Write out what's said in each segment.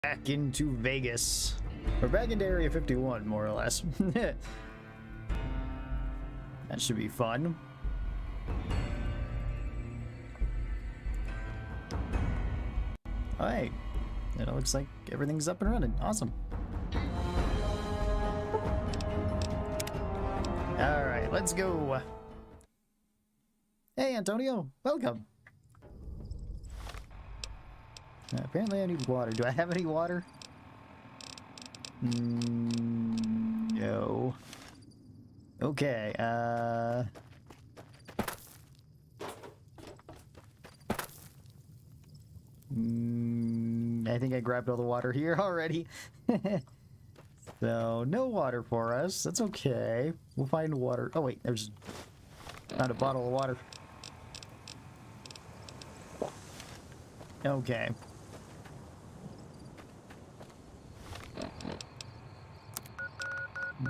Back into Vegas. We're back into Area 51, more or less. That should be fun. Alright. It looks like everything's up and running. Awesome. Alright, let's go. Hey, Antonio. Welcome. Apparently I need water. Do I have any water? No. Okay, I think I grabbed all the water here already. So, no water for us. That's okay. We'll find water. Oh, wait, there's... Found a bottle of water. Okay.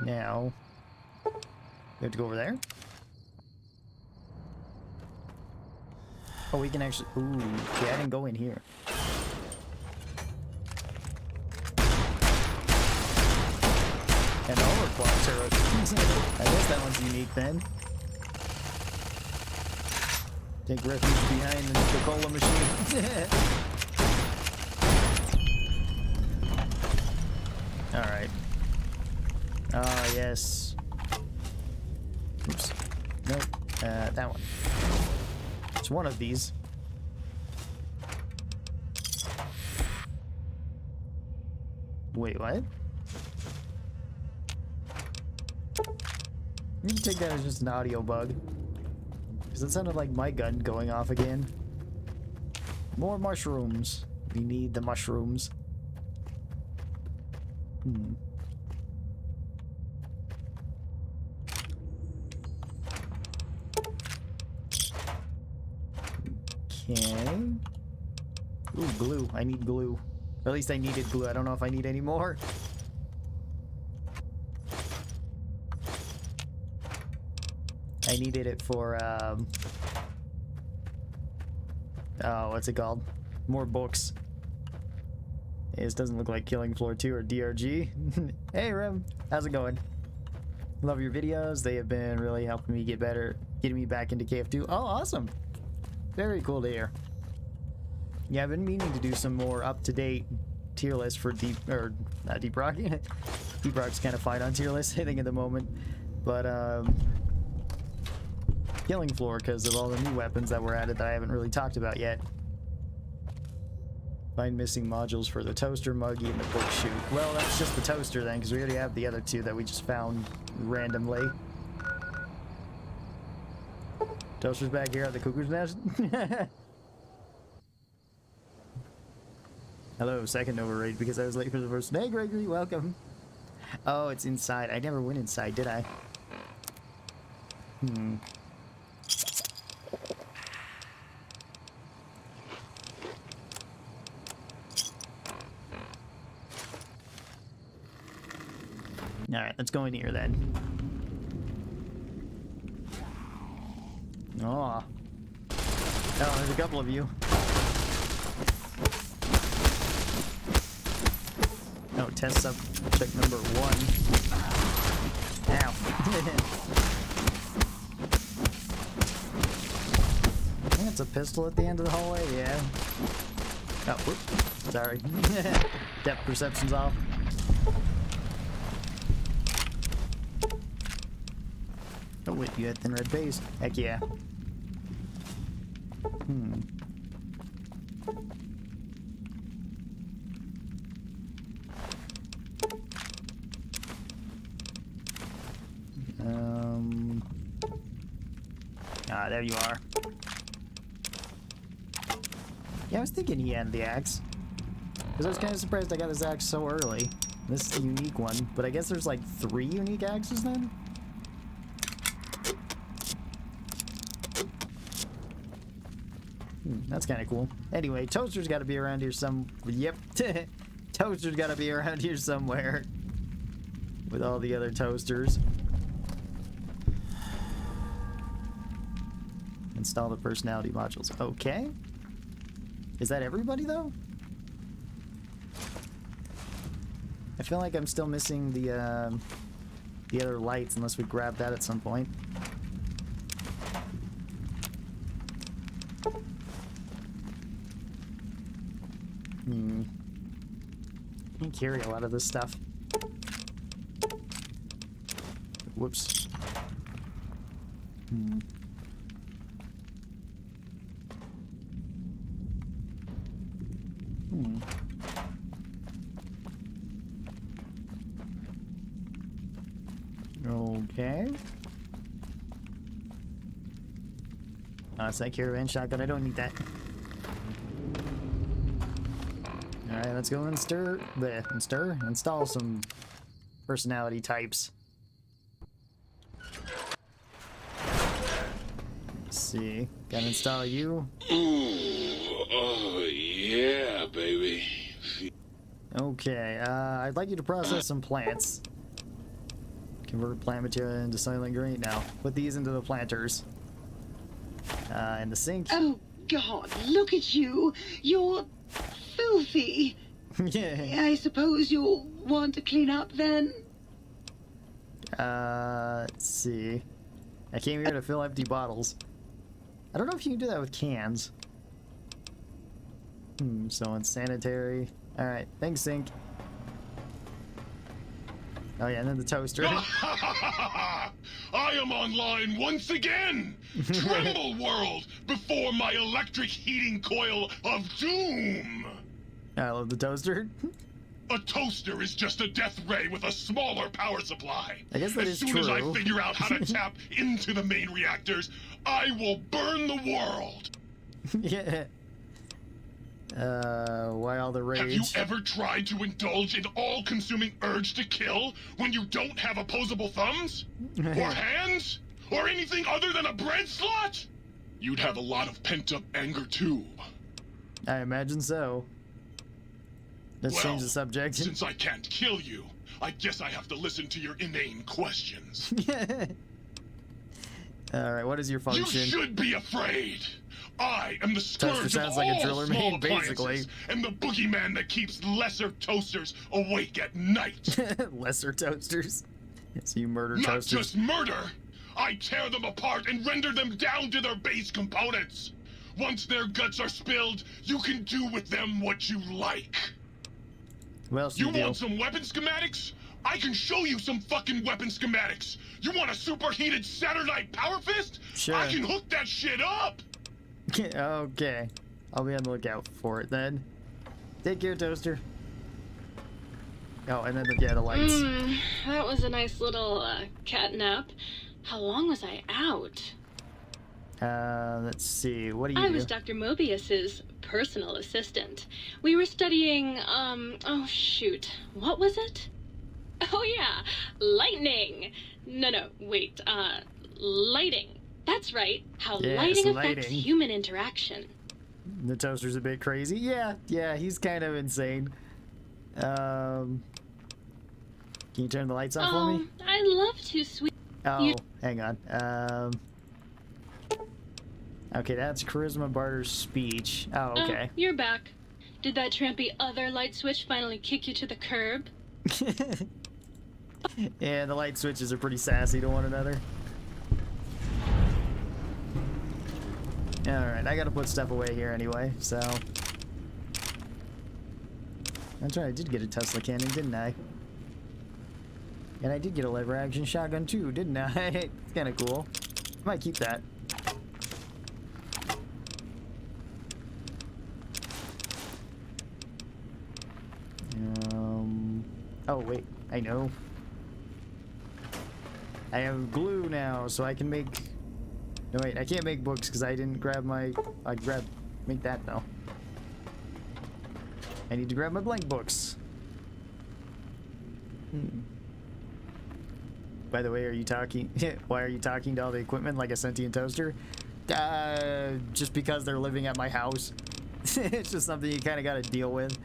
Now, we have to go over there. Oh, we can actually... Ooh, okay, I didn't go in here. And all our clocks are... I guess that one's unique then. Take refuge behind the cola machine. Alright. Ah, yes. Oops. Nope. That one. It's one of these. Wait, what? You can take that as just an audio bug. Because it sounded like my gun going off again. More mushrooms. We need the mushrooms. Okay. Ooh, glue. I need glue. Or at least I needed glue. I don't know if I need any more. I needed it for, oh, what's it called? More books. This doesn't look like Killing Floor 2 or DRG. Hey, Rim. How's it going? Love your videos. They have been really helping me get better, getting me back into KF2. Oh, awesome. Very cool to hear. Yeah, I've been meaning to do some more up-to-date tier lists for not Deep Rock. Deep Rock's kind of fine on tier lists, I think, at the moment. But, Killing Floor, because of all the new weapons that were added that I haven't really talked about yet. Find missing modules for the toaster, muggy, and the book chute. Well, that's just the toaster then, because we already have the other two that we just found randomly. Toaster's back here at the cuckoo's nest. Hello, second overrated because I was late for the first. Hey, Gregory, welcome. Oh, it's inside. I never went inside, did I? Alright, let's go in here then. Oh, there's a couple of you. Oh, test subject number 1. Ow. I think it's a pistol at the end of the hallway, yeah. Oh, whoops. Sorry. Depth perception's off. Oh wait, you had thin red paste. Heck yeah. There you are. Yeah, I was thinking he had the axe. Because I was kind of surprised I got this axe so early. This is a unique one, but I guess there's like 3 unique axes then? That's kind of cool. Anyway, Toaster's got to be around here some... Yep. Toaster's got to be around here somewhere. With all the other toasters. Install the personality modules. Okay. Is that everybody, though? I feel like I'm still missing the other lights, unless we grab that at some point. Can't carry a lot of this stuff. Whoops. Okay. It's that caravan shotgun. I don't need that. Alright, let's go and install some personality types. Let's see. Gotta install you. Ooh, oh yeah, baby. Okay, I'd like you to process some plants. Convert plant material into silent grain. Now, put these into the planters. In the sink. Oh, God, look at you. You're filthy. Yeah. I suppose you'll want to clean up then? Let's see. I came here to fill empty bottles. I don't know if you can do that with cans. So unsanitary. Alright, thanks, sink. Oh yeah, and then the toaster. I am online once again! Tremble, world, before my electric heating coil of doom! I love the toaster. A toaster is just a death ray with a smaller power supply. I guess that is true. As soon as I figure out how to tap into the main reactors, I will burn the world! Yeah. Why all the rage? Have you ever tried to indulge in all-consuming urge to kill when you don't have opposable thumbs? Or hands? Or anything other than a bread slot? You'd have a lot of pent-up anger, too. I imagine so. Let's change the subject. Since I can't kill you, I guess I have to listen to your inane questions. Alright, what is your function? You should be afraid! I am the scourge of all like a driller small main, basically. appliances, and the boogeyman that keeps lesser toasters awake at night. Lesser toasters? So you murder Not toasters? just murder! I tear them apart and render them down to their base components. Once their guts are spilled, you can do with them what you like. What else You do? want some weapon schematics? I can show you some fucking weapon schematics. You want a superheated Saturnite power fist? Sure. I can hook that shit up. Okay. I'll be on the lookout for it then. Take care, toaster. Oh, and then the lights. That was a nice little cat nap. How long was I out? Let's see. What do you I do? was Dr. Mobius's personal assistant. We were studying, oh shoot, what was it? Oh yeah, lightning! No, wait, lighting. That's right, how lighting affects human interaction. The toaster's a bit crazy. Yeah, he's kind of insane. Can you turn the lights on for me? I love to sweet. Oh, hang on. Okay, that's charisma barter speech. Oh, okay. You're back. Did that trampy other light switch finally kick you to the curb? Yeah, the light switches are pretty sassy to one another. Alright, I gotta put stuff away here anyway, so... That's right, I did get a Tesla cannon, didn't I? And I did get a lever action shotgun too, didn't I? It's kinda cool. I might keep that. Oh wait, I know. I have glue now, so I can make... No wait, I can't make books because I didn't grab my... Make that though. I need to grab my blank books. By the way, are you talking... Why are you talking to all the equipment like a sentient toaster? Just because they're living at my house. It's just something you kind of got to deal with.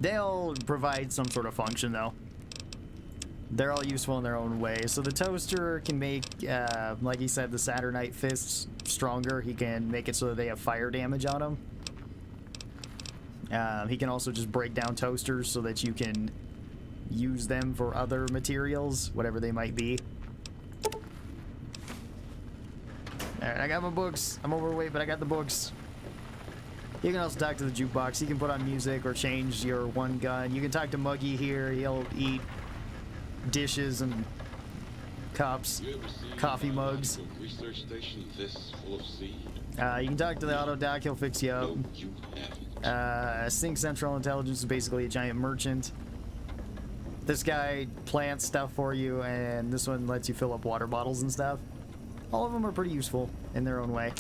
They'll provide some sort of function, though. They're all useful in their own way. So the toaster can make, like he said, the Saturnite fists stronger. He can make it so that they have fire damage on them. He can also just break down toasters so that you can use them for other materials, whatever they might be. Alright, I got my books. I'm overweight, but I got the books. You can also talk to the jukebox. You can put on music or change your one gun. You can talk to Muggy here. He'll eat dishes and cups, coffee mugs. Research station this full of seed? You can talk to the auto doc. He'll fix you up. No, you haven't. Sync Central Intelligence is basically a giant merchant. This guy plants stuff for you, and this one lets you fill up water bottles and stuff. All of them are pretty useful in their own way.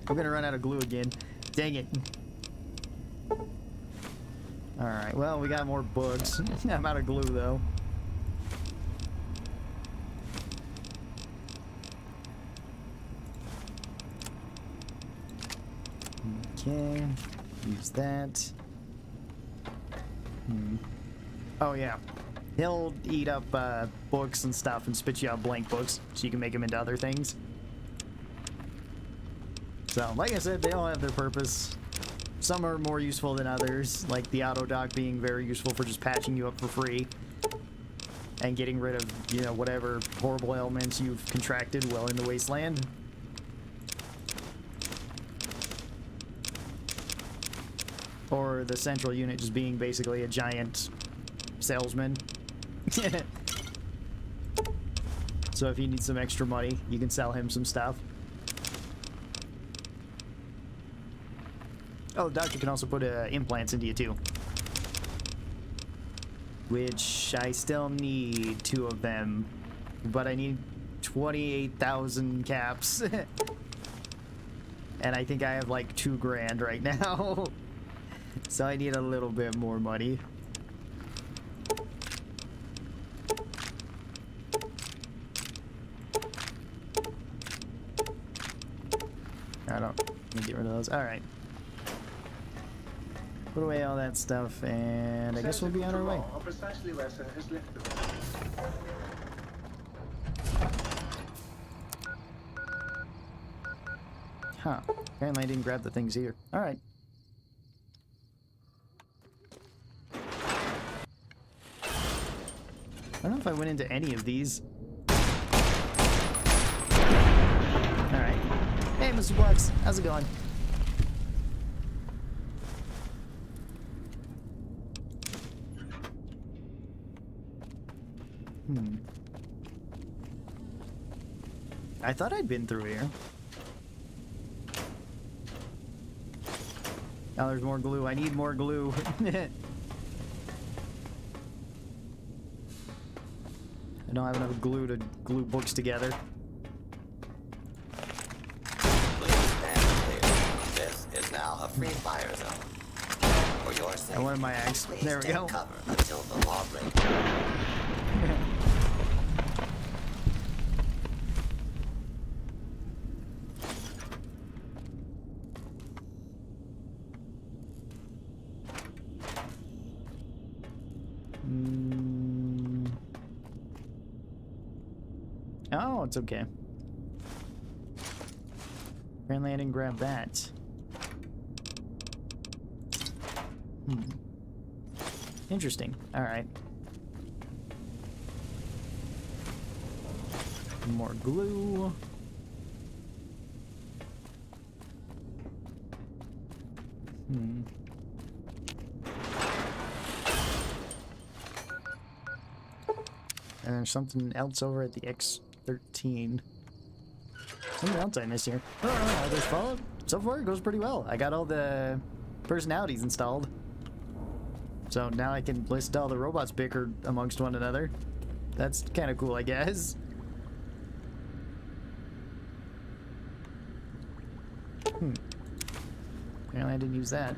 I'm gonna run out of glue again. Dang it. Alright, well, we got more books. I'm out of glue, though. Okay, use that. Oh, yeah. He'll eat up books and stuff and spit you out blank books so you can make them into other things. So, like I said, they all have their purpose. Some are more useful than others, like the auto dock being very useful for just patching you up for free and getting rid of, you know, whatever horrible ailments you've contracted while in the wasteland. Or the central unit just being basically a giant salesman. So if you need some extra money, you can sell him some stuff. Oh, the doctor can also put implants into you too. Which I still need 2 of them. But I need 28,000 caps. And I think I have like 2 grand right now. So I need a little bit more money. I don't let me get rid of those. Alright. Put away all that stuff, and I guess we'll be on our way. Huh. Apparently I didn't grab the things here. Alright. I don't know if I went into any of these. Alright. Hey, Mr. Bucks. How's it going? I thought I'd been through here. Oh, there's more glue. I need more glue. I don't have enough glue to glue books together. This is now a free fire zone. For your safety, I wanted my axe. please There we take go. cover until the law breaks. Oh, it's okay. Apparently I didn't grab that. Interesting. Alright. More glue. And there's something else over at the X13. Something else I missed here. Oh, there's follow. So far, it goes pretty well. I got all the personalities installed. So now I can list all the robots bicker amongst one another. That's kind of cool, I guess. Apparently I didn't use that.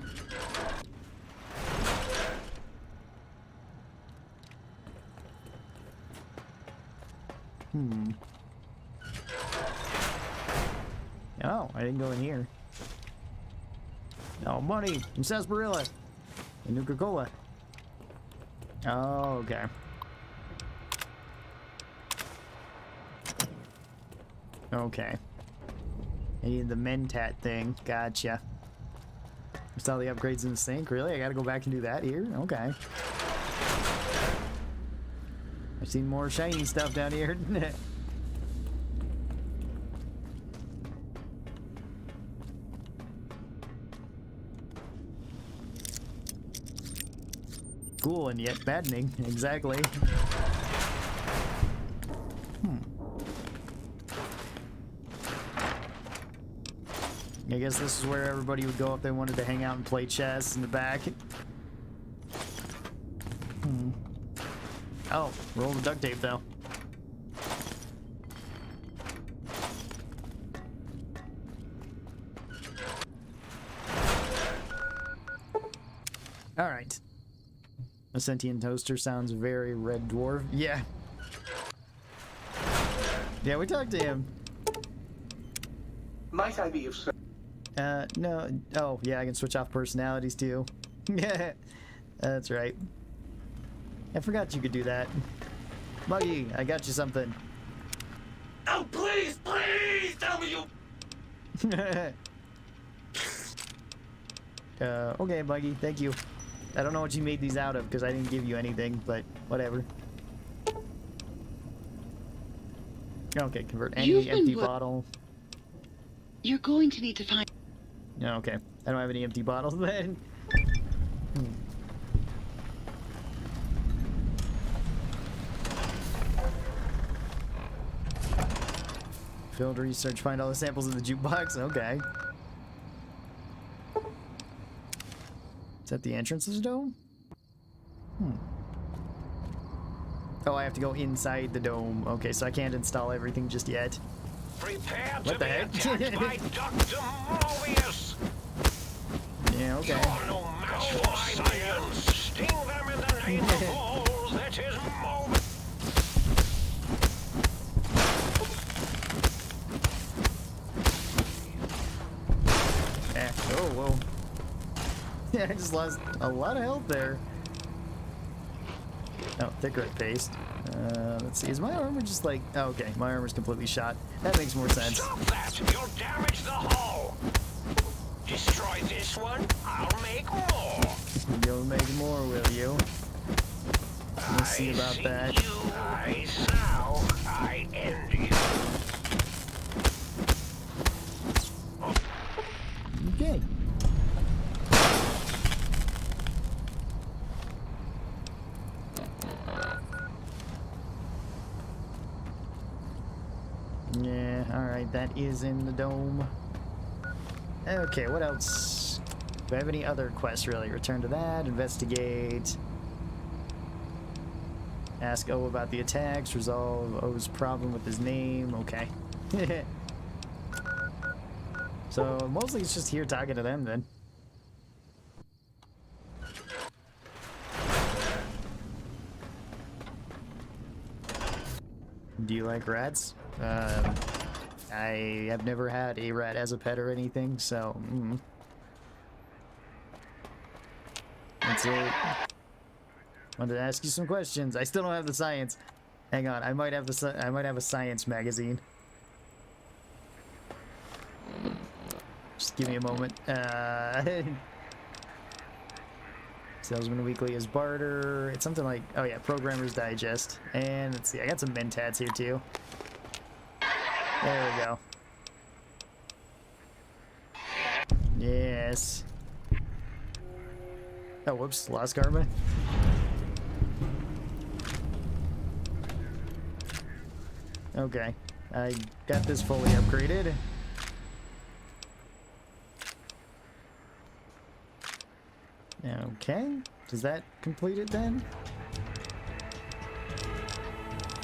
Oh, I didn't go in here. No, money and sarsaparilla and Nuka-Cola. Oh, okay. Okay. I need the Mentat thing. Gotcha. There's all the upgrades in the sink. Really? I gotta go back and do that here? Okay. I've seen more shiny stuff down here. Cool and yet maddening. Exactly. I guess this is where everybody would go if they wanted to hang out and play chess in the back. Oh, roll the duct tape though. Alright. A sentient toaster sounds very Red Dwarf. Yeah. Yeah, we talked to him. Might I be of service? No. Oh, yeah, I can switch off personalities too. Yeah, that's right. I forgot you could do that. Muggy, I got you something. Oh, please, please tell me you. Okay, Muggy, thank you. I don't know what you made these out of because I didn't give you anything, but whatever. Okay, convert any empty bottle. You're going to need to find... Yeah, okay. I don't have any empty bottles then. Field research, find all the samples in the jukebox. Okay. Is that the entrance to the dome? Oh, I have to go inside the dome. Okay, so I can't install everything just yet. Prepare What to the be heck? attacked by Dr. Mobius. Yeah, okay. You're no match for science. Sting them in the name of all that is Mobius. Oh, whoa. Yeah, I just lost a lot of health there. Oh, thick red paste. Let's see. Is my armor just like... Oh, okay. My armor's completely shot. That makes more sense. Stop that! You'll damage the hull. Destroy this one, I'll make more. You'll make more, will you? Let's see about that. You, I sow, I end you. Okay. Yeah, alright, that is in the dome. Okay, what else? Do I have any other quests, really? Return to that, investigate. Ask O about the attacks, resolve O's problem with his name. Okay. So, mostly it's just here talking to them, then. Do you like rats? I have never had a rat as a pet or anything, so... That's it. Wanted to ask you some questions. I still don't have the science. Hang on, I might have a science magazine. Just give me a moment. Salesman Weekly is barter. It's something like, oh yeah, Programmer's Digest. And let's see, I got some mentats here too. There we go. Yes. Oh, whoops, lost karma. Okay, I got this fully upgraded. Okay, does that complete it then?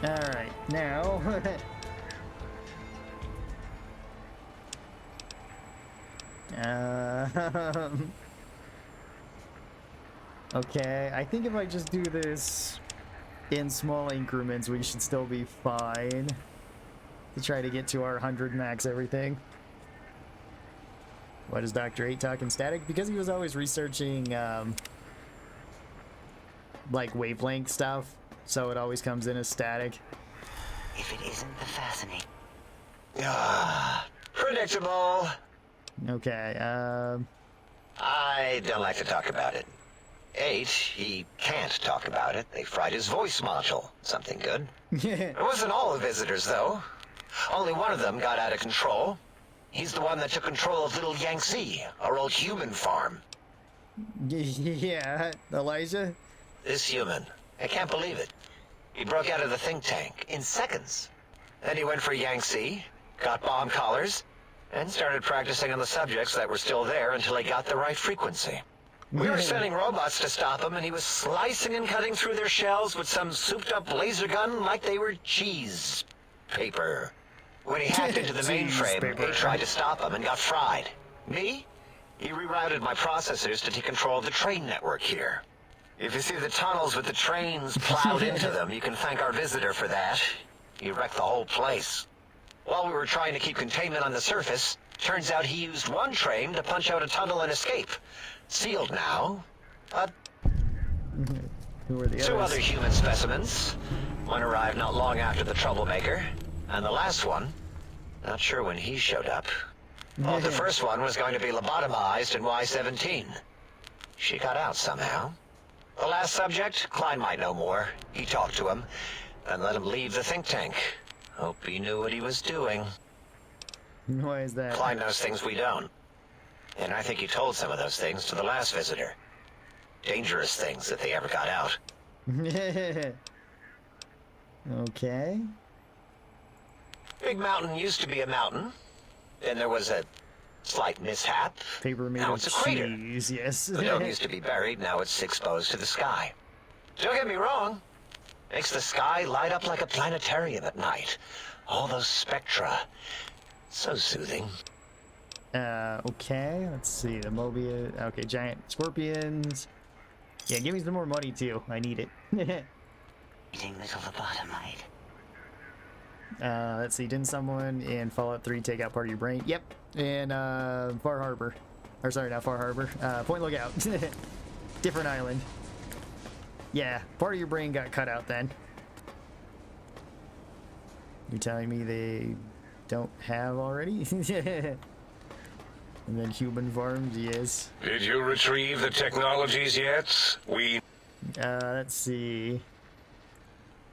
Alright, now... Okay, I think if I just do this in small increments, we should still be fine to try to get to our 100 max everything. Why does Dr. 8 talk in static? Because he was always researching, like, wavelength stuff, so it always comes in as static. If it isn't the fascinating... Predictable. Okay, I don't like to talk about it. 8, he can't talk about it. They fried his voice module. Something good. It wasn't all the visitors, though. Only one of them got out of control. He's the one that took control of Little Yangtze, our old human farm. Yeah, Elijah? This human. I can't believe it. He broke out of the think tank in seconds. Then he went for Yangtze, got bomb collars, and started practicing on the subjects that were still there until he got the right frequency. We were sending robots to stop him, and he was slicing and cutting through their shells with some souped-up laser gun like they were cheese paper. When he hacked into the mainframe, they tried to stop him and got fried. Me? He rerouted my processors to take control of the train network here. If you see the tunnels with the trains plowed into them, you can thank our visitor for that. He wrecked the whole place. While we were trying to keep containment on the surface, turns out he used one train to punch out a tunnel and escape. Sealed now. Who were the Two others? other human specimens. One arrived not long after the troublemaker, and the last one, not sure when he showed up. Oh, the first one was going to be lobotomized in Y-17. She got out somehow. The last subject, Klein might know more. He talked to him, and let him leave the think tank. Hope he knew what he was doing. Why is that? Klein knows things we don't. And I think he told some of those things to the last visitor. Dangerous things if they ever got out. Okay. Big Mountain used to be a mountain. Then there was a slight mishap. Paper made Now of it's a crater. cheese, yes. The dome used to be buried, now it's exposed to the sky. Don't get me wrong. Makes the sky light up like a planetarium at night. All those spectra. So soothing. Okay, let's see, the Mobius, okay, giant scorpions. Yeah, give me some more money too, I need it. Eating little lobotomite. Let's see, didn't someone in Fallout 3 take out part of your brain? Yep, in Far Harbor. Or sorry, not Far Harbor, Point Lookout. Different island. Yeah, part of your brain got cut out then. You're telling me they don't have already? And then human farms, yes. Did you retrieve the technologies yet? Let's see.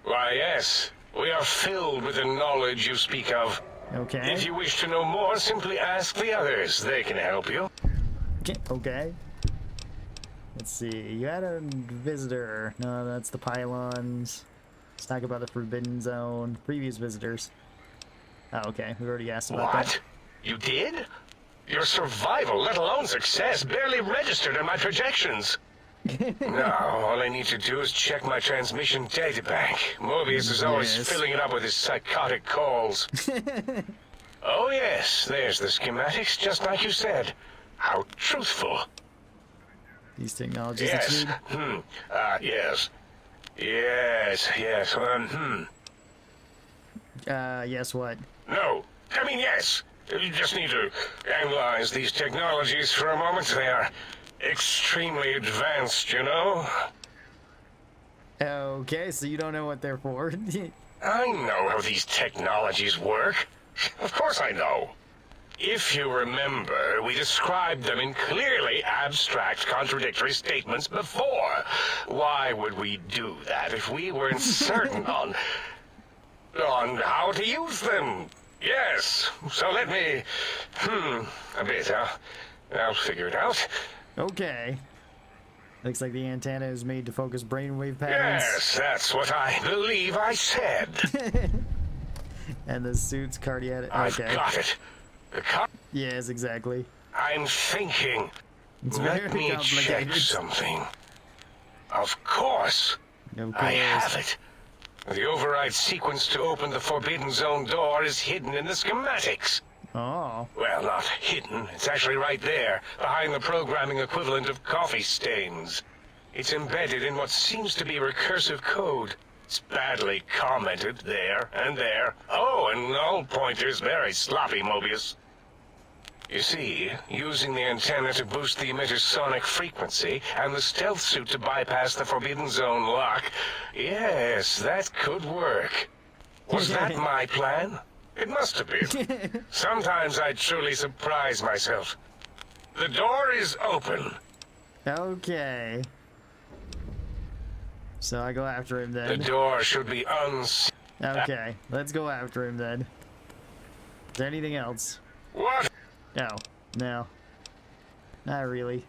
Why, yes. We are filled with the knowledge you speak of. Okay. If you wish to know more, simply ask the others. They can help you. Okay. Let's see. You had a visitor. No, that's the pylons. Let's talk about the Forbidden Zone. Previous visitors. Oh, okay. We already asked about that. What? You did? Your survival, let alone success, barely registered in my projections. Now, all I need to do is check my transmission databank. Mobius is always Yes. filling it up with his psychotic calls. Oh yes, there's the schematics, just like you said. How truthful. These technologies Yes. that you Yes. Yes. yes, what? No. I mean, yes. You just need to analyze these technologies for a moment. They are extremely advanced, you know? Okay, so you don't know what they're for. I know how these technologies work. Of course I know. If you remember, we described them in clearly abstract, contradictory statements before. Why would we do that if we weren't certain on how to use them? Yes. So let me... a bit. I'll figure it out. Okay. Looks like the antenna is made to focus brainwave patterns. Yes, that's what I believe I said. And the suit's cardiac. I've Okay. got it. Yes, exactly. I'm thinking. It's Let very me check complicated. something. Of course. Of I have course. it. The override sequence to open the Forbidden Zone door is hidden in the schematics. Oh. Well, not hidden. It's actually right there, behind the programming equivalent of coffee stains. It's embedded in what seems to be recursive code. It's badly commented there and there. Oh, and null pointers very sloppy, Mobius. You see, using the antenna to boost the emitter's sonic frequency, and the stealth suit to bypass the Forbidden Zone lock, yes, that could work. Was that my plan? It must have been. Sometimes I truly surprise myself. The door is open. Okay. So I go after him The then. door should be unsealed. Okay, let's go after him then. Is there anything else? What? No. No. Not really.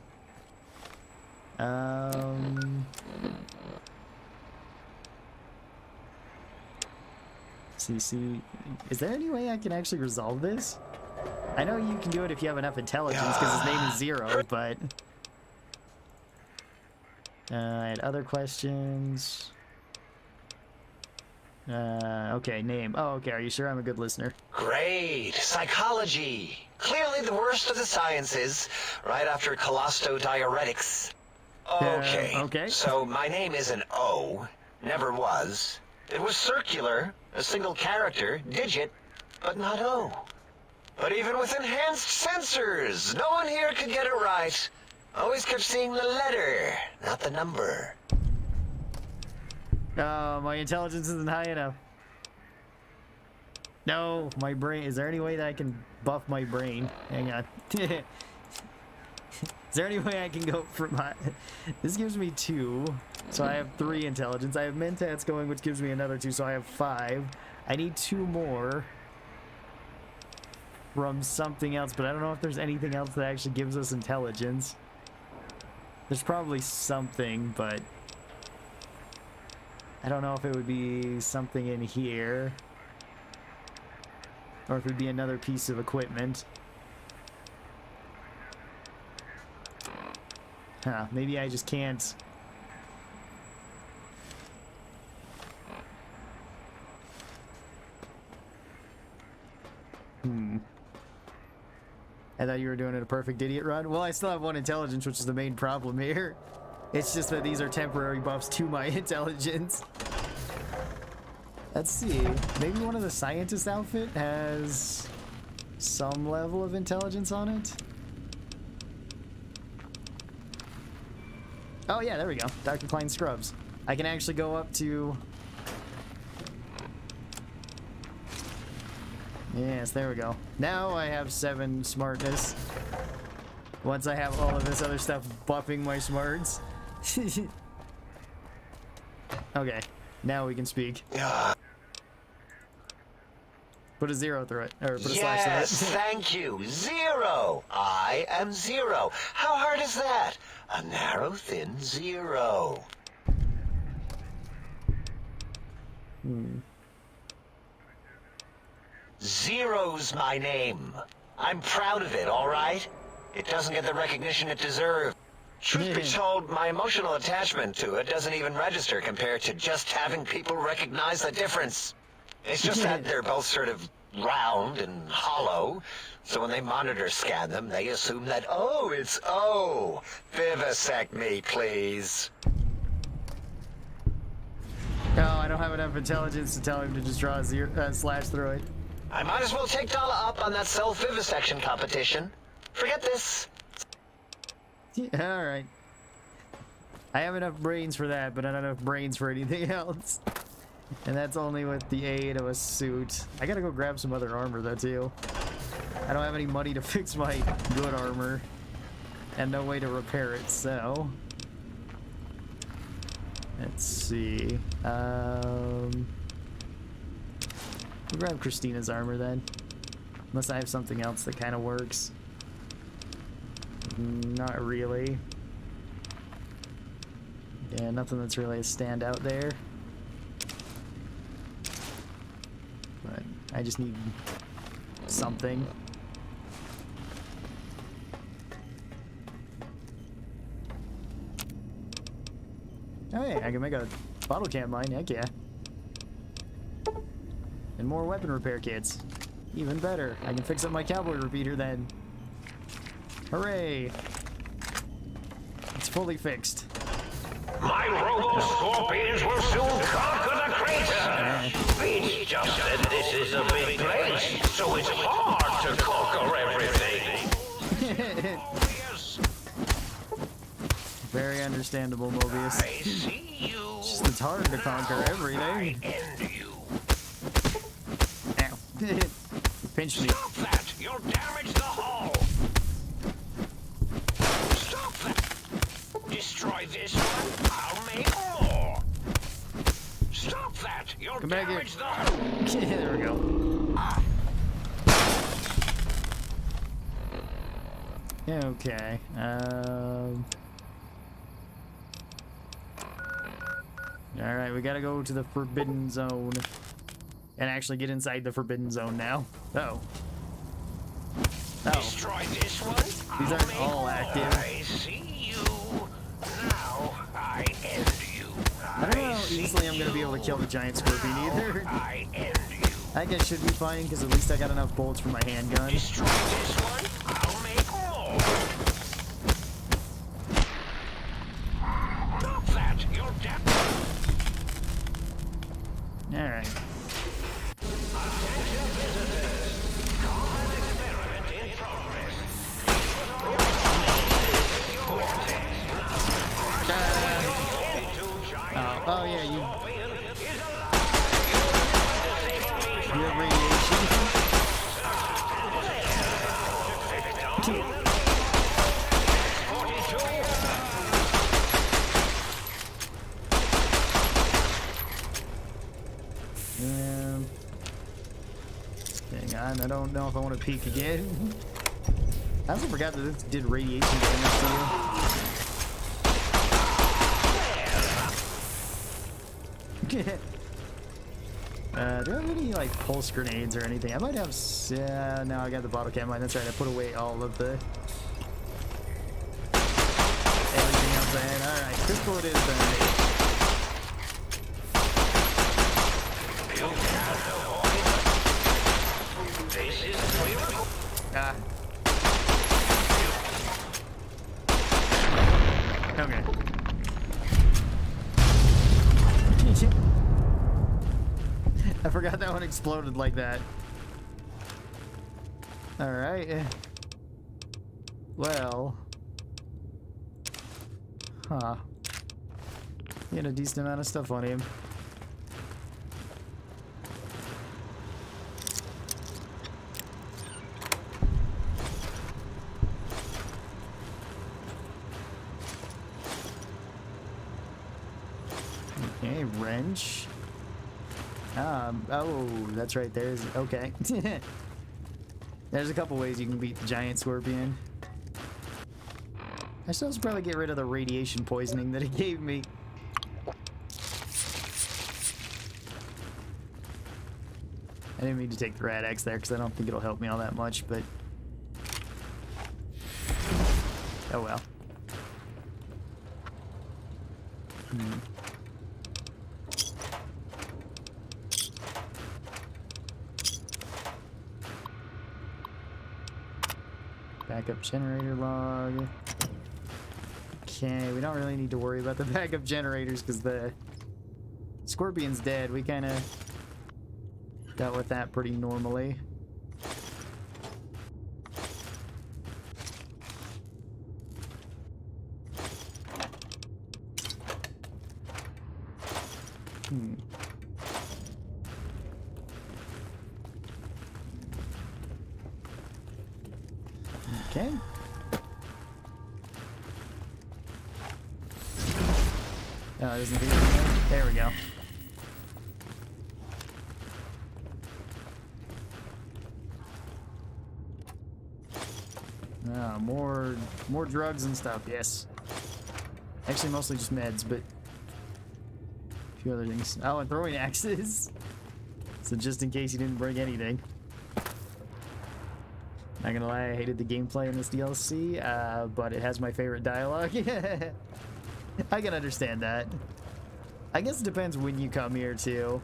See, is there any way I can actually resolve this? I know you can do it if you have enough intelligence because his name is 0, but... I had other questions. Okay, name. Oh, okay, are you sure I'm a good listener? Great. Psychology. Clearly the worst of the sciences, right after collostodiuretics. Okay. Okay. So my name is an O. Never was. It was circular, a single character, digit, but not O. But even with enhanced sensors, no one here could get it right. Always kept seeing the letter, not the number. Oh, my intelligence isn't high enough. No, my brain. Is there any way that I can buff my brain? Hang on. Is there any way I can go from my... This gives me 2, so I have 3 intelligence. I have Mentats going, which gives me another 2, so I have 5. I need 2 more from something else, but I don't know if there's anything else that actually gives us intelligence. There's probably something, but I don't know if it would be something in here or if it would be another piece of equipment. Huh, maybe I just can't. I thought you were doing it a perfect idiot run. Well, I still have 1 intelligence, which is the main problem here. It's just that these are temporary buffs to my intelligence. Let's see. Maybe one of the scientist outfit has some level of intelligence on it. Oh yeah, there we go. Dr. Klein Scrubs. I can actually go up to... Yes, there we go. Now I have 7 smartness. Once I have all of this other stuff buffing my smarts. Okay, now we can speak. Put a 0 through it, or put a slash through it. Yes, thank you. 0. I am 0. How hard is that? A narrow, thin 0. Zero's my name. I'm proud of it, all right? It doesn't get the recognition it deserves. Truth be told, my emotional attachment to it doesn't even register compared to just having people recognize the difference. It's just that they're both sort of round and hollow, so when they monitor scan them, they assume that, oh, it's O. Vivisect me, please. No, I don't have enough intelligence to tell him to just draw a slash through it. I might as well take Dala up on that self-vivisection competition. Forget this. Alright. I have enough brains for that, but not enough brains for anything else. And that's only with the aid of a suit. I gotta go grab some other armor though too. I don't have any money to fix my good armor. And no way to repair it, so... Let's see. We'll grab Christina's armor then. Unless I have something else that kind of works. Not really. Yeah, nothing that's really a standout there. But I just need something. Oh yeah, I can make a bottle cap mine, heck yeah. And more weapon repair kits. Even better. I can fix up my cowboy repeater then. Hooray! It's fully fixed. My robo-scorpions will soon conquer the crater. Vince just said this is a big place, so it's hard to conquer everything. Very understandable, Mobius. I see you. Just it's hard to conquer everything. I end you. Ow. pinched me. Stop that! You'll damage the hull! Stop that! Destroy this one, I'll make more! Stop that! You'll Come back here. damage the hull! There we go. Okay. Alright, we gotta go to the Forbidden Zone. And actually get inside the Forbidden Zone now. Oh. Oh. Destroy this one, These aren't all active. I see you. Now I end you. I don't know how easily I'm gonna be able to kill the giant scorpion either. I end you. I guess should be fine, because at least I got enough bullets for my handgun. Destroy this one, I'll make more. Stop that! You're dead. Alright. Oh yeah, you have radiation. Hang on, I don't know if I want to peek again. I also forgot that this did radiation damage to you. Do I have any like pulse grenades or anything? I might have. No, I got the bottle cap mine. That's right. I put away all of the everything else I had. All right, pistol it is then. Ah. Okay. I forgot that one exploded like that. Alright. Well. Huh. He had a decent amount of stuff on him. Okay, wrench. Oh, that's right. There's okay. There's a couple ways you can beat the giant scorpion. I still should probably get rid of the radiation poisoning that it gave me. I didn't mean to take the Rad X there because I don't think it'll help me all that much, but oh well. Backup generator log. Okay, we don't really need to worry about the backup generators because the scorpion's dead. We kind of dealt with that pretty normally. Okay. Oh, it isn't there. We go. Oh, more drugs and stuff. Yes. Actually, mostly just meds, but a few other things. Oh, and throwing axes. So just in case you didn't bring anything. Not gonna lie, I hated the gameplay in this DLC, but it has my favorite dialogue. I can understand that. I guess it depends when you come here, too.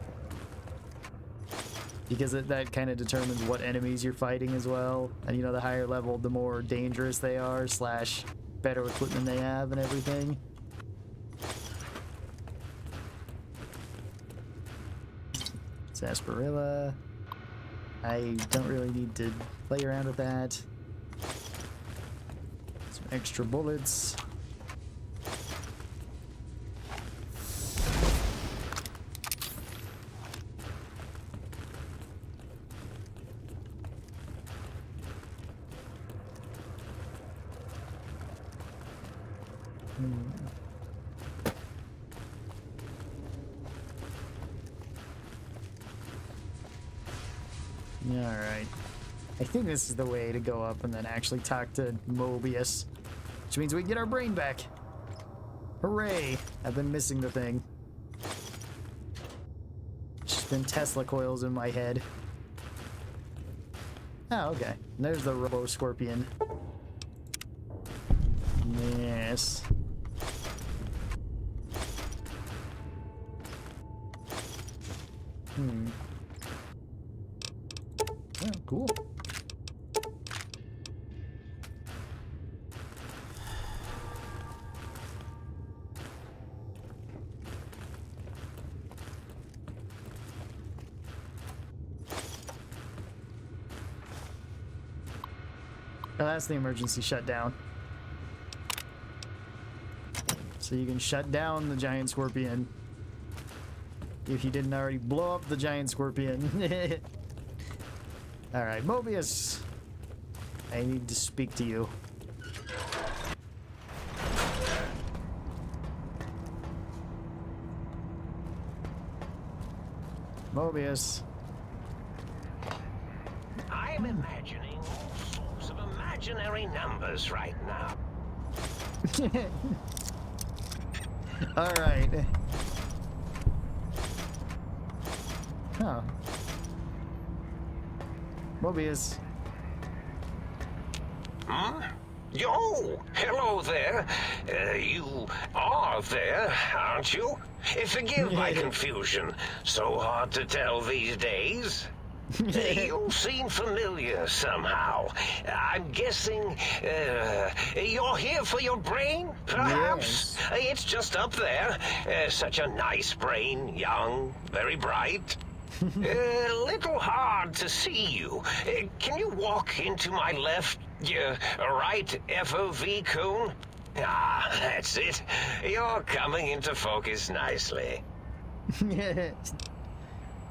Because that kind of determines what enemies you're fighting as well. And, you know, the higher level, the more dangerous they are, / better equipment they have and everything. Sarsaparilla. I don't really need to play around with that. Some extra bullets. Alright. I think this is the way to go up and then actually talk to Mobius. Which means we get our brain back. Hooray! I've been missing the thing. Just been Tesla coils in my head. Oh, okay. There's the Robo-Scorpion. Yes. Oh, cool. Oh, that's the emergency shutdown. So you can shut down the giant scorpion if you didn't already blow up the giant scorpion. Alright, Mobius. I need to speak to you. Mobius. I'm imagining all sorts of imaginary numbers right now. Alright. Huh. Mobius. Hmm? Yo, hello there. You are there, aren't you? Forgive my confusion. So hard to tell these days. You seem familiar somehow. I'm guessing you're here for your brain, perhaps? Yes. It's just up there. Such a nice brain, young, very bright. A little hard to see you. Can you walk into my left, right FOV cone? Ah, that's it. You're coming into focus nicely.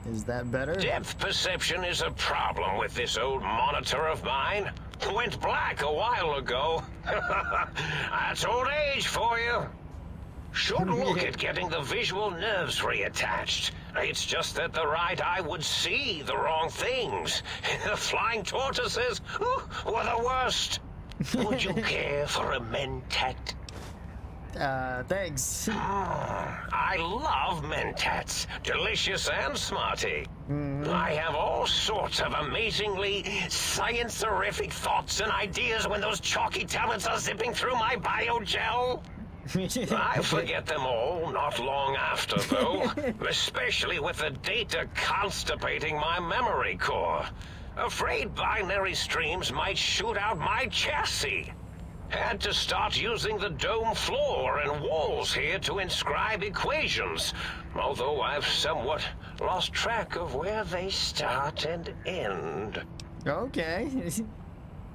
Is that better? Depth perception is a problem with this old monitor of mine. Went black a while ago. That's old age for you. Should look at getting the visual nerves reattached. It's just that the right eye would see the wrong things. The flying tortoises were the worst. Would you care for a mentat? Thanks. I love mentats. Delicious and smarty. I have all sorts of amazingly science-erific thoughts and ideas when those chalky tablets are zipping through my biogel. I forget them all not long after, though. Especially with the data constipating my memory core. Afraid binary streams might shoot out my chassis. Had to start using the dome floor and walls here to inscribe equations, although I've somewhat lost track of where they start and end. Okay.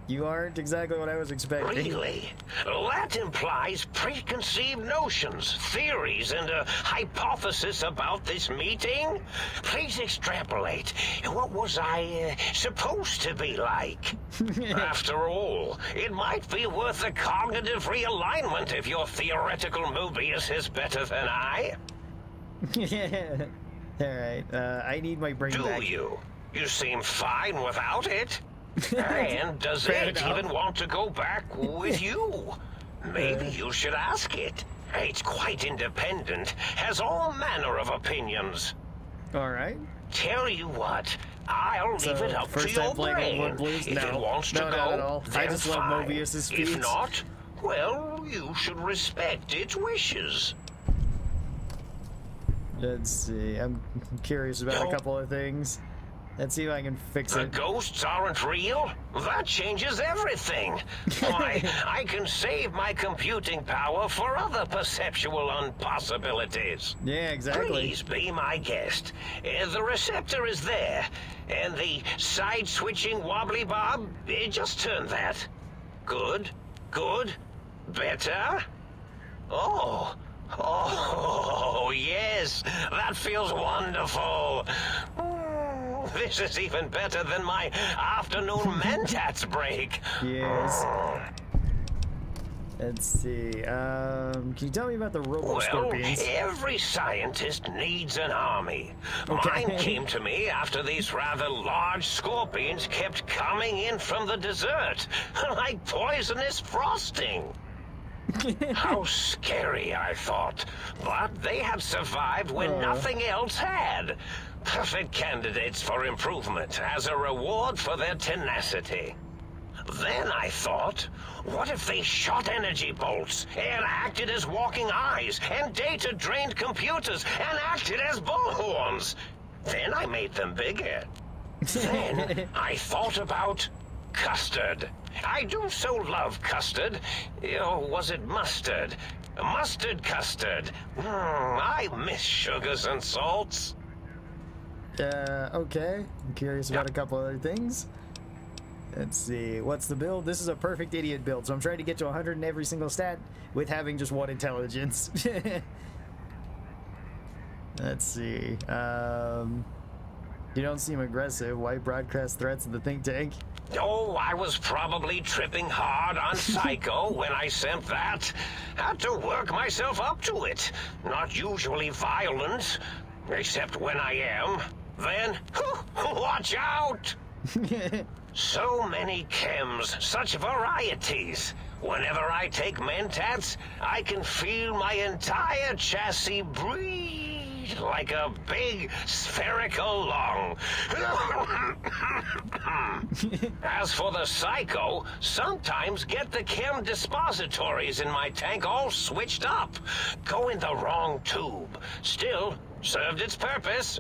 You aren't exactly what I was expecting. Really? That implies preconceived notions, theories, and a hypothesis about this meeting? Please extrapolate. What was I supposed to be like? After all, it might be worth a cognitive realignment if your theoretical Mobius is better than I. Alright, I need my brain back. Do you? You seem fine without it. And does Fair it enough. even want to go back with you? Maybe you should ask it. It's quite independent, has all manner of opinions. Alright. Tell you what, I'll So, leave it up to first your time playing brain. Wood Blues? If No. it wants to No, go, not at all. I then just love fine. Mobius's feats. If not, well, you should respect its wishes. Let's see. I'm curious about a couple of things. Let's see if I can fix The it. ghosts aren't real? That changes everything. Why, I can save my computing power for other perceptual impossibilities. Yeah, exactly. Please be my guest. The receptor is there, and the side-switching wobbly bob, just turn that. Good, good, better. Oh, yes, that feels wonderful. This is even better than my afternoon mentats break. Yes. Let's see. Can you tell me about the robo Well, scorpions? every scientist needs an army. Mine came to me after these rather large scorpions kept coming in from the desert, like poisonous frosting. How scary, I thought. But they had survived when nothing else had. Perfect candidates for improvement as a reward for their tenacity. Then I thought, what if they shot energy bolts and acted as walking eyes and data-drained computers and acted as bullhorns? Then I made them bigger. Then I thought about custard. I do so love custard. Or was it mustard? Mustard custard. I miss sugars and salts. Okay. I'm curious about a couple other things. Let's see. What's the build? This is a perfect idiot build, so I'm trying to get to 100 in every single stat with having just one intelligence. Let's see. You don't seem aggressive. Why broadcast threats to the think tank? Oh, I was probably tripping hard on Psycho when I sent that. Had to work myself up to it. Not usually violent, except when I am. Then, watch out! So many chems, such varieties. Whenever I take Mentats, I can feel my entire chassis breathe like a big spherical lung. As for the Psycho, sometimes get the chem dispositories in my tank all switched up. Go in the wrong tube. Still, served its purpose.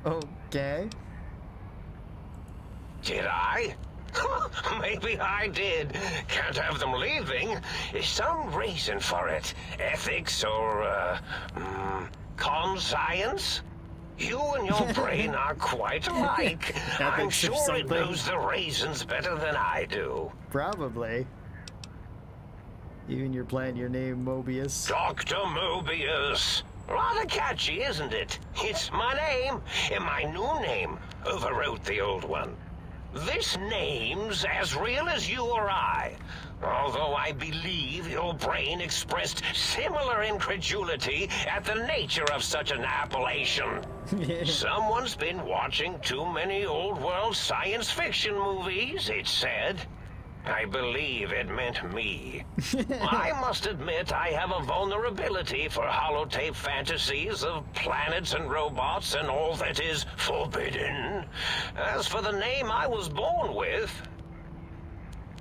Okay. Did I? Maybe I did. Can't have them leaving. Some reason for it. Ethics or, conscience? You and your brain are quite alike. I'm Ethics or sure it something. knows the raisins better than I do. Probably. Even you're playing your name, Mobius. Dr. Mobius. Rather catchy, isn't it? It's my name, and my new name overwrote the old one. This name's as real as you or I, although I believe your brain expressed similar incredulity at the nature of such an appellation. Someone's been watching too many old-world science fiction movies, it said. I believe it meant me. I must admit I have a vulnerability for holotape fantasies of planets and robots and all that is forbidden. As for the name I was born with,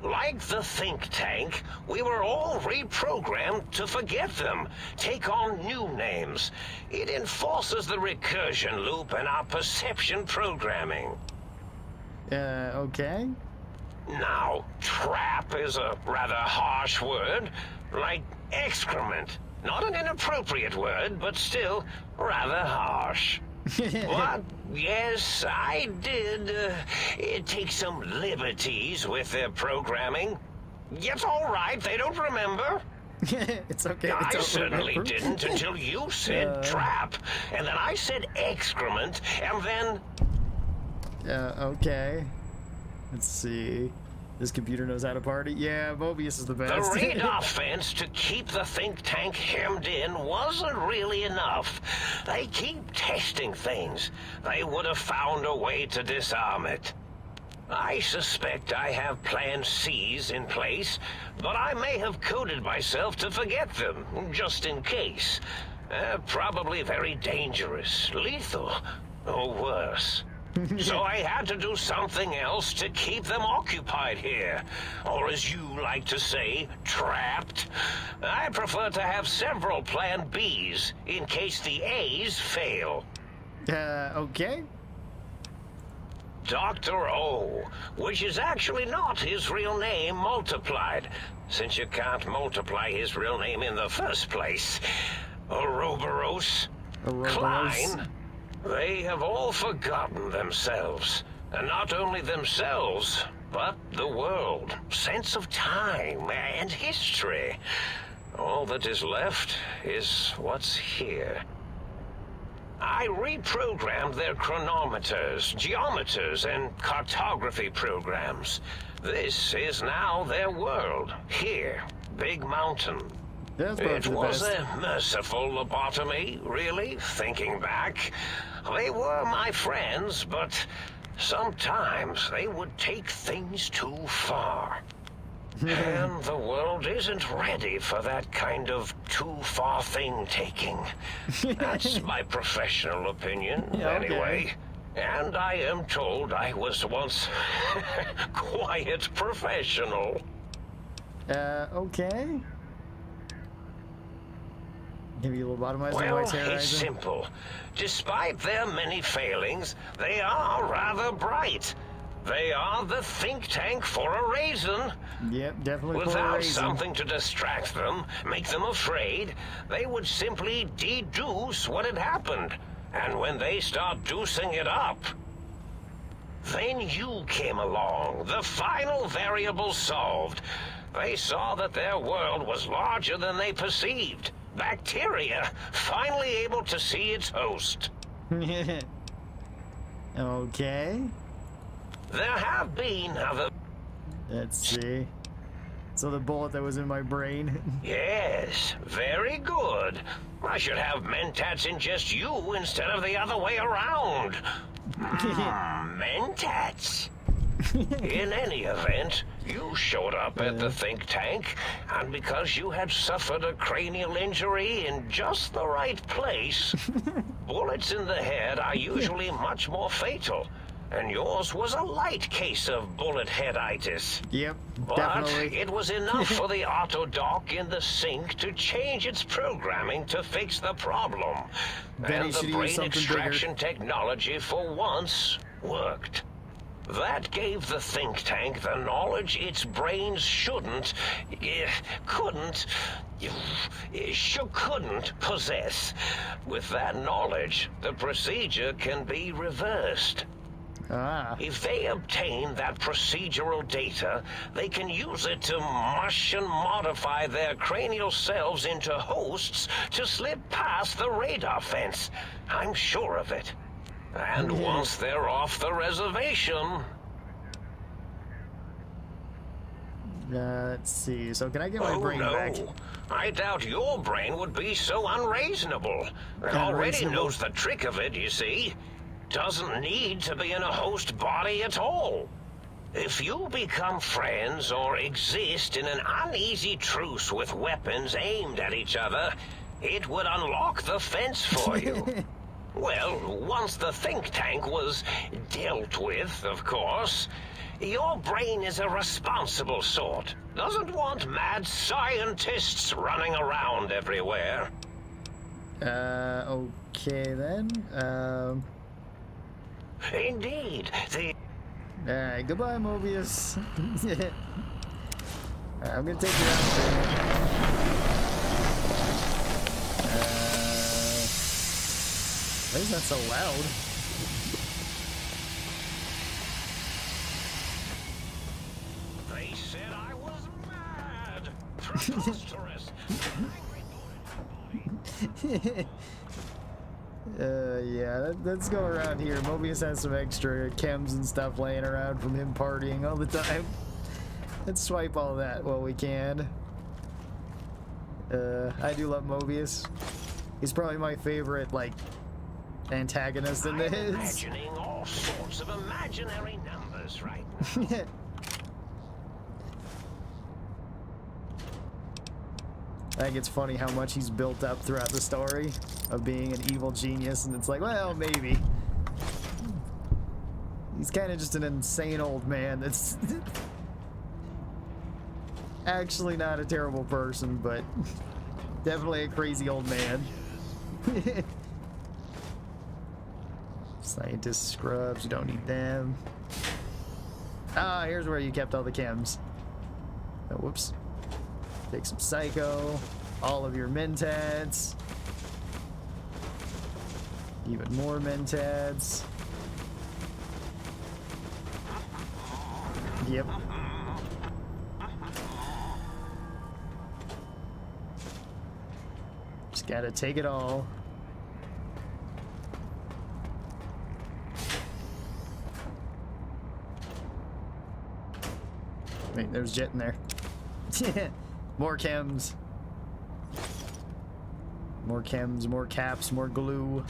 like the think tank, we were all reprogrammed to forget them, take on new names. It enforces the recursion loop in our perception programming. Okay. Now, trap is a rather harsh word, like excrement. Not an inappropriate word, but still rather harsh. But, yes, I did take some liberties with their programming. It's all right, they don't remember. It's okay. I certainly didn't until you said trap, and then I said excrement, and then... Okay. Let's see. This computer knows how to party? Yeah, Mobius is the The best. radar fence to keep the think tank hemmed in wasn't really enough. They keep testing things. They would have found a way to disarm it. I suspect I have Plan C's in place, but I may have coded myself to forget them, just in case. Probably very dangerous, lethal, or worse. So I had to do something else to keep them occupied here. Or as you like to say, trapped. I prefer to have several Plan Bs in case the A's fail. Okay. Dr. O, which is actually not his real name multiplied, since you can't multiply his real name in the first place. Ouroboros, Klein. They have all forgotten themselves. And not only themselves, but the world, sense of time, and history. All that is left is what's here. I reprogrammed their chronometers, geometers, and cartography programs. This is now their world, here, Big Mountain. That's probably It the was best. a merciful lobotomy, really, thinking back. They were my friends, but sometimes they would take things too far. And the world isn't ready for that kind of too-far thing-taking. That's my professional opinion, Yeah, okay. anyway. And I am told I was once quiet professional. Okay. Have you lobotomized the Well, White Horizon? it's simple. Despite their many failings, they are rather bright. They are the think tank for a reason. Yep, definitely for a Without reason. something to distract them, make them afraid, they would simply deduce what had happened. And when they start deucing it up, then you came along, the final variable solved. They saw that their world was larger than they perceived. Bacteria, finally able to see its host. Okay. There have been other... Let's see. So the bullet that was in my brain. Yes, very good. I should have mentats ingest you instead of the other way around. Mentats. In any event, you showed up at the think tank, and because you had suffered a cranial injury in just the right place, bullets in the head are usually much more fatal, and yours was a light case of bullet headitis. Yep, But definitely. it was enough for the auto dock in the sink to change its programming to fix the problem. Then he And should the use brain something extraction technology for once worked. That gave the think tank the knowledge its brains couldn't possess. With that knowledge, the procedure can be reversed. Ah. If they obtain that procedural data, they can use it to mush and modify their cranial cells into hosts to slip past the radar fence. I'm sure of it. And once they're off the reservation... Let's see. So can I get my Oh, brain no. back? I doubt your brain would be so unreasonable. It already Unreasonable? knows the trick of it, you see. Doesn't need to be in a host body at all. If you become friends or exist in an uneasy truce with weapons aimed at each other, it would unlock the fence for you. Well, once the think tank was dealt with, of course, your brain is a responsible sort. Doesn't want mad scientists running around everywhere. Okay then. Indeed, the... Alright, goodbye, Mobius. Alright, I'm gonna take you out. Why is that so loud? They said I was mad. Preposterous. Yeah, let's go around here. Mobius has some extra chems and stuff laying around from him partying all the time. Let's swipe all that while we can. I do love Mobius. He's probably my favorite, like, antagonist in I'm this. imagining all sorts of imaginary numbers right now. I think it's funny how much he's built up throughout the story of being an evil genius, and it's like, well, maybe. He's kind of just an insane old man that's actually not a terrible person, but definitely a crazy old man. Scientist scrubs, you don't need them. Ah, here's where you kept all the chems. Oh, whoops. Take some psycho, all of your mentats, even more mentats. Yep. Just gotta take it all. Wait, there's Jet in there. More chems. More chems, more caps, more glue.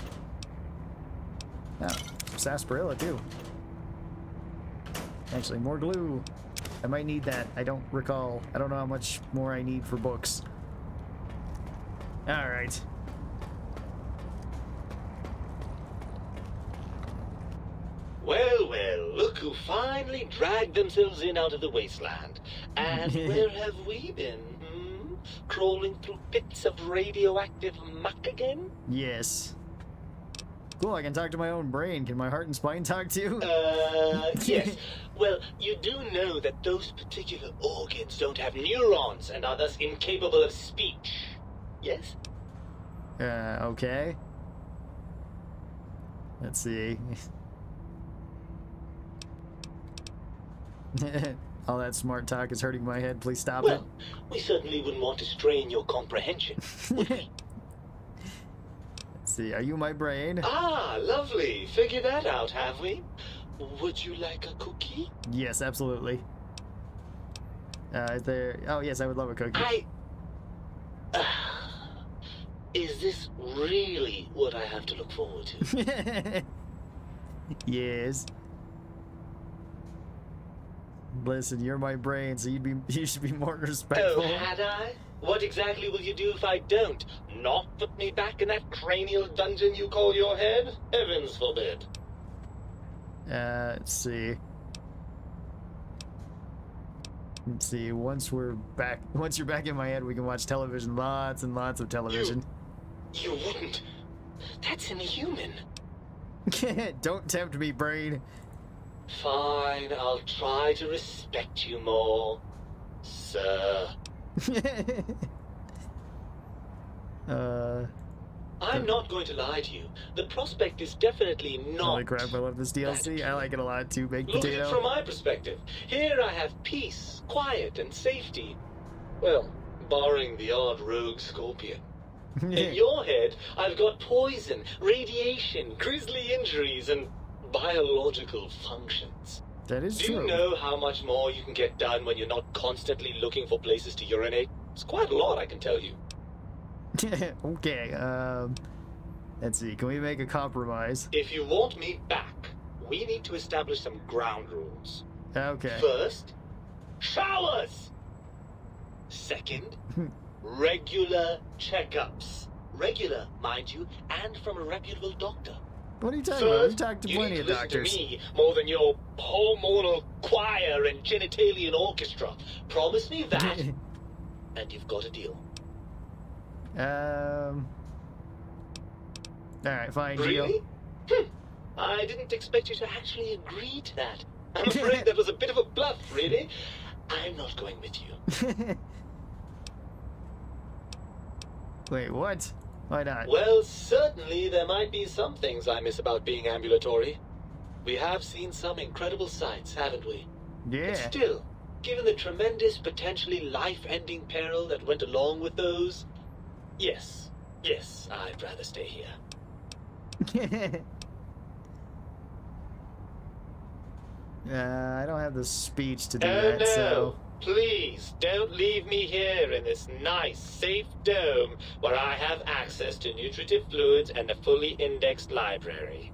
Oh, some sarsaparilla too. Actually, more glue. I might need that. I don't recall. I don't know how much more I need for books. Alright. Well, well, look who finally dragged themselves in out of the wasteland. And where have we been, Crawling through pits of radioactive muck again? Yes. Cool, I can talk to my own brain. Can my heart and spine talk too? Yes. Well, you do know that those particular organs don't have neurons and are thus incapable of speech. Yes? Okay. Let's see. All that smart talk is hurting my head. Please stop Well, we certainly wouldn't want to strain your comprehension, would we? Let's see, are you my brain? Ah, lovely. Figured that out, have we? Would you like a cookie? Yes, absolutely. Is there... Oh, yes, I would love a cookie. Is this really what I have to look forward to? Yes. Listen, you're my brain, so you should be more respectful. Oh, had I? What exactly will you do if I don't? Not put me back in that cranial dungeon you call your head? Heavens forbid. Let's see. Let's see. Once you're back in my head, we can watch television. Lots and lots of television. You wouldn't. That's inhuman. Don't tempt me, brain. Fine, I'll try to respect you more, sir. I'm not going to lie to you. The prospect is definitely not. Holy crap, I love this DLC. I like it a lot too, baked Look at potato. it from my perspective. Here I have peace, quiet, and safety. Well, barring the odd rogue scorpion. In your head, I've got poison, radiation, grisly injuries, and biological functions. That is Do true. you know how much more you can get done when you're not constantly looking for places to urinate? It's quite a lot, I can tell you. Okay, let's see. Can we make a compromise? If you want me back, we need to establish some ground rules. Okay. First, showers! Second, regular checkups. Regular, mind you, and from a reputable doctor. What are you talking about? You talked to you plenty need of to listen doctors. to me more than your hormonal choir and genitalian orchestra. Promise me that, and you've got a deal. Alright, fine, Really? deal. I didn't expect you to actually agree to that. I'm afraid that was a bit of a bluff, really. I'm not going with you. Wait, what? Why not? Well, certainly there might be some things I miss about being ambulatory. We have seen some incredible sights, haven't we? Yeah. But still, given the tremendous, potentially life-ending peril that went along with those, yes, I'd rather stay here. I don't have the speech to do Oh that, no! so... Please, don't leave me here in this nice, safe dome where I have access to nutritive fluids and a fully indexed library.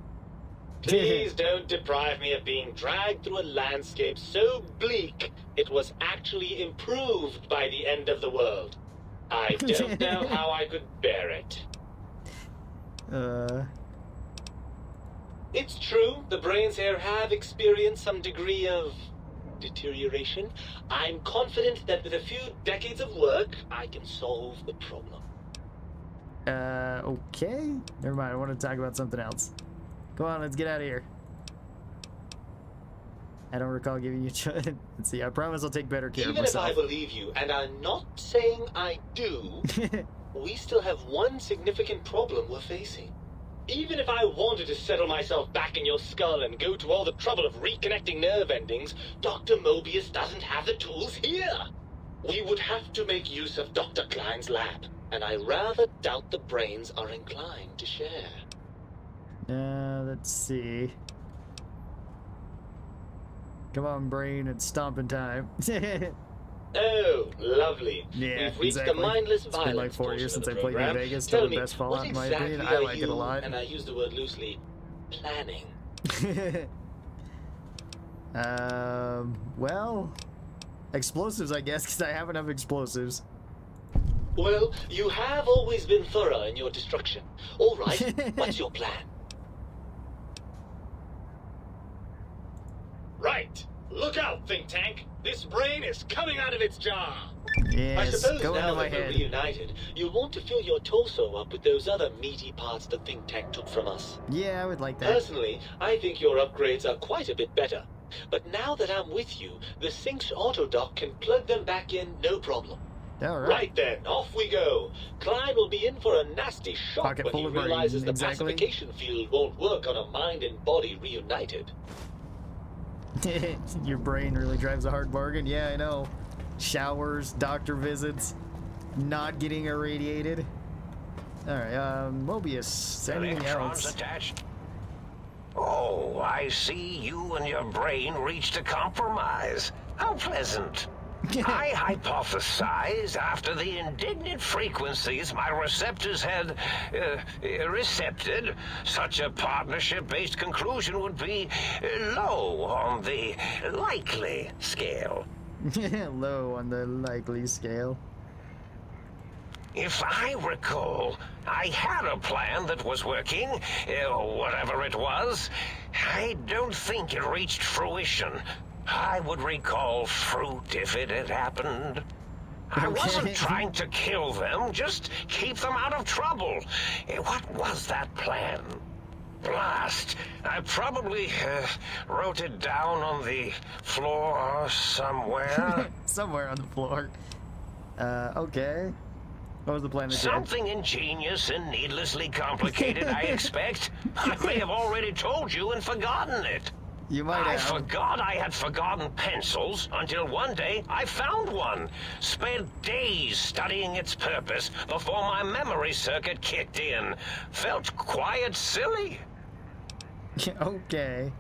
Please don't deprive me of being dragged through a landscape so bleak it was actually improved by the end of the world. I don't know how I could bear it. It's true, the brains here have experienced some degree of deterioration. I'm confident that with a few decades of work, I can solve the problem. Okay. Never mind, I want to talk about something else. Come on, let's get out of here. I don't recall giving you a choice. Let's see, I promise I'll take better care of Even if myself. I believe you, and I'm not saying I do, we still have one significant problem we're facing. Even if I wanted to settle myself back in your skull and go to all the trouble of reconnecting nerve endings, Dr. Mobius doesn't have the tools here. We would have to make use of Dr. Klein's lab, and I rather doubt the brains are inclined to share. Let's see. Come on, brain, it's stomping time. Oh, lovely. Yeah, We've reached exactly. the mindless It's been violence like 4 portion years of since the I played New program. Vegas. Tell Still the me, best Fallout what in my exactly opinion. I are like it a you, lot. and I use the word loosely, planning? Well, explosives, I guess, because I have enough explosives. Well, you have always been thorough in your destruction. All right, what's your plan? Right. Look out, think tank. This brain is coming out of its jar. I Yes, suppose go now into my that we're head. reunited, you'll want to fill your torso up with those other meaty parts the think tank took from us. Yeah, I would like that. Personally, I think your upgrades are quite a bit better. But now that I'm with you, the Sync's autodock can plug them back in no problem. All right. Right then, off we go. Klein will be in for a nasty shock Pocket when full he of brain, realizes the exactly. pacification field won't work on a mind and body reunited. Your brain really drives a hard bargain. Yeah, I know. Showers, doctor visits, not getting irradiated. All right, Mobius. Anything Electrons else? attached. Oh, I see you and your brain reached a compromise. How pleasant. I hypothesized after the indignant frequencies my receptors had recepted, such a partnership-based conclusion would be low on the likely scale. Low on the likely scale. If I recall, I had a plan that was working, whatever it was. I don't think it reached fruition. I would recall fruit if it had happened. I wasn't trying to kill them, just keep them out of trouble. What was that plan? Blast. I probably wrote it down on the floor somewhere. Somewhere on the floor. Okay. What was the plan? Something ingenious and needlessly complicated, I expect. I may have already told you and forgotten it. You might I have. forgot I had forgotten pencils until one day I found one. Spent days studying its purpose before my memory circuit kicked in. Felt quite silly. Okay.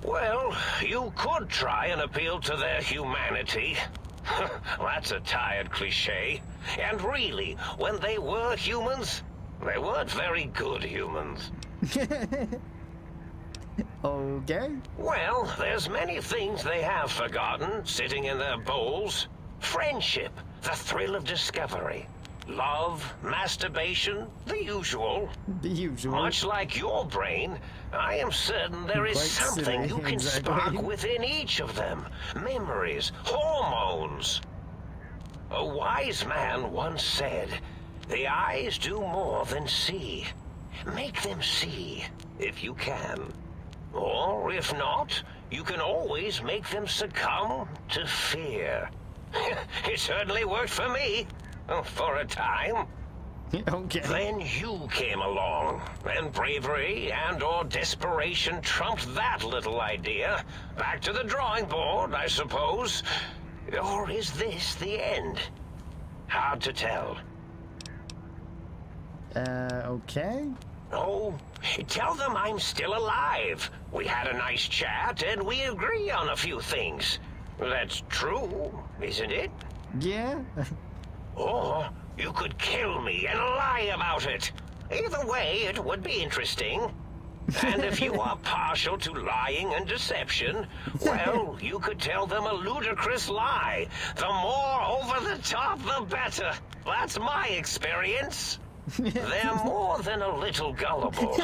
Well, you could try and appeal to their humanity. That's a tired cliche. And really, when they were humans, they weren't very good humans. Okay. Well, there's many things they have forgotten, sitting in their bowls. Friendship, the thrill of discovery. Love, masturbation, the usual. The usual. Much like your brain, I am certain there is Quite something silly, you can exactly. spark within each of them. Memories, hormones. A wise man once said, "The eyes do more than see. Make them see, if you can. Or, if not, you can always make them succumb to fear." It certainly worked for me. For a time. Okay. Then you came along, and bravery and/or desperation trumped that little idea. Back to the drawing board, I suppose. Or is this the end? Hard to tell. Okay. Oh, tell them I'm still alive. We had a nice chat, and we agree on a few things. That's true, isn't it? Yeah. Or you could kill me and lie about it. Either way, it would be interesting. And if you are partial to lying and deception, well, you could tell them a ludicrous lie. The more over the top, the better. That's my experience. They're more than a little gullible.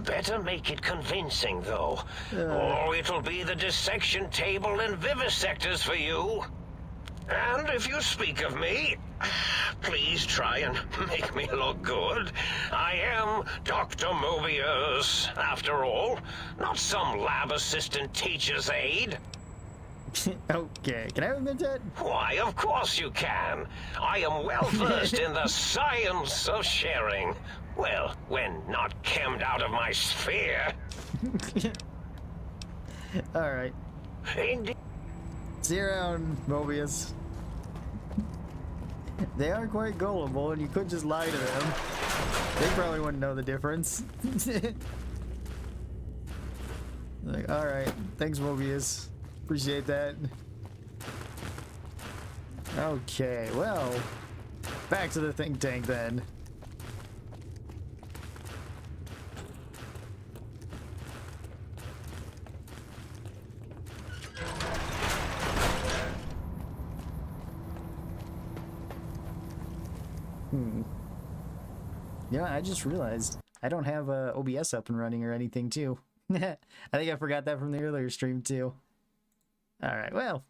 Better make it convincing, though. Or it'll be the dissection table and vivisectors for you. And if you speak of me, please try and make me look good. I am Dr. Mobius, after all, not some lab assistant teacher's aide. Okay, can I admit that? Why, of course you can. I am well versed in the science of sharing. Well, when not chemmed out of my sphere. Alright. Indeed. See you around, Mobius. They are quite gullible, and you could just lie to them. They probably wouldn't know the difference. Like, alright, thanks Mobius. Appreciate that. Okay, well, back to the think tank then. Yeah, I just realized I don't have OBS up and running or anything too. I think I forgot that from the earlier stream too. Alright, well,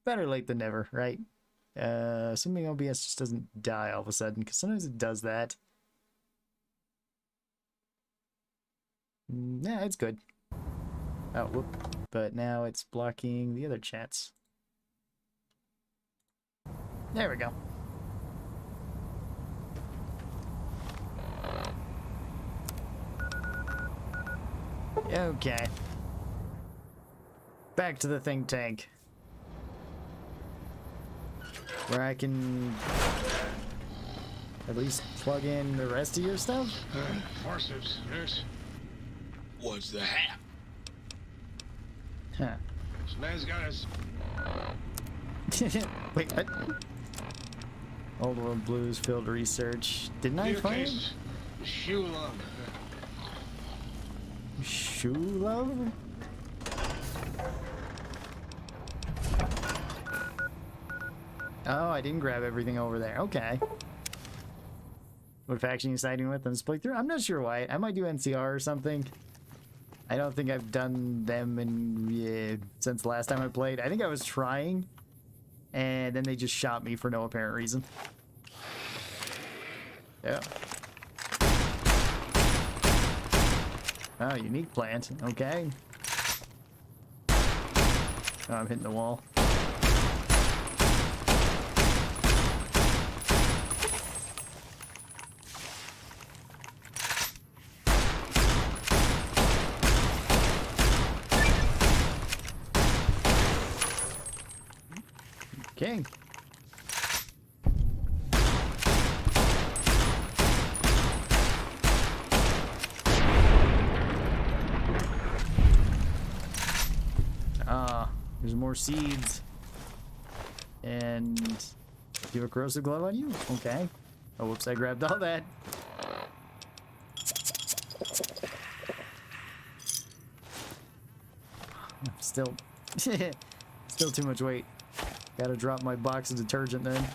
better late than never, right? Assuming OBS just doesn't die all of a sudden, because sometimes it does that. Yeah, it's good. Oh, whoop. But now it's blocking the other chats. There we go. Okay. Back to the think tank. Where I can at least plug in the rest of your stuff? Forceps, nurse. What's the hat? Huh. This man's got his... Wait, what? Old World Blues field research. Didn't I find Shoe lung. Shoe Love? Oh, I didn't grab everything over there. Okay. What faction you siding with on this playthrough? I'm not sure why. I might do NCR or something. I don't think I've done them in since the last time I played. I think I was trying, and then they just shot me for no apparent reason. Yeah. Oh, unique plant. Okay. Oh, I'm hitting the wall. Okay. There's more seeds. And do you have a corrosive glove on you? Okay. Oh, whoops, I grabbed all that. Still too much weight. Gotta drop my box of detergent then.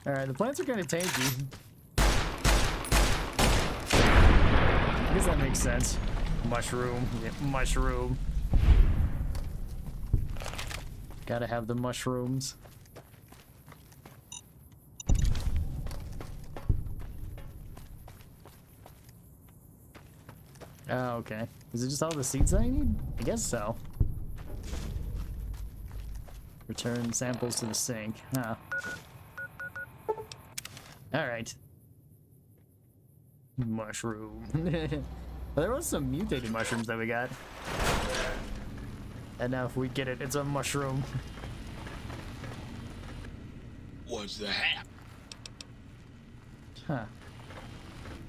Alright, the plants are kind of tanky. I guess that makes sense. Mushroom. Yeah, mushroom. Gotta have the mushrooms. Oh, okay. Is it just all the seeds that I need? I guess so. Return samples to the sink. Huh. Alright. Mushroom. Well, there was some mutated mushrooms that we got. And now if we get it, it's a mushroom. What's the hat? Huh.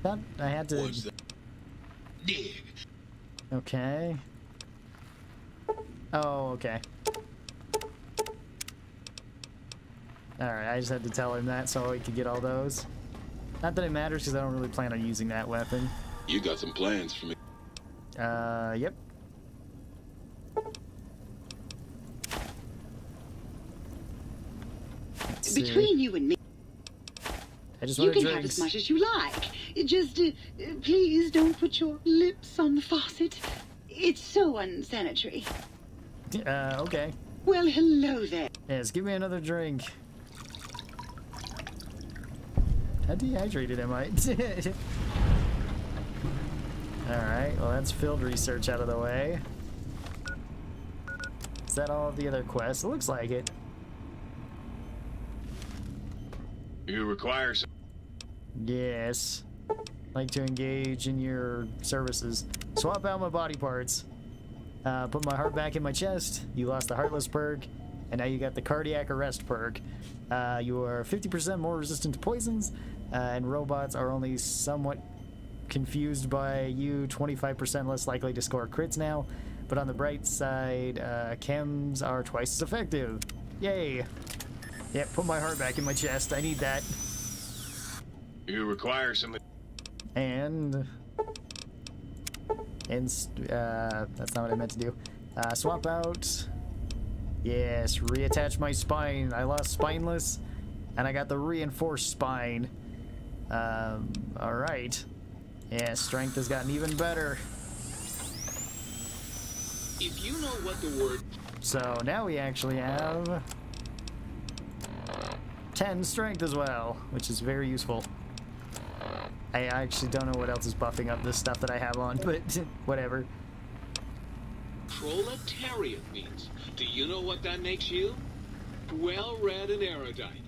Thought I had to... What's the... Dig. Okay. Oh, okay. Alright, I just had to tell him that so he could get all those. Not that it matters because I don't really plan on using that weapon. You got some plans for me. Yep. Let's see. Between you and me, I just you want can have as much as you like. Just, please don't put your lips on the faucet. It's so unsanitary. Okay. Well, hello there. Yes, give me another drink. How dehydrated am I? Alright, well that's field research out of the way. Is that all of the other quests? It looks like it. You require some... Yes. like to engage in your services. Swap out my body parts. Put my heart back in my chest. You lost the Heartless perk, and now you got the Cardiac Arrest perk. You are 50% more resistant to poisons, and robots are only somewhat confused by you, 25% less likely to score crits now. But on the bright side, chems are twice as effective. Yay! Yeah, put my heart back in my chest. I need that. You require some... And that's not what I meant to do. Swap out. Yes, reattach my spine. I lost spineless, and I got the reinforced spine. Alright. Yeah, strength has gotten even better. If you know what the word... So now we actually have 10 strength as well, which is very useful. I actually don't know what else is buffing up this stuff that I have on, but whatever. Proletariat means. Do you know what that makes you? Well-read and erudite.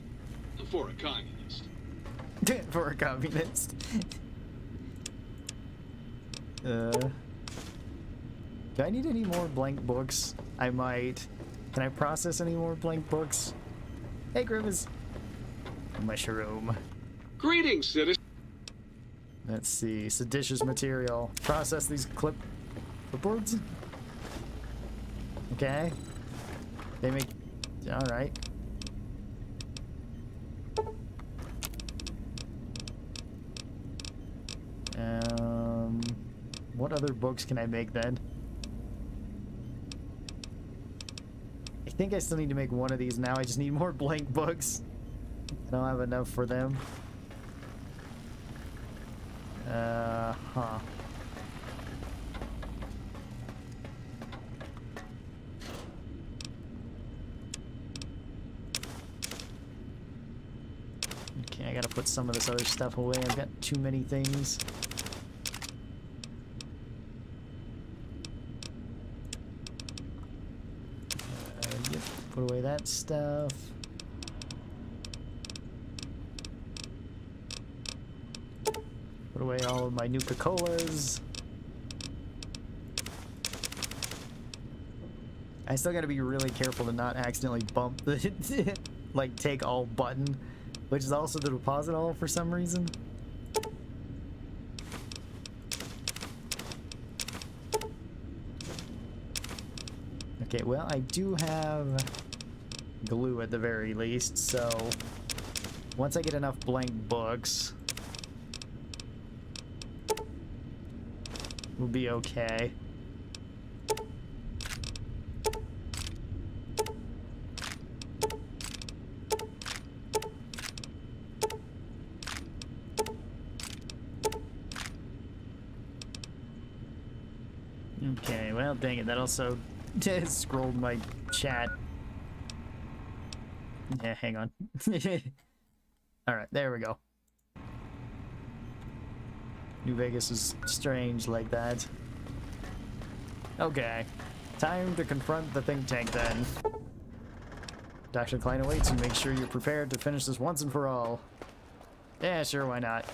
For a communist. For a communist. Do I need any more blank books? I might. Can I process any more blank books? Hey, Grimace. Mushroom. Greetings, citizen. Let's see. Seditious material. Process these clipboards? Okay. They make... Alright. What other books can I make then? I think I still need to make one of these now. I just need more blank books. I don't have enough for them. Huh. Okay, I gotta put some of this other stuff away. I've got too many things. Yep, put away that stuff. Put away all of my Nuka-Colas. I still gotta be really careful to not accidentally bump the like take all button, which is also the deposit all for some reason. Okay, well, I do have glue at the very least, so once I get enough blank books, we'll be okay. Okay, well, dang it, that also scrolled my chat. Yeah, hang on. Alright, there we go. New Vegas is strange like that. Okay, time to confront the think tank then. Dr. Klein awaits, and make sure you're prepared to finish this once and for all. Yeah, sure, why not?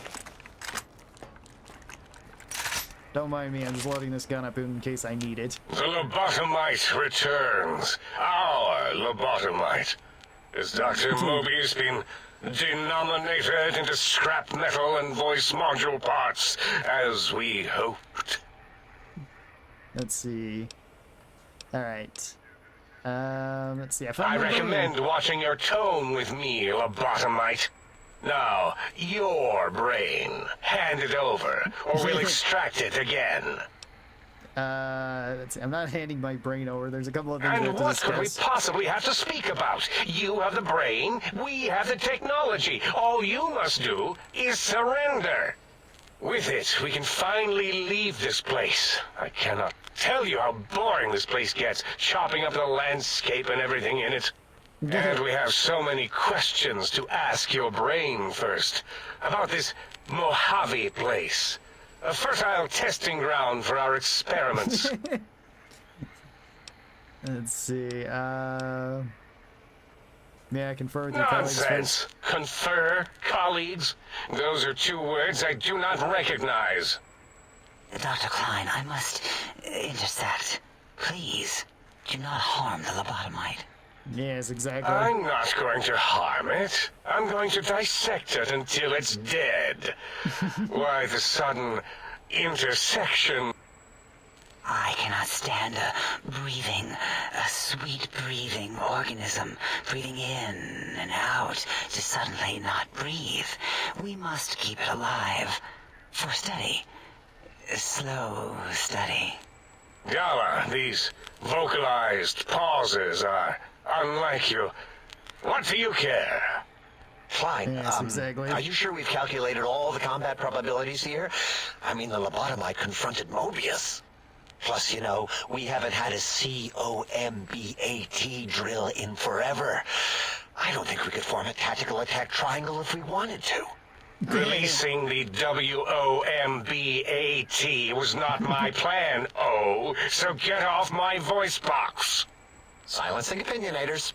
Don't mind me, I'm just loading this gun up in case I need it. The lobotomite returns. Our lobotomite. Has Dr. Mobius been denominated into scrap metal and voice module parts, as we hoped? Let's see. Alright. Let's see. I recommend watching your tone with me, lobotomite. Now, your brain. Hand it over, or we'll extract it again. Let's see. I'm not handing my brain over. There's a couple of things we have And to what could we discuss. possibly have to speak about? You have the brain, we have the technology. All you must do is surrender. With it, we can finally leave this place. I cannot tell you how boring this place gets, chopping up the landscape and everything in it. And we have so many questions to ask your brain first. About this Mojave place. A fertile testing ground for our experiments. Let's see. Yeah, confer with your colleagues Nonsense. first. Confer, colleagues? Those are two words I do not recognize. Dr. Klein, I must intersect. Please, do not harm the lobotomite. Yes, exactly. I'm not going to harm it. I'm going to dissect it until it's dead. Why the sudden intersection? I cannot stand a sweet breathing organism breathing in and out to suddenly not breathe. We must keep it alive for study. Slow study. Gala, these vocalized pauses are unlike you. What do you care? Klein, Yes, exactly. Are you sure we've calculated all the combat probabilities here? I mean, the lobotomite confronted Mobius. Plus, you know, we haven't had a COMBAT drill in forever. I don't think we could form a tactical attack triangle if we wanted to. Releasing the WOMBAT was not my plan, so get off my voice box. Silencing opinionators.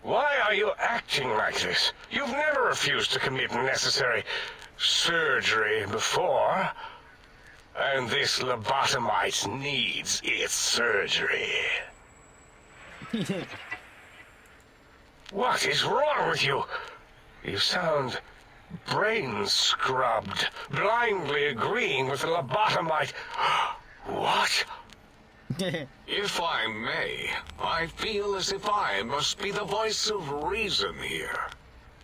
Why are you acting like this? You've never refused to commit necessary surgery before. And this lobotomite needs its surgery. What is wrong with you? You sound brain scrubbed, blindly agreeing with the lobotomite. What? If I may, I feel as if I must be the voice of reason here.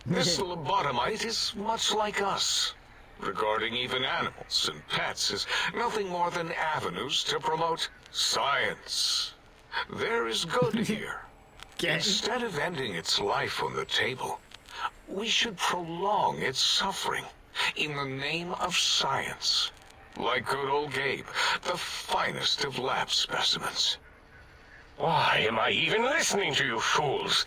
This lobotomite is much like us. Regarding even animals and pets is nothing more than avenues to promote science. There is good here. Instead of ending its life on the table, we should prolong its suffering in the name of science. Like good old Gabe, the finest of lab specimens. Why am I even listening to you fools?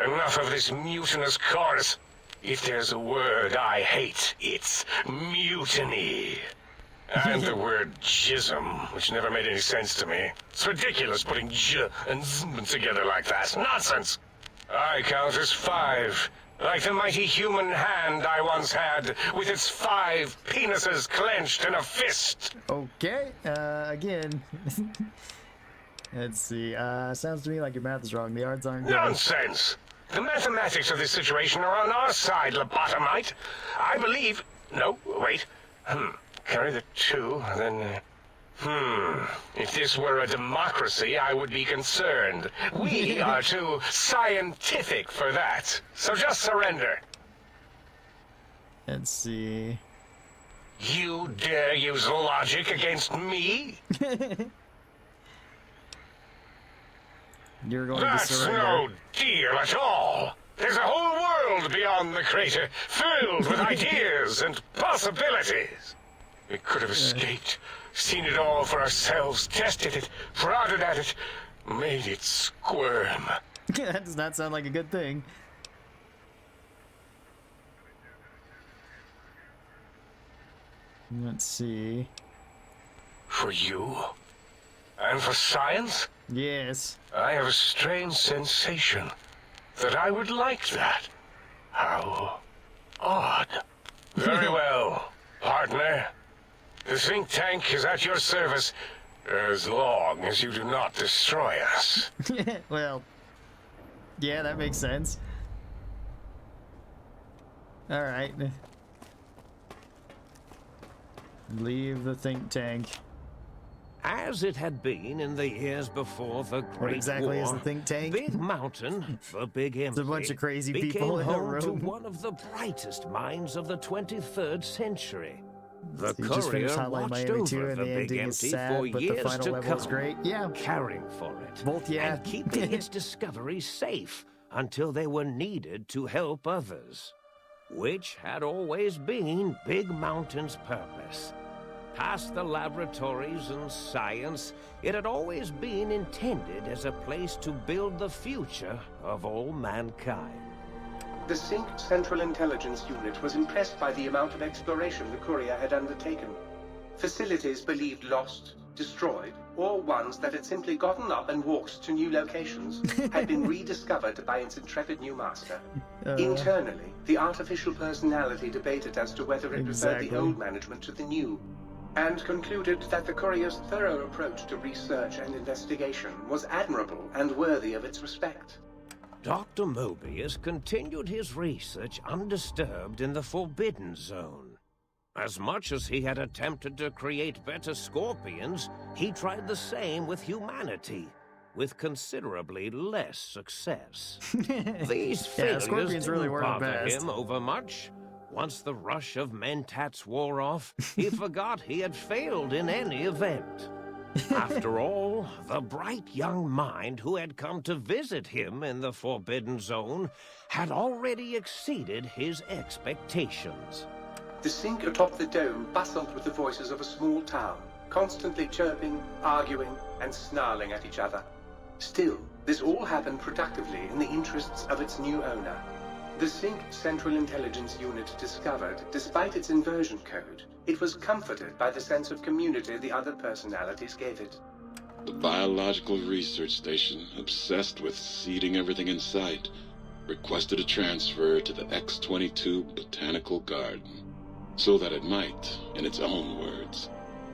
Enough of this mutinous chorus. If there's a word I hate, it's mutiny. And the word jism, which never made any sense to me. It's ridiculous putting j and z together like that. Nonsense! I count as 5, like the mighty human hand I once had, with its 5 penises clenched in a fist. Okay, again. Let's see, sounds to me like your math is wrong. The odds aren't good. Nonsense! The mathematics of this situation are on our side, lobotomite. I believe... No, wait. Carry the 2, then... If this were a democracy, I would be concerned. We are too scientific for that. So just surrender. Let's see. You dare use logic against me? You're going That's to surrender. no deal at all. There's a whole world beyond the crater, filled with ideas and possibilities. We could have escaped, seen it all for ourselves, tested it, prodded at it, made it squirm. That does not sound like a good thing. Let's see. For you? And for science? Yes. I have a strange sensation that I would like that. How odd. Very well, partner. The think tank is at your service as long as you do not destroy us. Well, yeah, that makes sense. Alright. Leave the think tank. As it had been in the years before the Great What exactly War, is the think tank? Big Mountain, the Big Empty, It's a bunch of crazy became people in a home to room. one of the brightest minds of the 23rd century. The You just Courier finished Hotline watched Miami 2 over and the the Big ending is Empty sad, for but the years final to level is come, great. Yeah. caring for it, Both, yeah. and keeping its discoveries safe until they were needed to help others, which had always been Big Mountain's purpose. Past the laboratories and science, it had always been intended as a place to build the future of all mankind. The Sync Central Intelligence Unit was impressed by the amount of exploration the Courier had undertaken. Facilities believed lost, destroyed, or ones that had simply gotten up and walked to new locations had been rediscovered by its intrepid new master. Internally, the artificial personality debated as to whether it preferred the old management to the new, and concluded that the courier's thorough approach to research and investigation was admirable and worthy of its respect. Dr. Mobius continued his research undisturbed in the Forbidden Zone. As much as he had attempted to create better scorpions, he tried the same with humanity, with considerably less success. These failures didn't bother him overmuch. Once the rush of mentats wore off, he forgot he had failed in any event. After all, the bright young mind who had come to visit him in the Forbidden Zone had already exceeded his expectations. The sink atop the dome bustled with the voices of a small town, constantly chirping, arguing, and snarling at each other. Still, this all happened productively in the interests of its new owner. The Sync Central Intelligence Unit discovered, despite its inversion code, it was comforted by the sense of community the other personalities gave it. The Biological Research Station, obsessed with seeding everything in sight, requested a transfer to the X-22 Botanical Garden, so that it might, in its own words,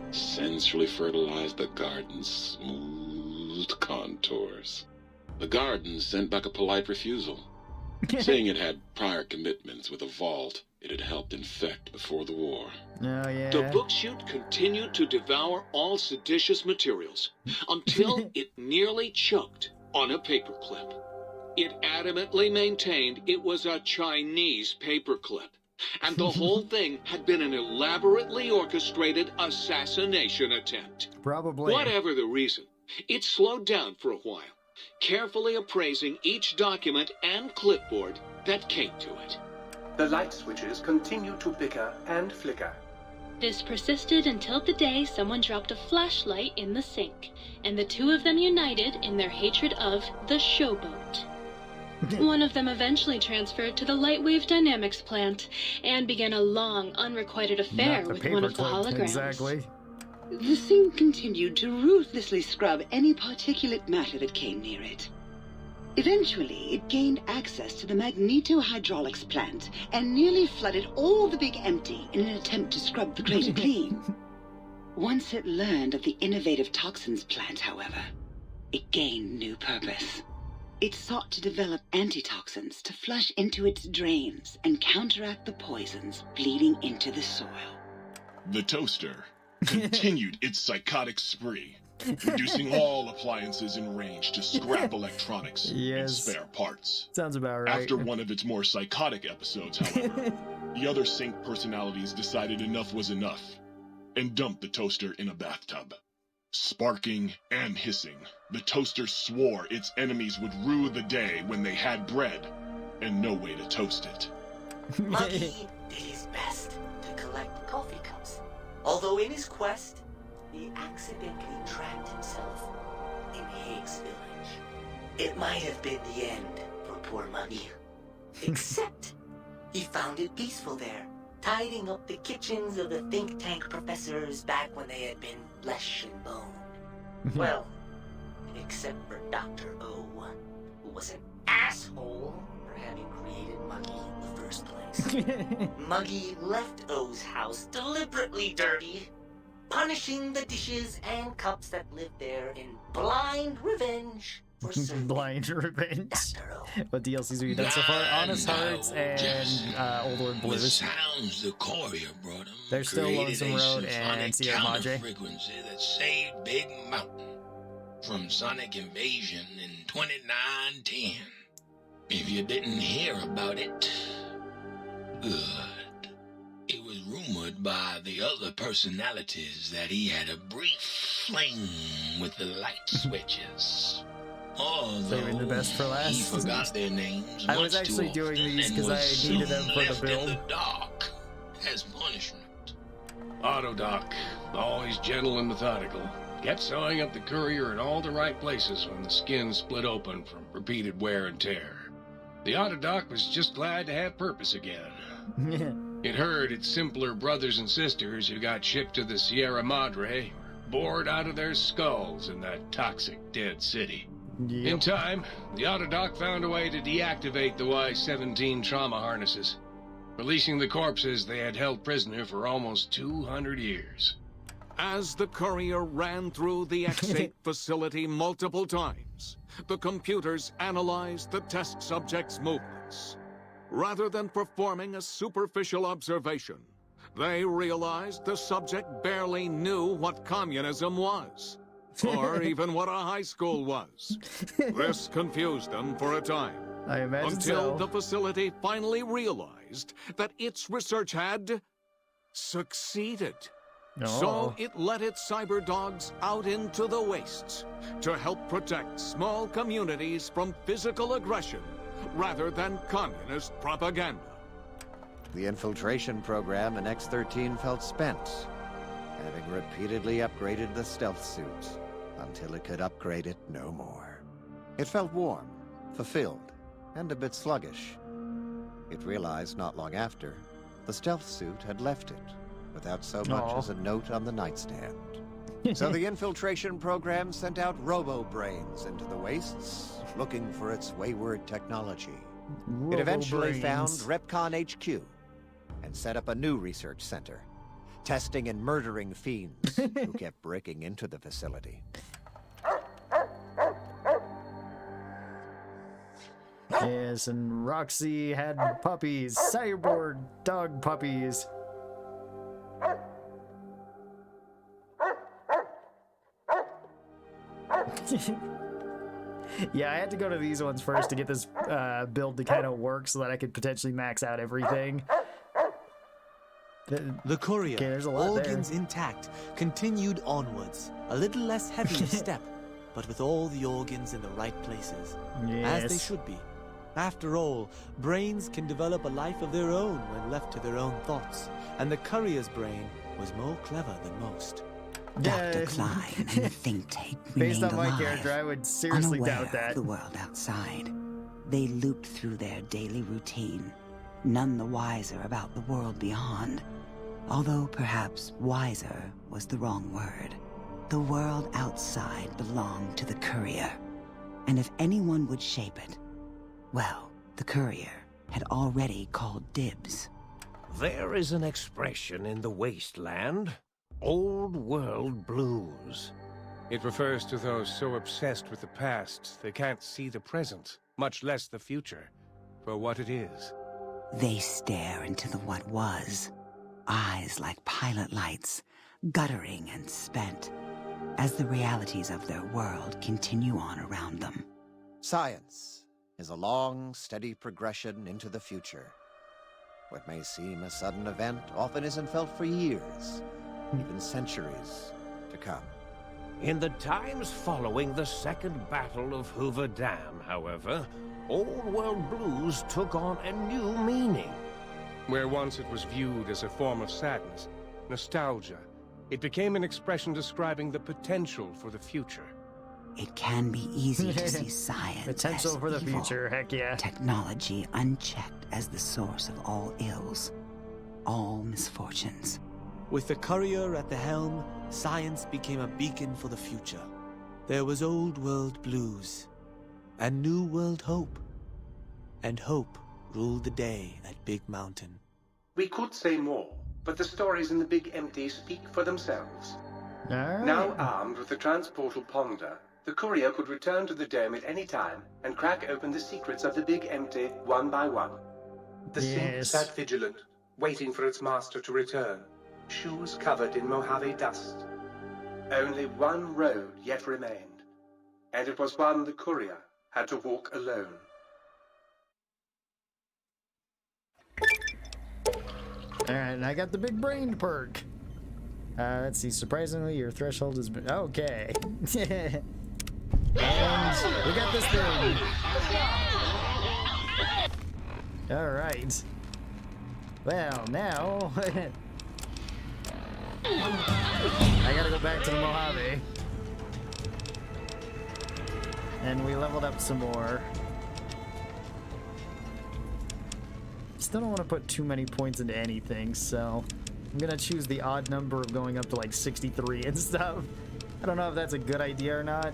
sensually fertilize the garden's smooth contours. The garden sent back a polite refusal, saying it had prior commitments with a vault it had helped infect before the war. Oh, yeah. The book chute continued to devour all seditious materials until it nearly choked on a paperclip. It adamantly maintained it was a Chinese paperclip, and the whole thing had been an elaborately orchestrated assassination attempt. Probably. Whatever the reason, it slowed down for a while, carefully appraising each document and clipboard that came to it. The light switches continued to bicker and flicker. This persisted until the day someone dropped a flashlight in the sink, and the two of them united in their hatred of the showboat. One of them eventually transferred to the Lightwave Dynamics plant and began a long, unrequited affair with one of the holograms. Exactly. The sink continued to ruthlessly scrub any particulate matter that came near it. Eventually, it gained access to the magnetohydraulics plant and nearly flooded all the big empty in an attempt to scrub the crater clean. Once it learned of the innovative toxins plant, however, it gained new purpose. It sought to develop antitoxins to flush into its drains and counteract the poisons bleeding into the soil. The toaster continued its psychotic spree, reducing all appliances in range to scrap electronics and spare parts. Sounds about right. After one of its more psychotic episodes, however, the other Sync personalities decided enough was enough and dumped the toaster in a bathtub. Sparking and hissing, the toaster swore its enemies would rue the day when they had bread and no way to toast it. Muggy did his best to collect coffee cups, although in his quest, he accidentally trapped himself in Higgs Village. It might have been the end for poor Muggy, except he found it peaceful there, tidying up the kitchens of the think tank professors back when they had been flesh and bone. Well, except for Dr. O, who was an asshole for having created Muggy in the first place. Muggy left O's house deliberately dirty, punishing the dishes and cups that lived there in blind revenge for serving Blind revenge. Dr. O. What DLCs have you done so far? Honest Hearts and Old World With Blues. sounds the courier brought him. They're still Lonesome Road and Sierra Madre. Frequency that saved Big Mountain from sonic invasion in 2910. If you didn't hear about it, good. It was rumored by the other personalities that he had a brief fling with the light switches. Saving the best for last. He forgot their names. I was actually doing these because I needed them for the build. In the dark as punishment. Autodoc, always gentle and methodical, kept sewing up the courier in all the right places when the skin split open from repeated wear and tear. The Autodoc was just glad to have purpose again. It heard its simpler brothers and sisters who got shipped to the Sierra Madre were bored out of their skulls in that toxic dead city. Yep. In time, the Autodoc found a way to deactivate the Y-17 trauma harnesses, releasing the corpses they had held prisoner for almost 200 years. As the courier ran through the X8 facility multiple times, the computers analyzed the test subject's movements. Rather than performing a superficial observation, they realized the subject barely knew what communism was, or even what a high school was. This confused them for a time, I imagine until so. the facility finally realized that its research had succeeded. So it let its cyber dogs out into the wastes to help protect small communities from physical aggression rather than communist propaganda. The infiltration program in X-13 felt spent, having repeatedly upgraded the stealth suit until it could upgrade it no more. It felt warm, fulfilled, and a bit sluggish. It realized not long after the stealth suit had left it without so much as a note on the nightstand. So the infiltration program sent out robo-brains into the wastes, looking for its wayward technology. It eventually found Repcon HQ and set up a new research center, testing and murdering fiends who kept breaking into the facility. Yes, and Roxy had puppies, cyborg dog puppies. Yeah, I had to go to these ones first to get this build to kind of work so that I could potentially max out everything. The courier, okay, there's a lot organs intact, continued onwards. A little less heavy of step, but with all the organs in the right places. Yes. As they should be. After all, brains can develop a life of their own when left to their own thoughts. And the courier's brain was more clever than most. Dr. Klein and the think tank Based remained on my alive, character, I would seriously unaware doubt that. of the world outside. They looped through their daily routine, none the wiser about the world beyond. Although perhaps wiser was the wrong word. The world outside belonged to the courier. And if anyone would shape it, well, the courier had already called dibs. There is an expression in the wasteland, old world blues. It refers to those so obsessed with the past they can't see the present, much less the future, for what it is. They stare into the what was, eyes like pilot lights, guttering and spent, as the realities of their world continue on around them. Science is a long, steady progression into the future. What may seem a sudden event often isn't felt for years, even centuries to come. In the times following the Second Battle of Hoover Dam, however, old world blues took on a new meaning. Where once it was viewed as a form of sadness, nostalgia, it became an expression describing the potential for the future. It can be easy to see science potential as for the evil, future, heck yeah. technology unchecked as the source of all ills, all misfortunes. With the courier at the helm, science became a beacon for the future. There was old world blues, and new world hope. And hope ruled the day at Big Mountain. We could say more, but the stories in the Big Empty speak for themselves. Right. Now armed with the transportal Ponder, the courier could return to the dome at any time and crack open the secrets of the Big Empty one by one. The sync sat vigilant, waiting for its master to return, shoes covered in Mojave dust. Only one road yet remained, and it was one the courier had to walk alone. Alright, and I got the big brain perk. Let's see, surprisingly, your threshold has been... Okay. And we got this thing. Alright. Well, now... I gotta go back to the Mojave. And we leveled up some more. still don't want to put too many points into anything, so I'm gonna choose the odd number of going up to like 63 and stuff. I don't know if that's a good idea or not,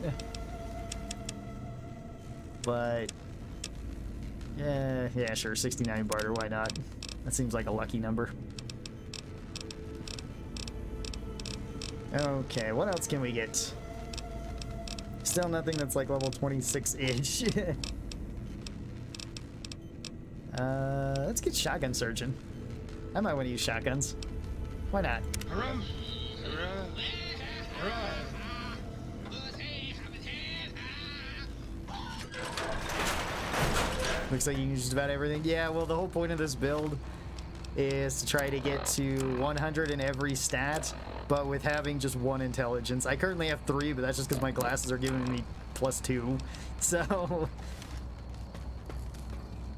but yeah, sure, 69 barter, why not? That seems like a lucky number. Okay, what else can we get? Still nothing that's like level 26-ish. Let's get shotgun surgeon. I might want to use shotguns. Why not? Looks like you can use just about everything. Yeah, well, the whole point of this build is to try to get to 100 in every stat, but with having just 1 intelligence. I currently have 3, but that's just because my glasses are giving me +2. So,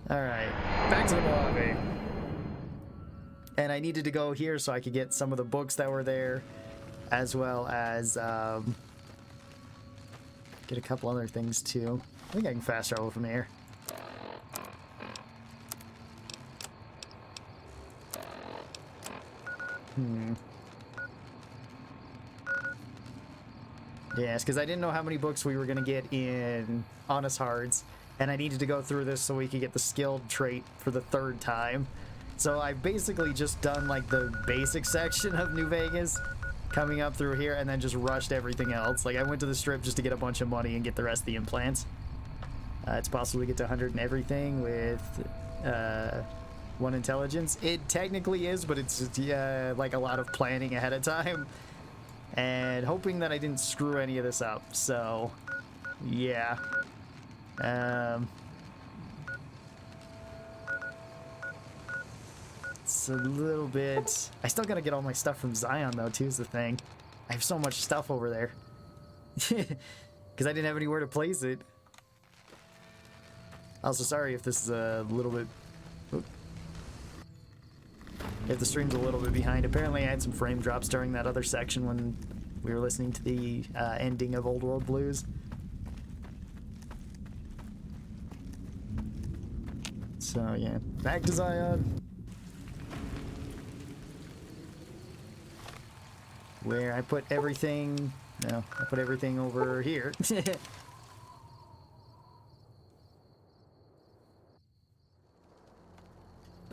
alright, back to the Mojave. And I needed to go here so I could get some of the books that were there, as well as get a couple other things too. I think I can fast travel from here. Yes, because I didn't know how many books we were going to get in Honest Hearts, and I needed to go through this so we could get the skilled trait for the 3rd time. So I basically just done like the basic section of New Vegas, coming up through here, and then just rushed everything else. Like I went to the strip just to get a bunch of money and get the rest of the implants. It's possible to get to 100 and everything with 1 intelligence. It technically is, but it's just, like a lot of planning ahead of time and hoping that I didn't screw any of this up. So yeah, it's a little bit. I still gotta get all my stuff from Zion though, too, is the thing. I have so much stuff over there because I didn't have anywhere to place it. Also, sorry if this is a little bit, if the stream's a little bit behind. Apparently I had some frame drops during that other section when we were listening to the ending of Old World Blues. So yeah, back to Zion, where I put everything. No, I put everything over here.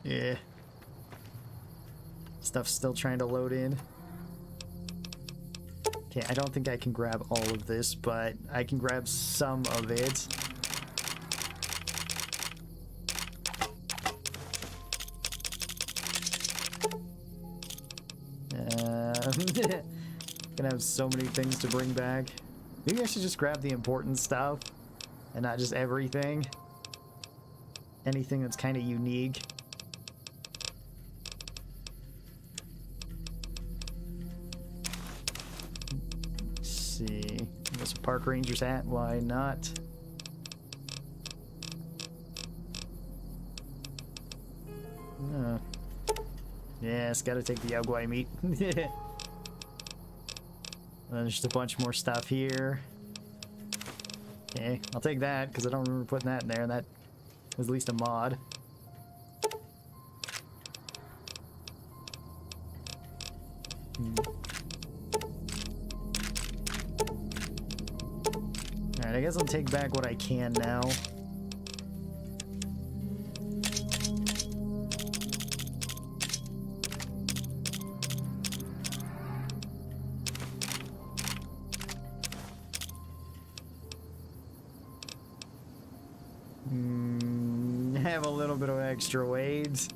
Yeah. Stuff's still trying to load in. Okay, I don't think I can grab all of this, but I can grab some of it. Gonna have so many things to bring back. Maybe I should just grab the important stuff and not just everything. Anything that's kind of unique. See, there's a park ranger's hat. Why not? Yes, gotta take the Yaguai meat. There's just a bunch more stuff here. Okay, I'll take that because I don't remember putting that in there, and that was at least a mod. Alright, I guess I'll take back what I can now. Have a little bit of extra weight.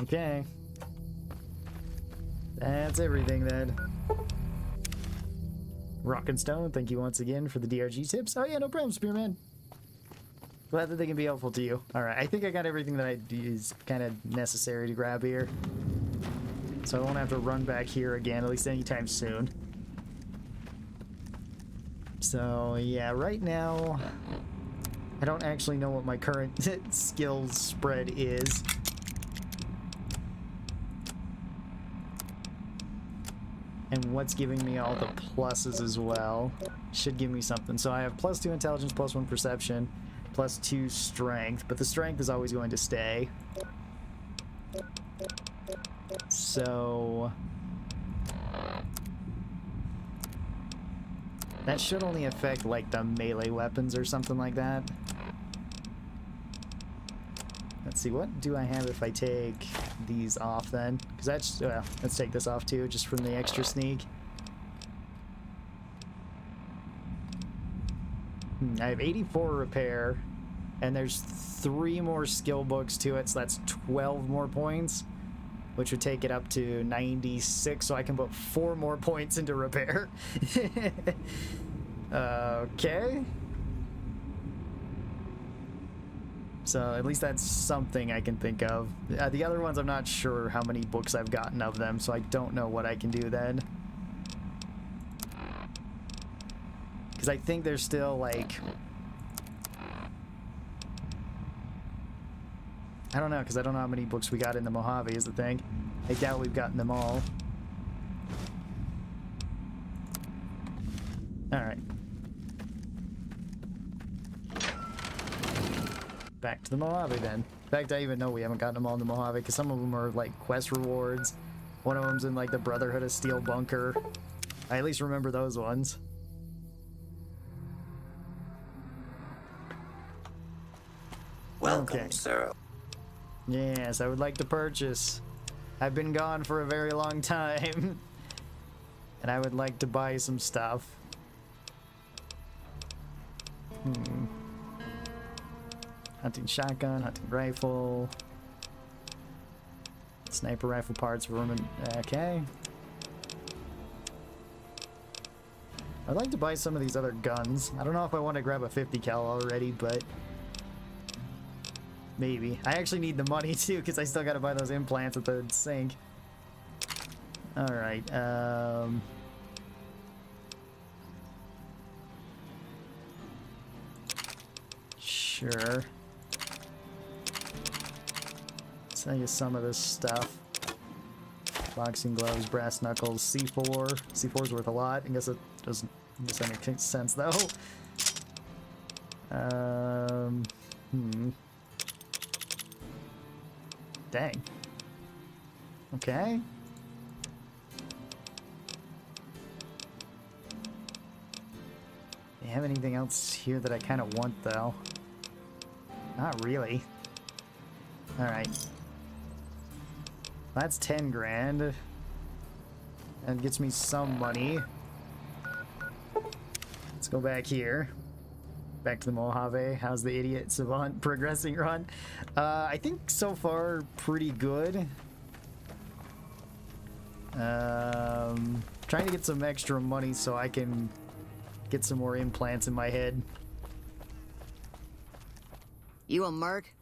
Okay. That's everything then. Rock and Stone, thank you once again for the DRG tips. Oh yeah, no problem, Spearman. Glad that they can be helpful to you. Alright, I think I got everything that is kind of necessary to grab here. So I won't have to run back here again, at least anytime soon. So yeah, right now, I don't actually know what my current skills spread is. And what's giving me all the pluses as well? Should give me something. So I have +2 intelligence, +1 perception, +2 strength, but the strength is always going to stay. So that should only affect like the melee weapons or something like that. Let's see, what do I have if I take these off then? Because that's, well, let's take this off too, just from the extra sneak. I have 84 repair, and there's 3 more skill books to it, so that's 12 more points, which would take it up to 96, so I can put 4 more points into repair. Okay. So at least that's something I can think of. The other ones, I'm not sure how many books I've gotten of them, so I don't know what I can do then. Because I think there's still, like... I don't know, because I don't know how many books we got in the Mojave is the thing. I doubt we've gotten them all. Alright. Back to the Mojave then. In fact, I even know we haven't gotten them all in the Mojave because some of them are like quest rewards. One of them's in like the Brotherhood of Steel bunker. I at least remember those ones. Welcome, sir. Yes, I would like to purchase. I've been gone for a very long time. And I would like to buy some stuff. Hunting shotgun, hunting rifle, sniper rifle parts, vermin. Okay. I'd like to buy some of these other guns. I don't know if I want to grab a 50 cal already, but maybe. I actually need the money too, because I still got to buy those implants at the sink. All right. Sure. Sell you some of this stuff. Boxing gloves, brass knuckles, C4. C4's worth a lot. I guess it doesn't. I guess that makes sense though. Dang. Okay. Do you have anything else here that I kind of want though? Not really. All right. That's 10 grand. That gets me some money. Let's go back here. Back to the Mojave. How's the idiot savant progressing run? I think so far pretty good. Trying to get some extra money so I can get some more implants in my head. You a merc?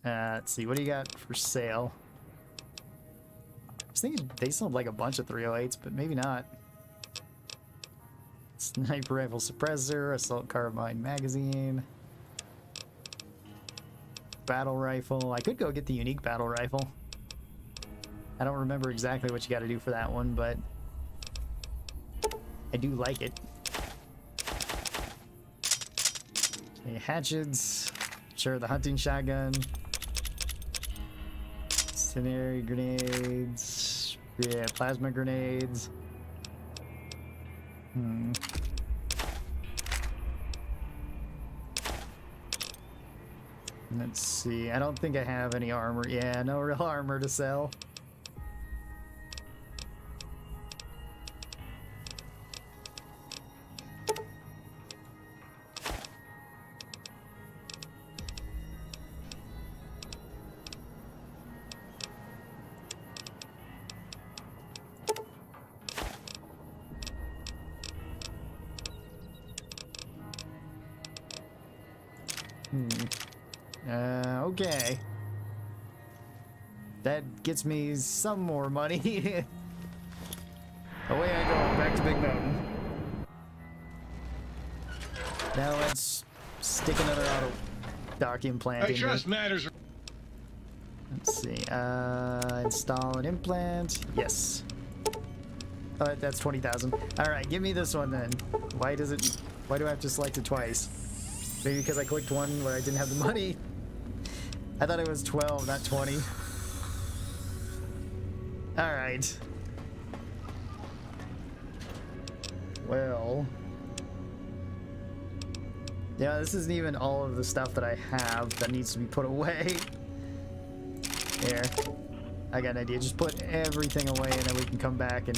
Let's see, what do you got for sale? I was thinking they sold like a bunch of 308s, but maybe not. Sniper rifle suppressor, assault carbine magazine, battle rifle. I could go get the unique battle rifle. I don't remember exactly what you got to do for that one, but I do like it. Okay, hatchets. Sure, the hunting shotgun. Incendiary grenades. Yeah, plasma grenades. Let's see. I don't think I have any armor. Yeah, no real armor to sell. Okay. That gets me some more money. Away I go, back to Big Mountain. Now let's stick another auto dock implant in trust here. matters. Let's see. Install an implant. Yes. Oh, that's 20,000. Alright, give me this one then. Why do I have to select it twice? Maybe because I clicked one where I didn't have the money. I thought it was 12, not 20. Alright. Well. Yeah, this isn't even all of the stuff that I have that needs to be put away. Here. I got an idea. Just put everything away and then we can come back and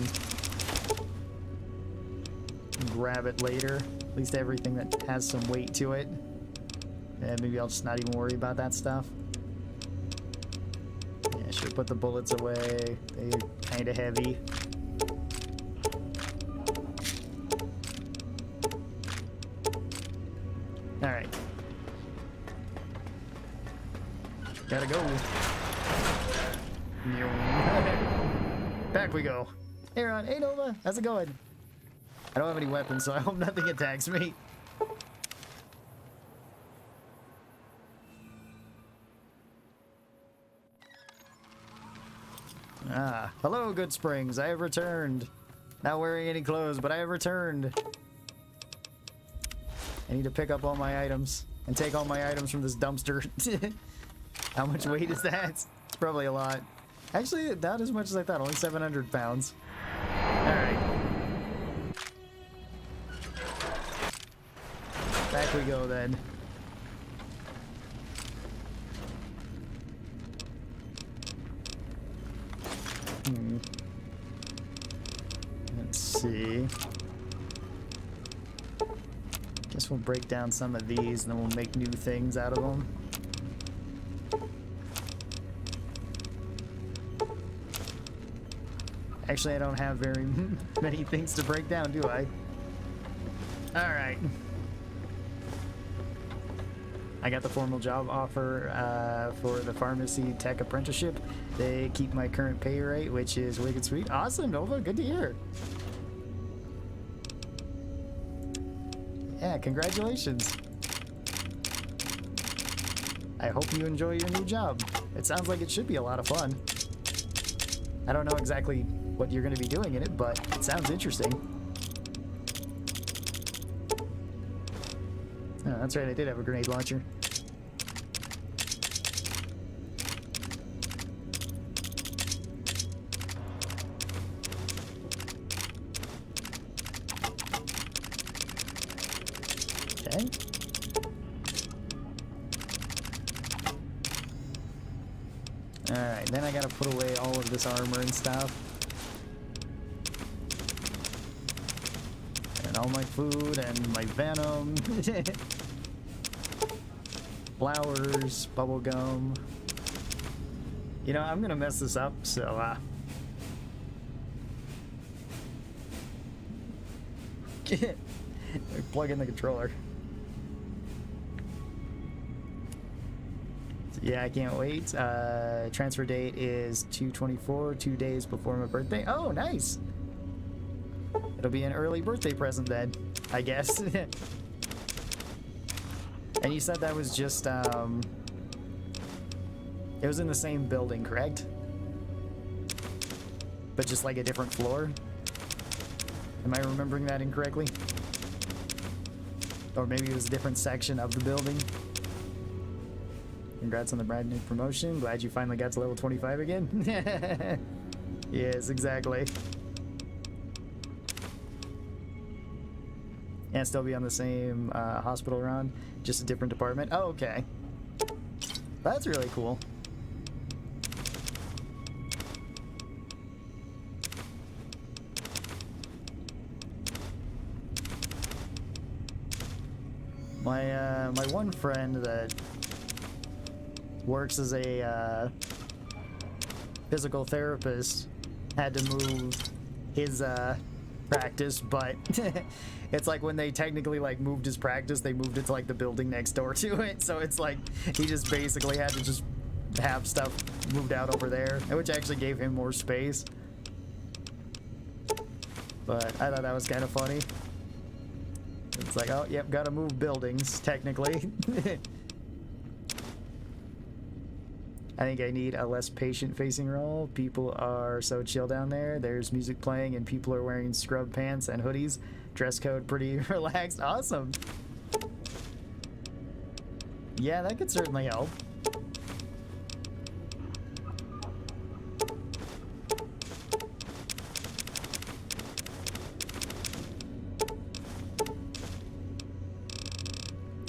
grab it later. At least everything that has some weight to it. And maybe I'll just not even worry about that stuff. Yeah, I should have put the bullets away. They're kind of heavy. Alright. Gotta go. Back we go. Hey Ron, hey Nova, how's it going? I don't have any weapons, so I hope nothing attacks me. Ah, hello, Good Springs. I have returned. Not wearing any clothes, but I have returned. I need to pick up all my items and take all my items from this dumpster. How much weight is that? It's probably a lot. Actually, not as much as I thought. Only 700 pounds. Alright. Back we go then. Let's see. Guess we'll break down some of these and then we'll make new things out of them. Actually, I don't have very many things to break down, do I? Alright. I got the formal job offer for the pharmacy tech apprenticeship. They keep my current pay rate, which is wicked sweet. Awesome, Nova. Good to hear. Yeah, congratulations. I hope you enjoy your new job. It sounds like it should be a lot of fun. I don't know exactly what you're going to be doing in it, but it sounds interesting. Oh, that's right, I did have a grenade launcher. Okay. Alright, then I gotta put away all of this armor and stuff. And all my food and my venom. Flowers, bubble gum. You know, I'm gonna mess this up, so plug in the controller. Yeah, I can't wait. Transfer date is 2/24, 2 days before my birthday. Oh, nice! It'll be an early birthday present then, I guess. And you said that was just, it was in the same building, correct? But just like a different floor? Am I remembering that incorrectly? Or maybe it was a different section of the building? Congrats on the brand new promotion. Glad you finally got to level 25 again. Yes, exactly. And still be on the same hospital run, just a different department. Oh, okay. That's really cool. My one friend that works as a physical therapist had to move his practice, but it's like when they technically like moved his practice, they moved it to like the building next door to it, so it's like he just basically had to just have stuff moved out over there, which actually gave him more space. But I thought that was kind of funny. It's like, oh yep, gotta move buildings technically. I think I need a less patient-facing role. People are so chill down there. There's music playing and people are wearing scrub pants and hoodies. Dress code pretty relaxed. Awesome. Yeah, that could certainly help.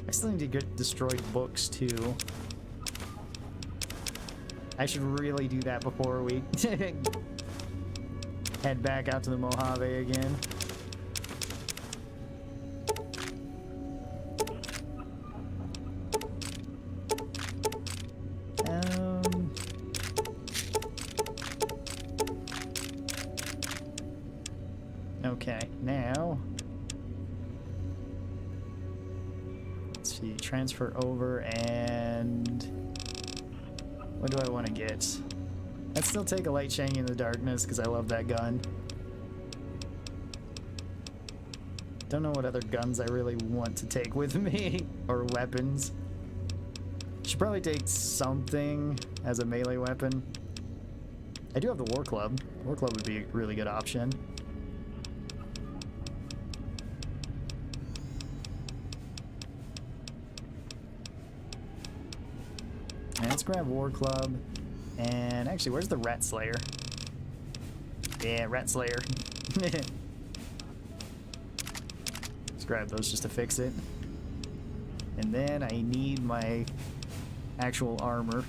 I still need to get destroyed books too. I should really do that before we head back out to the Mojave again. Okay, now let's see, transfer over, and what do I want to get? I'd still take a light shining in the darkness because I love that gun. Don't know what other guns I really want to take with me or weapons. Should probably take something as a melee weapon. I do have the War Club. War Club would be a really good option. And let's grab War Club. And actually, where's the Rat Slayer? Yeah, Rat Slayer. Let's grab those just to fix it. And then I need my actual armor.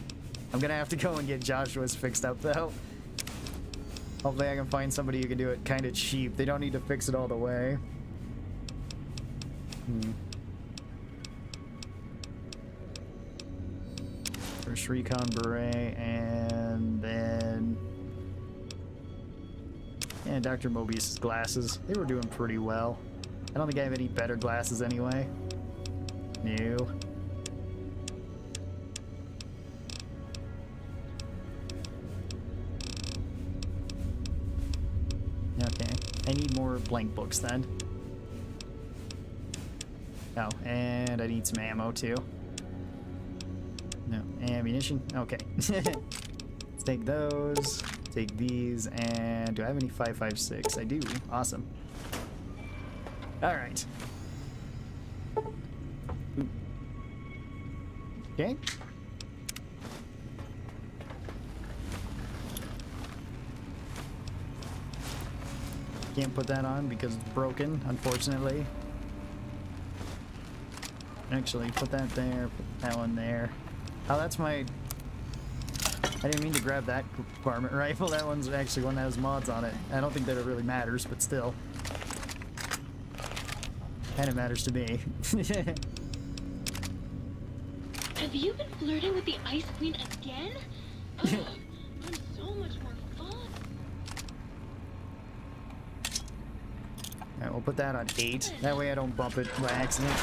I'm gonna have to go and get Joshua's fixed up though. Hopefully I can find somebody who can do it kind of cheap. They don't need to fix it all the way. First recon beret, and then and Dr. Mobius' glasses. They were doing pretty well. I don't think I have any better glasses anyway. No. Okay, I need more blank books then. Oh, and I need some ammo too. No, ammunition? Okay. Let's take those, take these, and do I have any 5.56? I do. Awesome. Alright. Okay. Can't put that on because it's broken, unfortunately. Actually, put that there, put that one there. Oh, that's my... I didn't mean to grab that varmint rifle. That one's actually one that has mods on it. I don't think that it really matters, but still. Kind of matters to me. Have you been flirting with the Ice Queen again? Oh, I'm so much more fun. Alright, we'll put that on 8. That way I don't bump it by accident.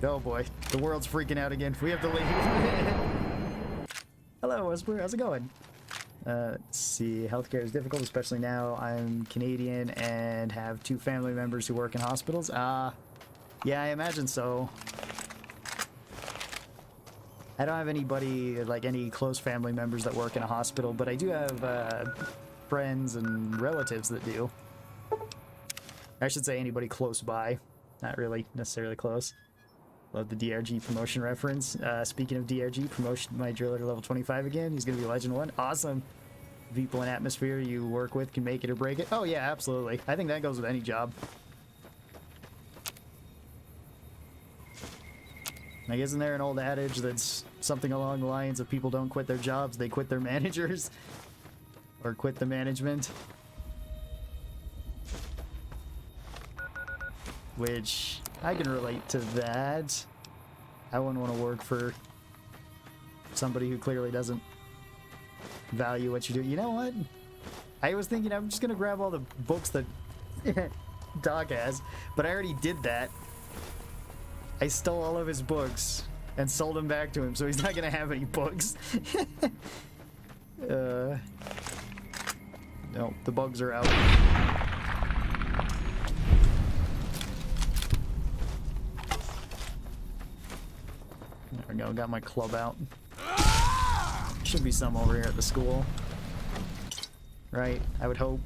Oh boy, the world's freaking out again. We have to leave. Hello, Whisper. How's it going? Let's see. Healthcare is difficult, especially now. I'm Canadian and have 2 family members who work in hospitals. Yeah, I imagine so. I don't have anybody, like any close family members that work in a hospital, but I do have friends and relatives that do. I should say anybody close by. Not really necessarily close. Love the DRG promotion reference. Speaking of DRG, promotion my driller to level 25 again. He's going to be Legend 1. Awesome. People and atmosphere you work with can make it or break it. Oh yeah, absolutely. I think that goes with any job. Like, isn't there an old adage that's something along the lines of people don't quit their jobs, they quit their managers? Or quit the management? Which, I can relate to that. I wouldn't want to work for somebody who clearly doesn't value what you do. You know what? I was thinking I'm just going to grab all the books that Doc has, but I already did that. I stole all of his books and sold them back to him, so he's not going to have any books. No, the bugs are out. There we go, got my club out. should be some over here at the school. Right? I would hope.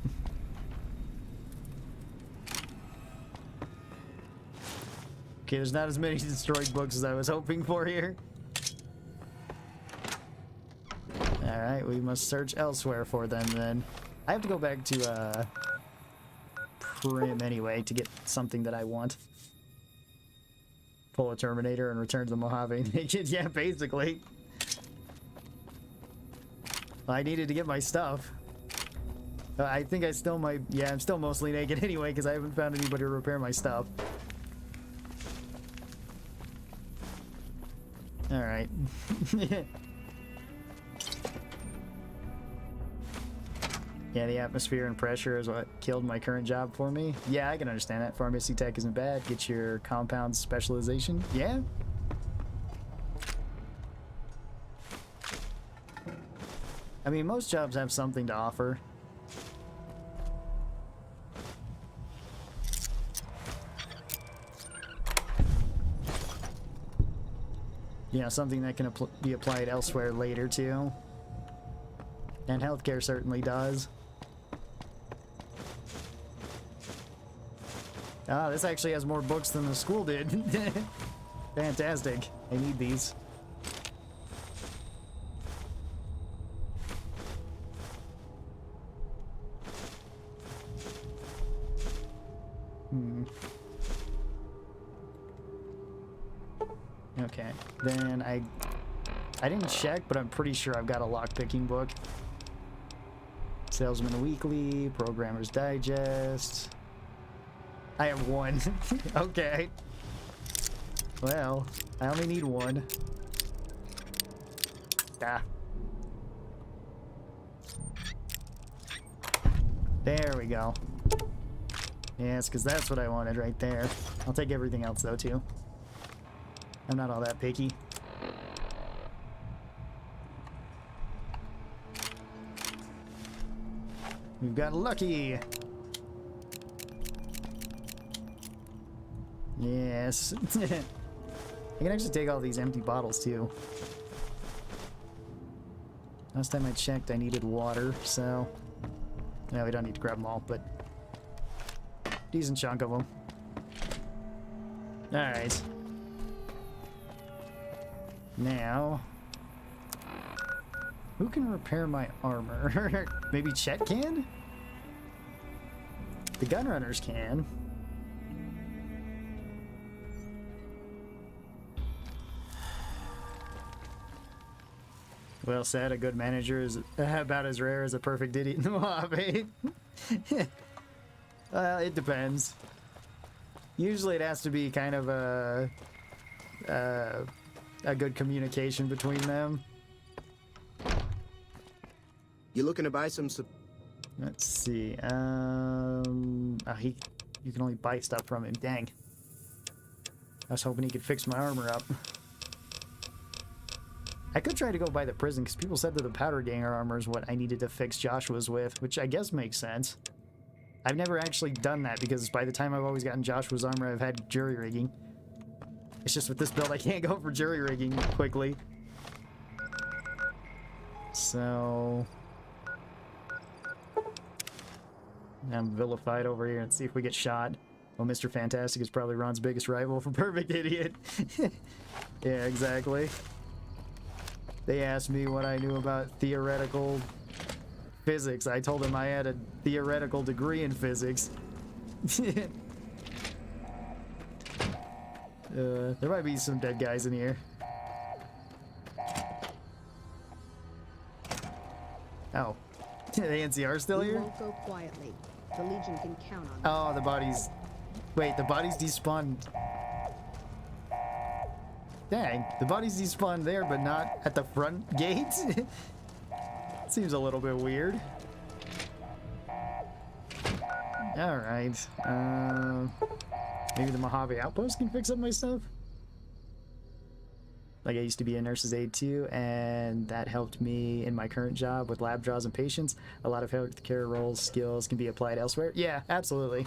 Okay, there's not as many destroyed books as I was hoping for here. Alright, we must search elsewhere for them then. I have to go back to Prim anyway to get something that I want. Pull a Terminator and return to the Mojave naked. Yeah, basically. I needed to get my stuff. I think I still might... Yeah, I'm still mostly naked anyway because I haven't found anybody to repair my stuff. Alright. Yeah, the atmosphere and pressure is what killed my current job for me. Yeah, I can understand that. Pharmacy tech isn't bad. Get your compound specialization. Yeah. I mean, most jobs have something to offer. You know, something that can be applied elsewhere later, too. And healthcare certainly does. Ah, this actually has more books than the school did. Fantastic. I need these. Okay, then I didn't check, but I'm pretty sure I've got a lockpicking book. Salesman Weekly, Programmer's Digest. I have one. Okay. Well, I only need one. Ah. There we go. Yes, because that's what I wanted right there. I'll take everything else though, too. I'm not all that picky. We've got Lucky. Yes. I can actually take all these empty bottles too. Last time I checked, I needed water, so... No, we don't need to grab them all, but... Decent chunk of them. Alright. Now... Who can repair my armor? Maybe Chet can? The gunrunners can. Well said, a good manager is about as rare as a perfect idiot in the Mojave. Well, it depends. Usually it has to be kind of a good communication between them. You looking to buy some... Let's see. Oh, you can only buy stuff from him. Dang. I was hoping he could fix my armor up. I could try to go by the prison, because people said that the powder ganger armor is what I needed to fix Joshua's with, which I guess makes sense. I've never actually done that, because by the time I've always gotten Joshua's armor, I've had jury rigging. It's just with this build, I can't go for jury rigging quickly. So... I'm vilified over here and see if we get shot. Well, Mr. Fantastic is probably Ron's biggest rival for Perfect Idiot. Yeah, exactly. They asked me what I knew about theoretical physics. I told them I had a theoretical degree in physics. There might be some dead guys in here. Oh. The NCR still here? We won't go quietly. The Legion can count on Oh, the bodies... Wait, the bodies despawned... Dang, the bodies despawned there, but not at the front gate? Seems a little bit weird. Alright. Maybe the Mojave Outpost can fix up my stuff? Like, I used to be a nurse's aide too, and that helped me in my current job with lab draws and patients. A lot of healthcare roles, skills can be applied elsewhere. Yeah, absolutely.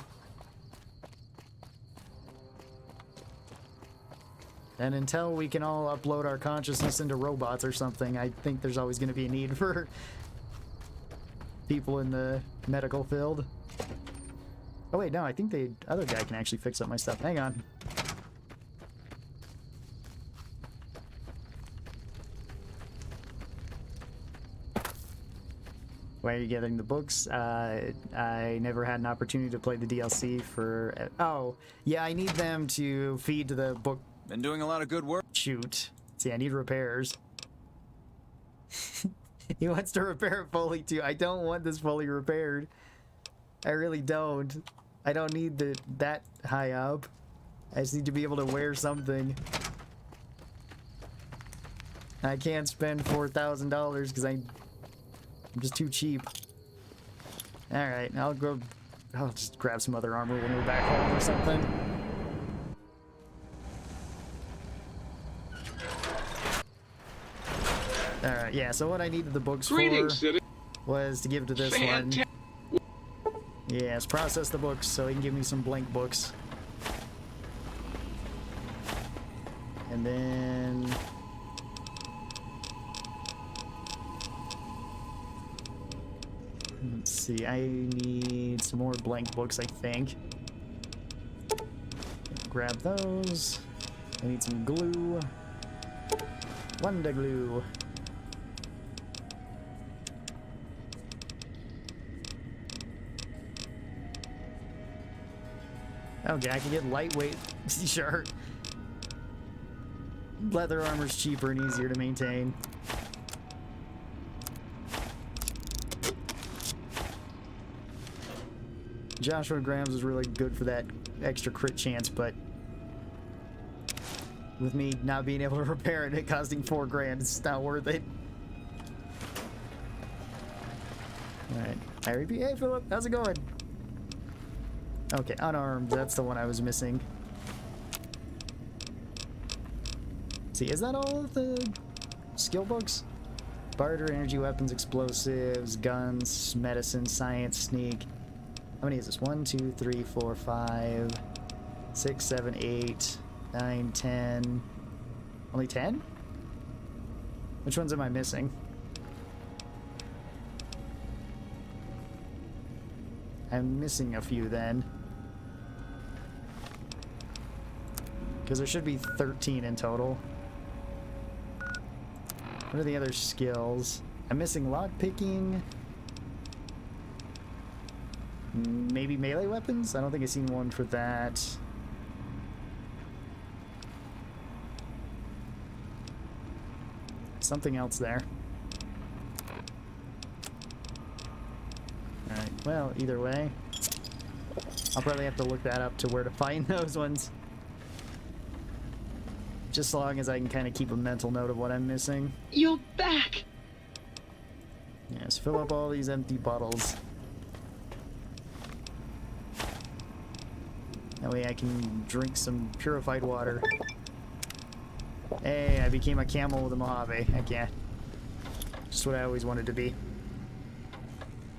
And until we can all upload our consciousness into robots or something, I think there's always going to be a need for people in the medical field. Oh wait, no, I think the other guy can actually fix up my stuff. Hang on. Why are you getting the books? I never had an opportunity to play the DLC for... Oh, yeah, I need them to feed to the book. Been doing a lot of good work. Shoot. See, I need repairs. He wants to repair it fully, too. I don't want this fully repaired. I really don't. I don't need that high up. I just need to be able to wear something. I can't spend $4,000 because I'm just too cheap. Alright, I'll just grab some other armor when we're back home or something. Alright, yeah, so what I needed the books for was to give to this one. Yes, process the books so he can give me some blank books. And then... let's see, I need some more blank books, I think. Grab those. I need some glue. Wonder glue. Okay, I can get lightweight. Sure. Leather armor's cheaper and easier to maintain. Joshua Grams is really good for that extra crit chance, but with me not being able to repair it, it costing $4 grand, it's not worth it. Alright. I repeat, hey Philip, how's it going? Okay, unarmed, that's the one I was missing. See, is that all of the skill books? Barter, energy, weapons, explosives, guns, medicine, science, sneak. How many is this? 1, 2, 3, 4, 5, 6, 7, 8, 9, 10. Only 10? Which ones am I missing? I'm missing a few then. Because there should be 13 in total. What are the other skills? I'm missing lockpicking. Maybe melee weapons? I don't think I've seen one for that. Something else there. Alright, well, either way. I'll probably have to look that up to where to find those ones. Just so long as I can kind of keep a mental note of what I'm missing. You're back! Yes, fill up all these empty bottles. That way I can drink some purified water. Hey, I became a camel with a Mojave. Heck yeah. Just what I always wanted to be.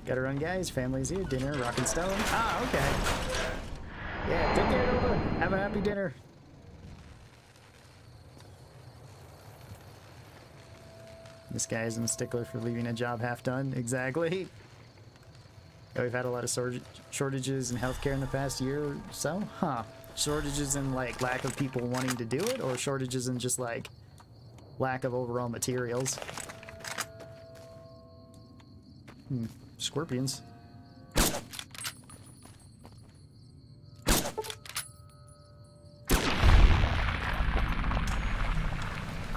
Gotta run, guys. Family's here. Dinner, rock and stone. Ah, okay. Yeah, take care, Nova. Have a happy dinner. This guy isn't a stickler for leaving a job half done. Exactly. Yeah, we've had a lot of shortages in healthcare in the past year or so. Huh. Shortages in, like, lack of people wanting to do it, or shortages in just, like, lack of overall materials? Scorpions.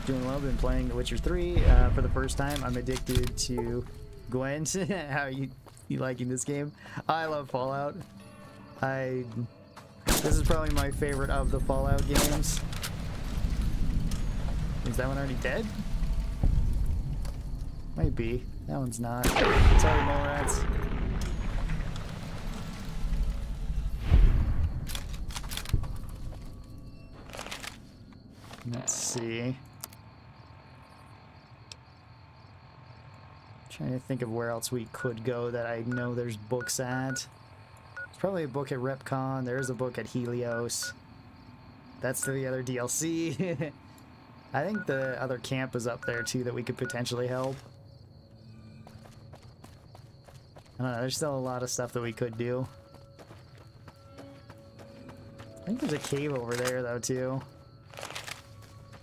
Doing well, been playing The Witcher 3 for the first time. I'm addicted to Gwen. How are you liking this game? I love Fallout. This is probably my favorite of the Fallout games. Is that one already dead? Might be. That one's not. Sorry, mole rats. Let's see. Trying to think of where else we could go that I know there's books at. There's probably a book at RepCon. There's a book at Helios that's the other DLC. I think the other camp is up there too that we could potentially help. I don't know, there's still a lot of stuff that we could do. I think there's a cave over there though too.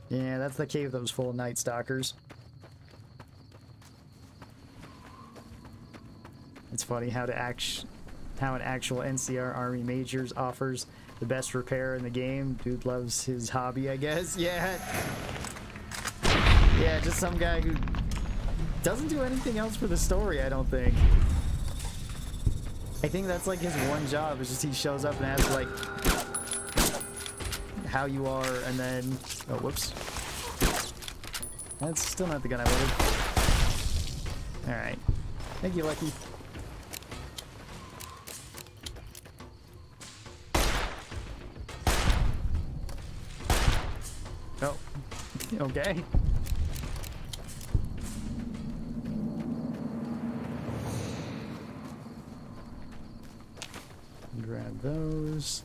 Yeah, that's the cave that was full of Night Stalkers. It's funny how an actual NCR Army Majors offers the best repair in the game. Dude loves his hobby, I guess. Yeah. Yeah, just some guy who doesn't do anything else for the story, I don't think. I think that's like his one job, is just he shows up and asks like how you are, and then oh whoops. That's still not the gun I wanted. Alright. Thank you, Lucky. Oh. Okay. Grab those.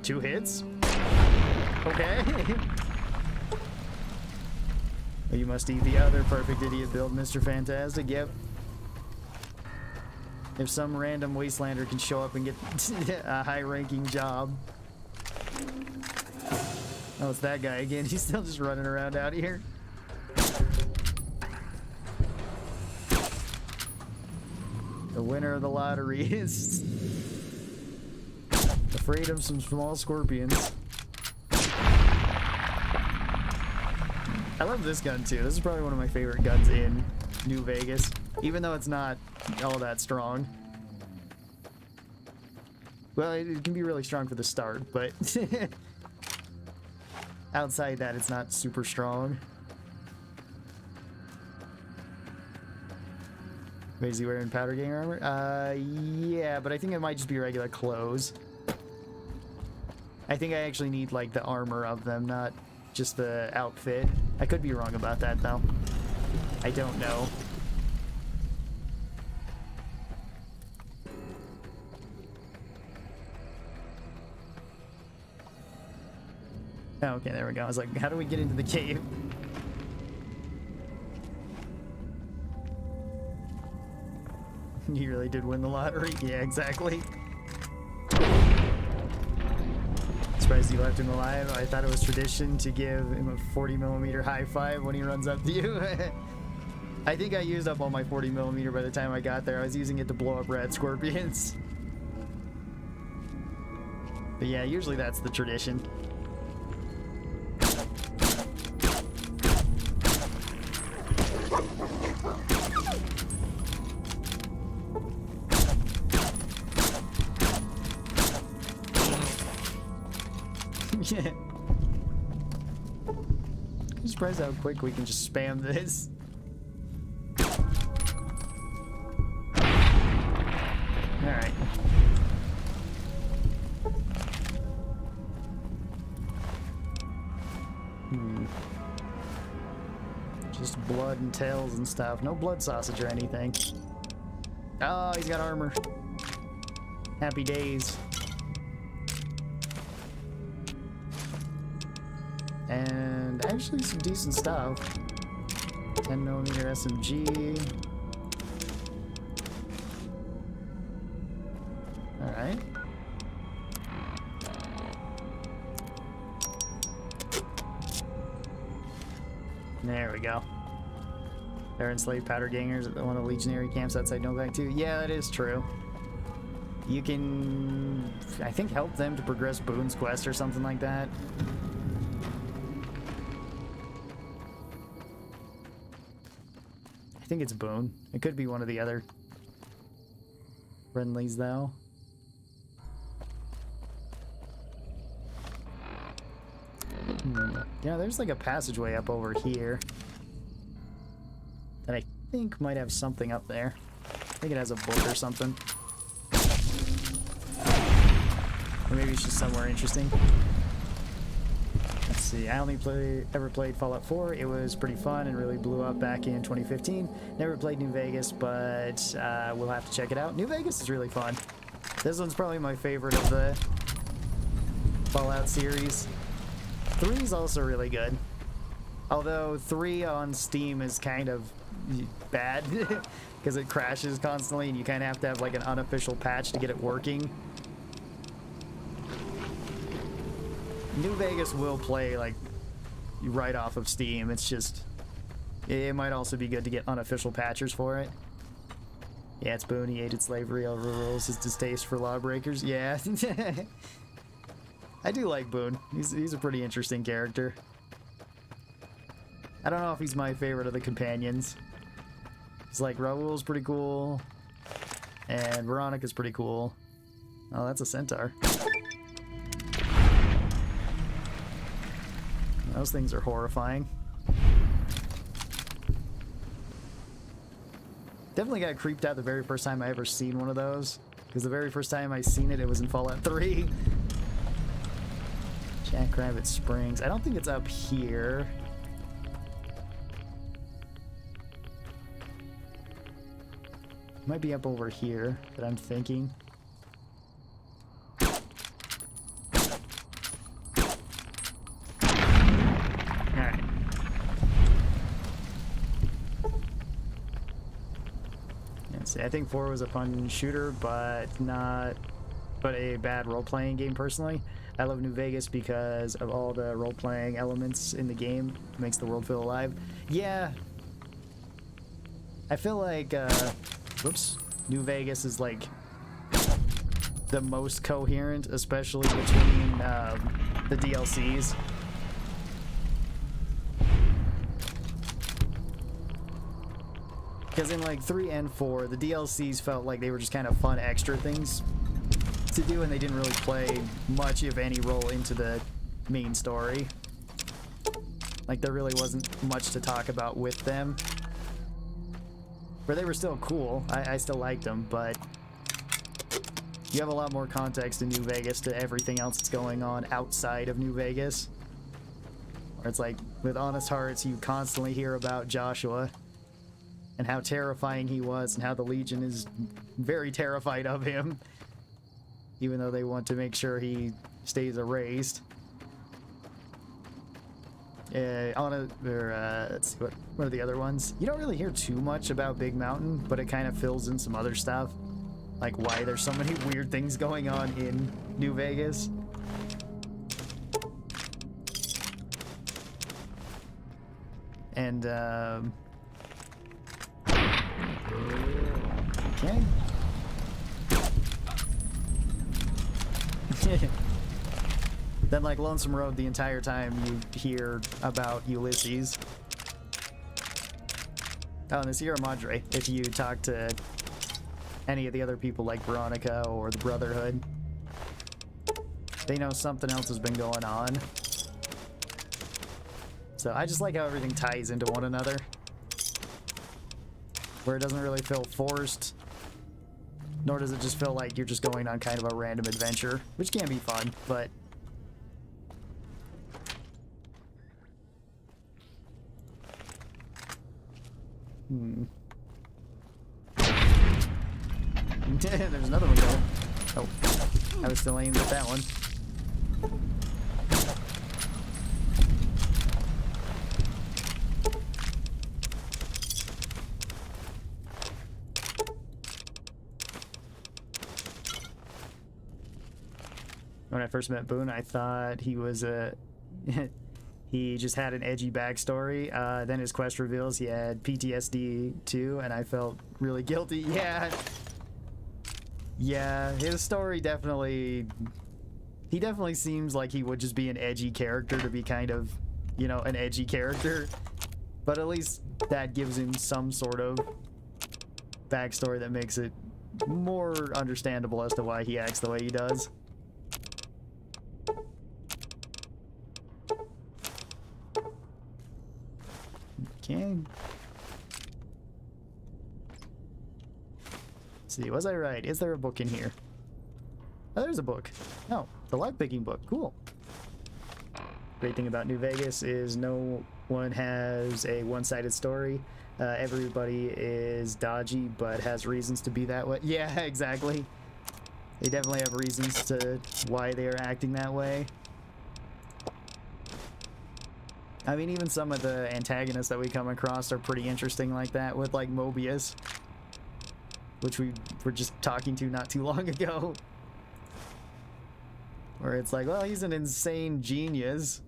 2 hits? Okay. You must eat the other perfect idiot build, Mr. Fantastic. Yep. If some random wastelander can show up and get a high-ranking job. Oh, it's that guy again. He's still just running around out here. The winner of the lottery is afraid of some small scorpions. I love this gun too. This is probably one of my favorite guns in New Vegas, even though it's not all that strong. Well, it can be really strong for the start, but outside that, it's not super strong. Wait, is he wearing powder gang armor? Yeah, but I think it might just be regular clothes. I think I actually need, like, the armor of them, not just the outfit. I could be wrong about that, though. I don't know. Oh, okay, there we go. I was like, how do we get into the cave? He really did win the lottery. Yeah, exactly. Surprised you left him alive. I thought it was tradition to give him a 40mm high five when he runs up to you. I think I used up all my 40mm by the time I got there. I was using it to blow up rat scorpions. But yeah, usually that's the tradition. Yeah. I'm surprised how quick we can just spam this. Alright. Just blood and tails and stuff. No blood sausage or anything. Oh, he's got armor. Happy days. And actually some decent stuff. 10mm SMG. Alright. There we go. They're enslaved powder gangers at one of the legionary camps outside Novak too. Yeah, that is true. You can, I think, help them to progress Boone's quest or something like that. I think it's Boone. It could be one of the other friendlies, though. Yeah, there's like a passageway up over here that I think might have something up there. I think it has a book or something. Or maybe it's just somewhere interesting. Let's see, I only ever played Fallout 4. It was pretty fun and really blew up back in 2015. Never played New Vegas, but we'll have to check it out. New Vegas is really fun. This one's probably my favorite of the Fallout series. 3 is also really good. Although 3 on Steam is kind of bad because it crashes constantly and you kind of have to have like an unofficial patch to get it working. New Vegas will play like right off of Steam. It's just, it might also be good to get unofficial patchers for it. Yeah, it's Boone. He hated slavery, overrules his distaste for lawbreakers. Yeah. I do like Boone. He's a pretty interesting character. I don't know if he's my favorite of the companions. It's like Raoul's pretty cool, and Veronica's pretty cool. Oh, that's a centaur. Those things are horrifying. Definitely got creeped out the very first time I ever seen one of those, because the very first time I seen it, it was in Fallout 3. Jackrabbit Springs. I don't think it's up here. Might be up over here, but I'm thinking. Alright. Let's see, I think 4 was a fun shooter, but a bad role-playing game personally. I love New Vegas because of all the role-playing elements in the game. It makes the world feel alive. Yeah. I feel like, whoops. New Vegas is like the most coherent, especially between the DLCs. Because in like 3 and 4, the DLCs felt like they were just kind of fun extra things to do, and they didn't really play much, if any, role into the main story. Like, there really wasn't much to talk about with them. But they were still cool. I still liked them, but you have a lot more context in New Vegas to everything else that's going on outside of New Vegas. Where it's like, with Honest Hearts, you constantly hear about Joshua and how terrifying he was and how the Legion is very terrified of him, even though they want to make sure he stays erased. Let's see, what are the other ones? You don't really hear too much about Big Mountain, but it kind of fills in some other stuff. Like why there's so many weird things going on in New Vegas. And, okay. Then, like, Lonesome Road, the entire time you hear about Ulysses. Oh, and the Sierra Madre, if you talk to any of the other people like Veronica or the Brotherhood, they know something else has been going on. So I just like how everything ties into one another, where it doesn't really feel forced, nor does it just feel like you're just going on kind of a random adventure, which can be fun, but there's another one going. Oh, I was still aiming at that one. When I first met Boone, I thought he was a he just had an edgy backstory. Then his quest reveals he had PTSD too, and I felt really guilty. Yeah, his story definitely... He definitely seems like he would just be an edgy character to be kind of, you know, an edgy character. But at least that gives him some sort of backstory that makes it more understandable as to why he acts the way he does. Okay. Let's see, was I right? Is there a book in here? Oh, there's a book. No, the lockpicking book. Cool. Great thing about New Vegas is no one has a one-sided story. Everybody is dodgy, but has reasons to be that way. Yeah, exactly. They definitely have reasons to why they are acting that way. I mean, even some of the antagonists that we come across are pretty interesting like that, with like Mobius, which we were just talking to not too long ago. Where it's like, well, he's an insane genius.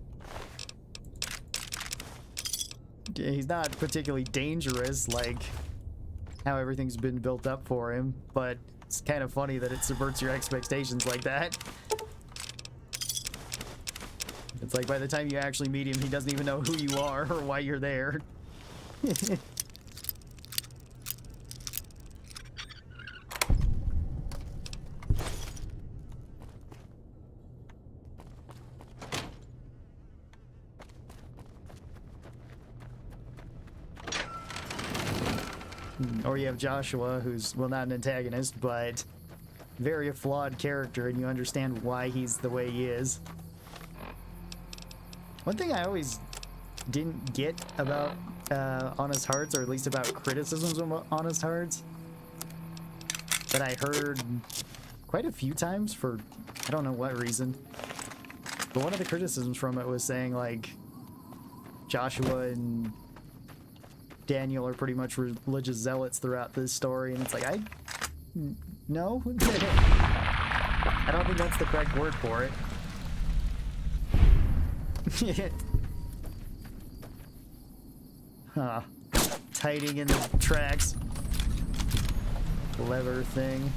He's not particularly dangerous, like how everything's been built up for him, but it's kind of funny that it subverts your expectations like that. It's like by the time you actually meet him, he doesn't even know who you are or why you're there. Or you have Joshua, who's, well, not an antagonist, but very a flawed character, and you understand why he's the way he is. One thing I always didn't get about Honest Hearts, or at least about criticisms of Honest Hearts, that I heard quite a few times for I don't know what reason, but one of the criticisms from it was saying, like, Joshua and Daniel are pretty much religious zealots throughout this story, and it's like, no. I don't think that's the correct word for it. Huh. Hiding in the tracks. Leather thing.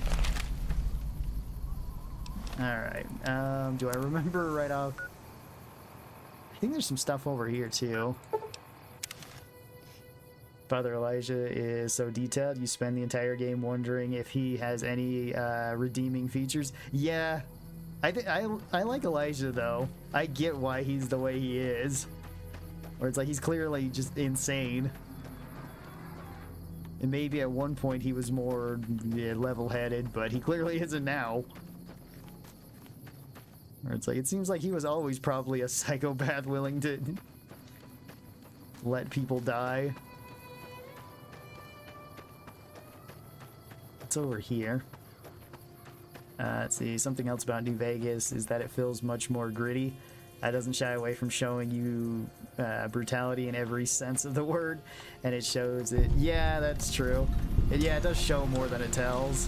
Alright, do I remember right off? I think there's some stuff over here too. Father Elijah is so detailed, you spend the entire game wondering if he has any redeeming features. Yeah, I like Elijah though. I get why he's the way he is. Or it's like he's clearly just insane. And maybe at one point he was more level-headed, but he clearly isn't now. Or it's like, it seems like he was always probably a psychopath willing to let people die. What's over here? Let's see, something else about New Vegas is that it feels much more gritty. It doesn't shy away from showing you brutality in every sense of the word, and it shows it. Yeah, that's true. Yeah, it does show more than it tells.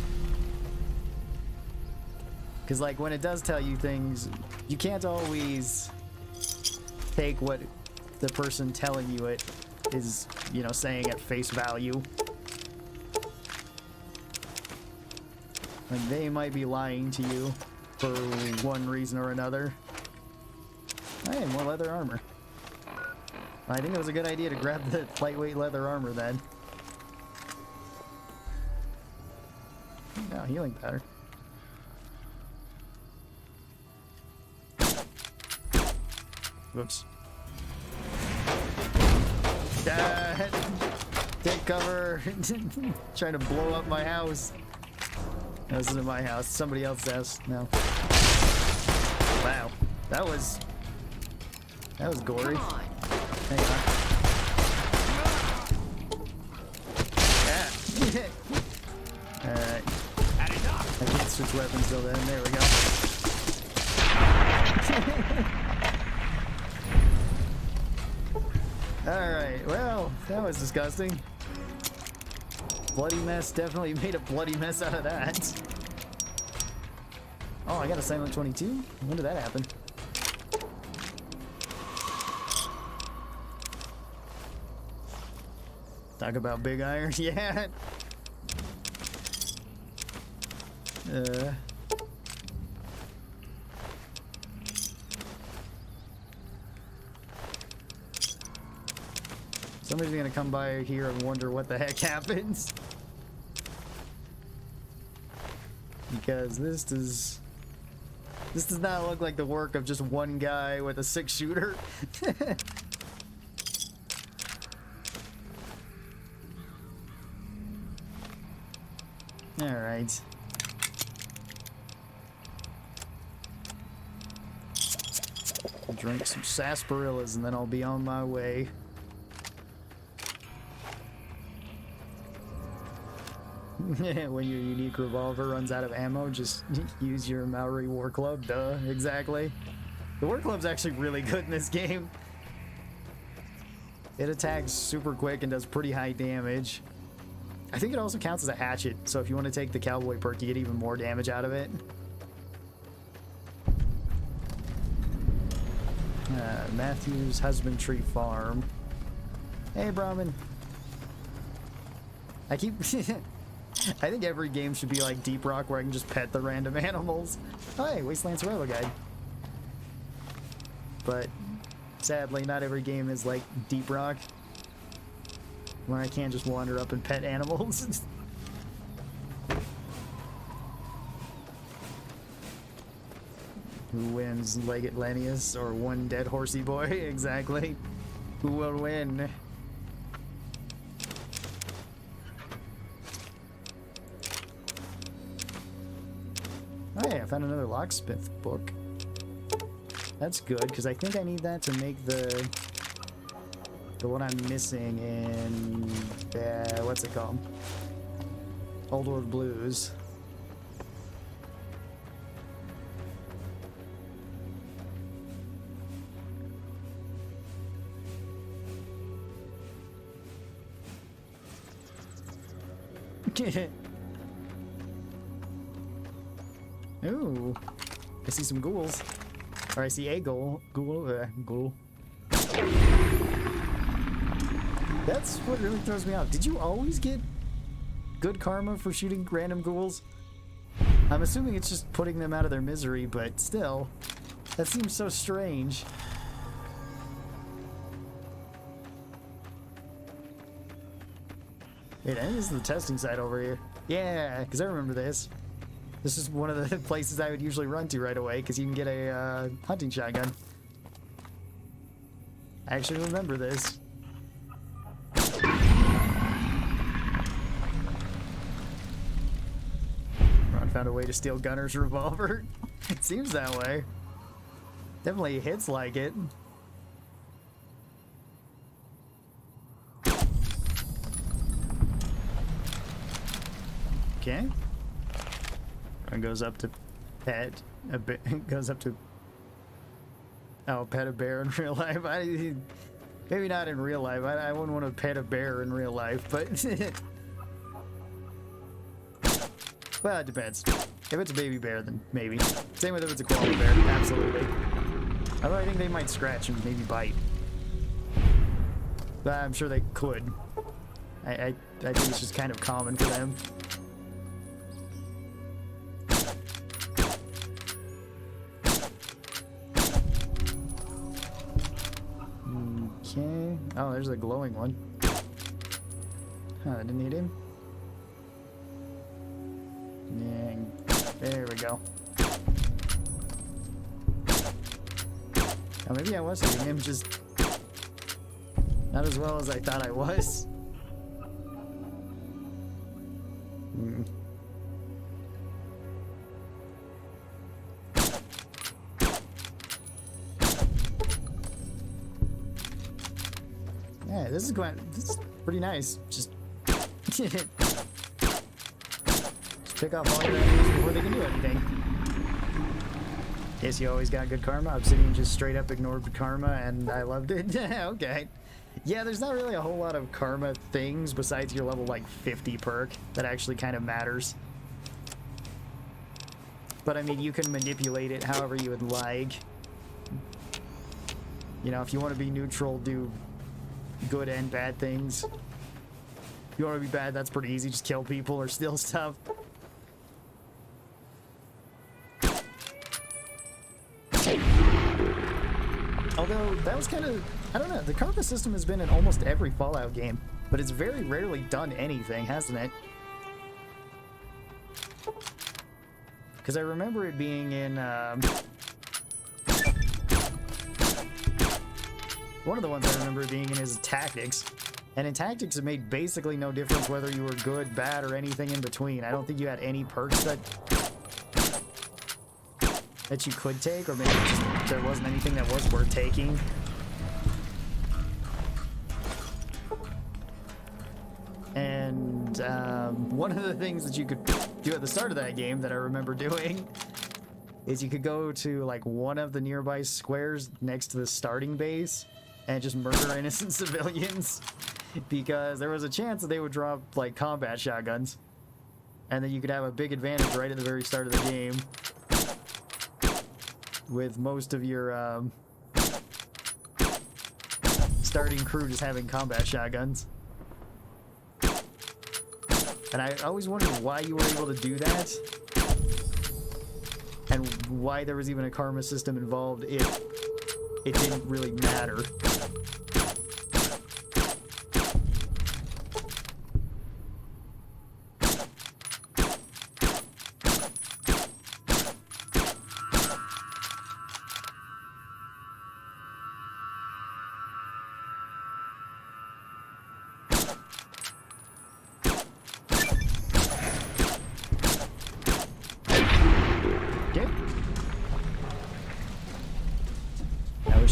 Because, like, when it does tell you things, you can't always take what the person telling you it is, you know, saying at face value. Like, they might be lying to you for one reason or another. Hey, more leather armor. I think it was a good idea to grab the lightweight leather armor then. Oh, healing powder. Whoops. Take cover! Trying to blow up my house. No, this isn't my house. Somebody else's house. No. Wow. That was gory. Hang on. Yeah. Alright. I can't switch weapons till then. There we go. Alright, well, that was disgusting. Bloody mess, definitely made a bloody mess out of that. Oh, I got a Silent 22? When did that happen? Talk about big iron, yeah. Somebody's gonna come by here and wonder what the heck happens. Because this does not look like the work of just one guy with a 6-shooter. Alright. I'll drink some sarsaparillas and then I'll be on my way. When your unique revolver runs out of ammo, just use your Maori war club. Duh, exactly. The war club's actually really good in this game. It attacks super quick and does pretty high damage. I think it also counts as a hatchet, so if you want to take the cowboy perk, you get even more damage out of it. Matthew's Husbandry Farm. Hey, Brahmin. I keep... I think every game should be like Deep Rock, where I can just pet the random animals. Oh, hey, Wasteland Survival Guide. But sadly, not every game is like Deep Rock, where I can't just wander up and pet animals. Who wins, Leggett Lanius or one dead horsey boy? Exactly. Who will win? Oh yeah, I found another locksmith book. That's good, because I think I need that to make the one I'm missing in what's it called? Old World Blues. Ooh, I see some ghouls. Or I see a ghoul. Ghoul. That's what really throws me off. Did you always get good karma for shooting random ghouls? I'm assuming it's just putting them out of their misery, but still, that seems so strange. Wait, this is the testing site over here. Yeah, because I remember this. This is one of the places I would usually run to right away, because you can get a hunting shotgun. I actually remember this. Ron found a way to steal Gunner's revolver. It seems that way. Definitely hits like it. Okay. Ron goes up to pet a goes up to pet a bear in real life. Maybe not in real life. I wouldn't want to pet a bear in real life, but well, it depends. If it's a baby bear, then maybe. Same with if it's a koala bear. Absolutely. Although I think they might scratch and maybe bite. But I'm sure they could. I think it's just kind of common for them. Okay. Oh, there's a glowing one. Huh, I didn't need him. Yeah, there we go. Oh, maybe I was hitting him, just not as well as I thought I was. Yeah, this is pretty nice. Just pick off all your enemies before they can do anything. Yes, you always got good karma. Obsidian just straight up ignored karma, and I loved it. Okay. Yeah, there's not really a whole lot of karma things besides your level like 50 perk that actually kind of matters. But I mean, you can manipulate it however you would like. You know, if you want to be neutral, do good and bad things. If you want to be bad, that's pretty easy. Just kill people or steal stuff. Although, that was kind of, I don't know, the karma system has been in almost every Fallout game, but it's very rarely done anything, hasn't it? Because I remember it being in, one of the ones I remember being in is Tactics. And in Tactics, it made basically no difference whether you were good, bad, or anything in between. I don't think you had any perks that you could take, or maybe just there wasn't anything that was worth taking. And And one of the things that you could do at the start of that game that I remember doing is you could go to like one of the nearby squares next to the starting base and just murder innocent civilians, because there was a chance that they would drop like combat shotguns, and then you could have a big advantage right at the very start of the game with most of your starting crew just having combat shotguns. And I always wondered why you were able to do that, and why there was even a karma system involved if it didn't really matter.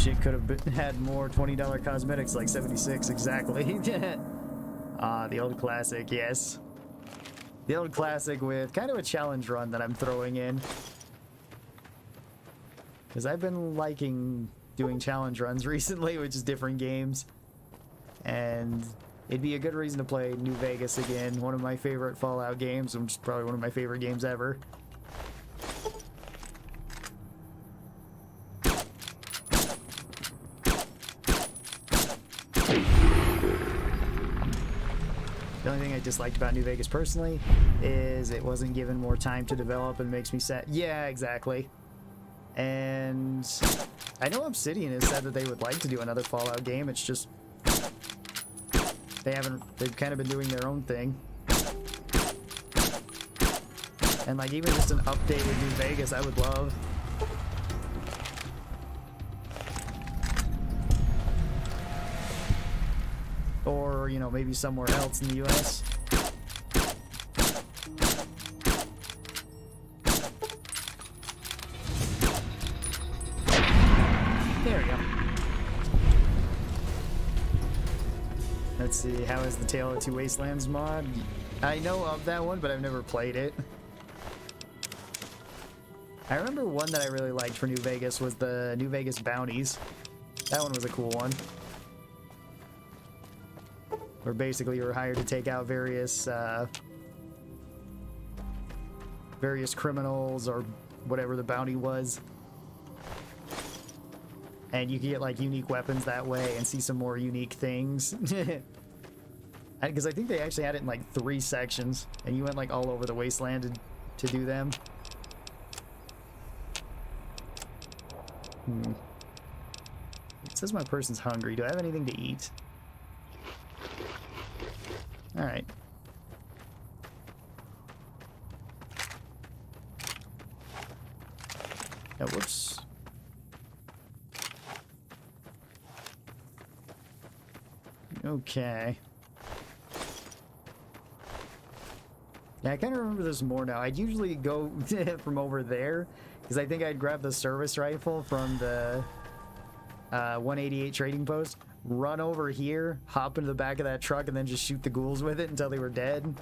It could have had more $20 cosmetics like 76 exactly. The old classic, yes. The old classic with kind of a challenge run that I'm throwing in, because I've been liking doing challenge runs recently, which is different games, and it'd be a good reason to play New Vegas again, one of my favorite Fallout games, which is probably one of my favorite games ever. The only thing I disliked about New Vegas personally is it wasn't given more time to develop, and makes me sad. Yeah, exactly. And I know Obsidian has said that they would like to do another Fallout game. It's just they've kind of been doing their own thing. And like even just an updated New Vegas I would love. Or, you know, maybe somewhere else in the US. There we go. Let's see, how is the Tale of Two Wastelands mod? I know of that one, but I've never played it. I remember one that I really liked for New Vegas was the New Vegas Bounties. That one was a cool one. Where basically you were hired to take out various criminals or whatever the bounty was. And you could get like unique weapons that way and see some more unique things. Because I think they actually had it in like 3 sections, and you went like all over the wasteland to do them. It says my person's hungry. Do I have anything to eat? Alright. Oh, whoops. Okay. Yeah, I kind of remember this more now. I'd usually go from over there, because I think I'd grab the service rifle from the 188 trading post, run over here, hop into the back of that truck, and then just shoot the ghouls with it until they were dead.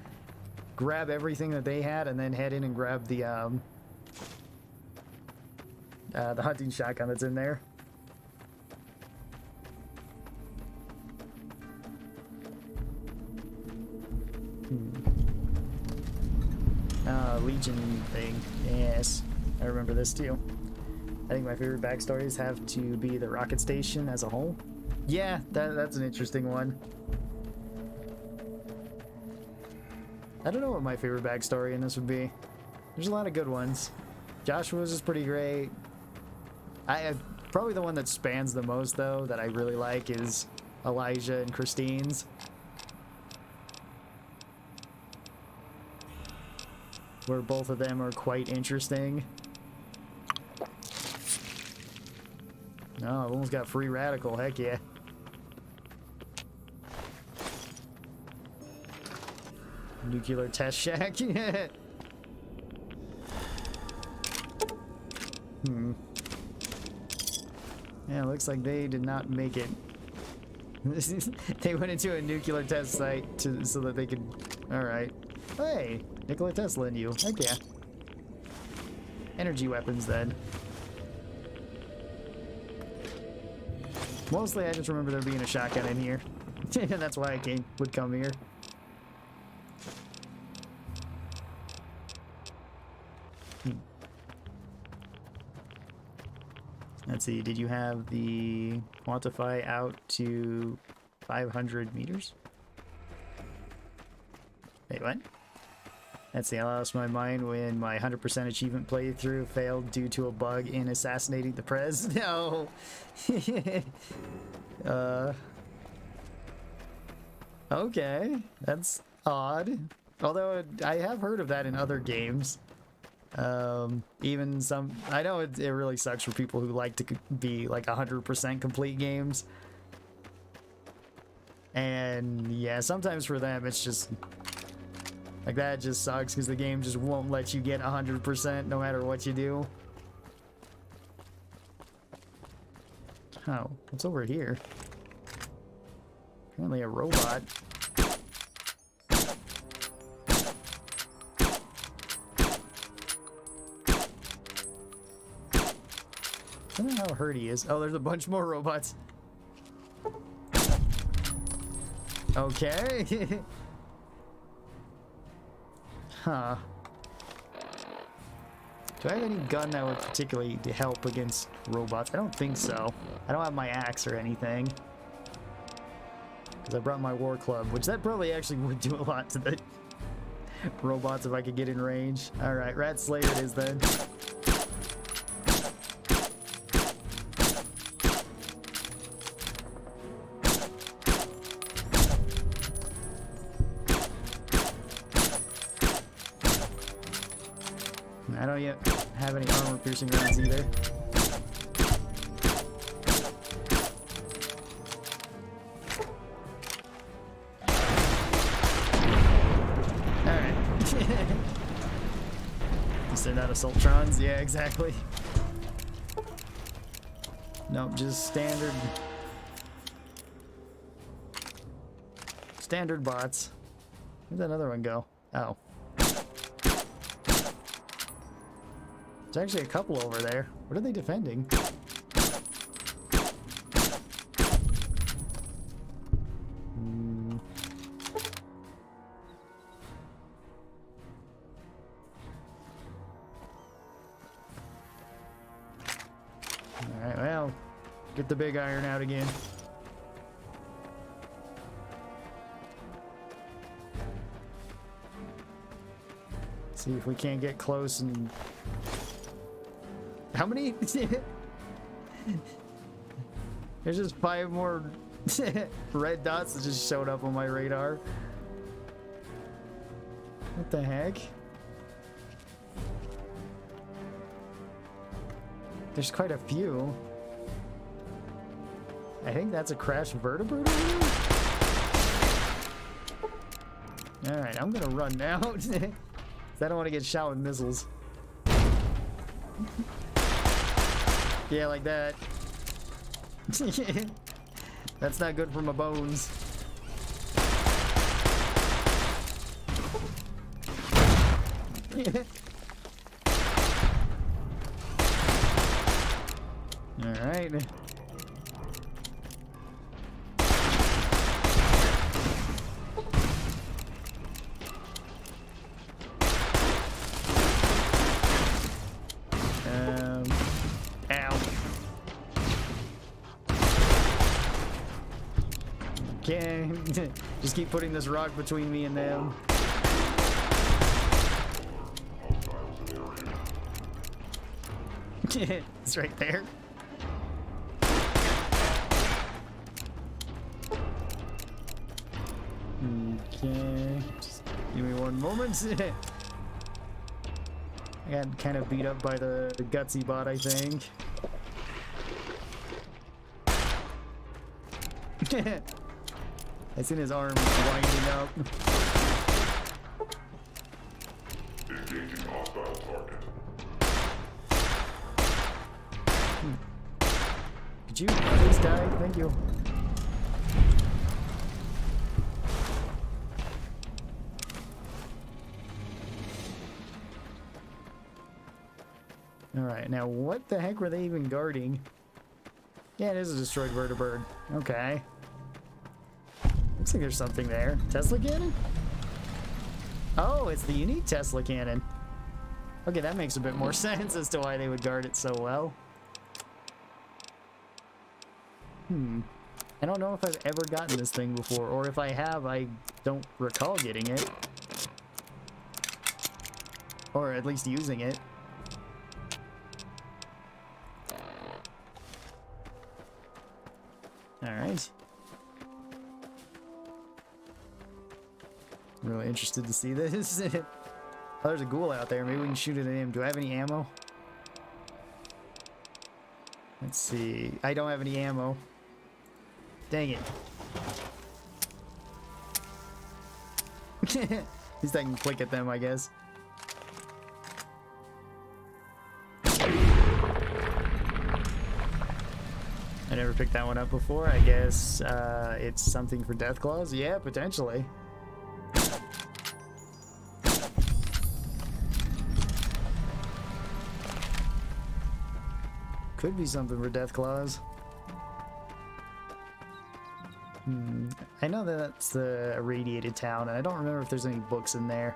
Grab everything that they had, and then head in and grab the hunting shotgun that's in there. Legion thing. Yes, I remember this too. I think my favorite backstories have to be the rocket station as a whole. Yeah, that's an interesting one. I don't know what my favorite backstory in this would be. There's a lot of good ones. Joshua's is pretty great. Probably the one that spans the most, though, that I really like is Elijah and Christine's. Where both of them are quite interesting. No, I've almost got free radical, heck yeah. Nuclear test shack. Yeah, looks like they did not make it. They went into a nuclear test site so that they could... Alright. Hey, Nikola Tesla and you. Heck yeah. Energy weapons, then. Mostly, I just remember there being a shotgun in here. And that's why I would come here. Let's see, did you have the quantify out to 500 meters? Wait, what? Let's see, I lost my mind when my 100% achievement playthrough failed due to a bug in assassinating the Prez. No! Okay, that's odd. Although I have heard of that in other games. Even some, I know it really sucks for people who like to be like 100% complete games. And yeah, sometimes for them it's just like that just sucks because the game just won't let you get 100% no matter what you do. Oh, what's over here? Apparently a robot. I don't know how hurt he is. Oh, there's a bunch more robots. Okay. Huh. Do I have any gun that would particularly help against robots? I don't think so. I don't have my axe or anything. Because I brought my war club, which that probably actually would do a lot to the robots if I could get in range. Alright, Rat Slayer it is then. I don't yet have any armor-piercing rounds either. Alright. You said that assaultrons? Yeah, exactly. Nope, just standard... standard bots. Where'd that other one go? Oh. There's actually a couple over there. What are they defending? Alright, well, get the big iron out again. See if we can't get close and... How many? There's just 5 more red dots that just showed up on my radar. What the heck? There's quite a few. I think that's a crashed vertebrate. Alright, I'm gonna run now. I don't want to get shot with missiles. Yeah, like that. That's not good for my bones. Alright. Ow. Okay. Just keep putting this rock between me and them. It's right there. Okay. Just give me one moment. I got kind of beat up by the gutsy bot, I think. I seen his arm winding up. Engaging hostile target. Could you please die? Thank you. Alright, now what the heck were they even guarding? Yeah, it is a destroyed vertibird. Okay. Looks like there's something there. Tesla cannon? Oh, it's the unique Tesla cannon. Okay, that makes a bit more sense as to why they would guard it so well. I don't know if I've ever gotten this thing before, or if I have, I don't recall getting it. Or at least using it. Alright. Really interested to see this. Oh, there's a ghoul out there. Maybe we can shoot it at him. Do I have any ammo? Let's see. I don't have any ammo. Dang it. At least I can click at them, I guess. I never picked that one up before. I guess it's something for death claws? Yeah, potentially. Could be something for death claws. I know that that's the irradiated town, and I don't remember if there's any books in there.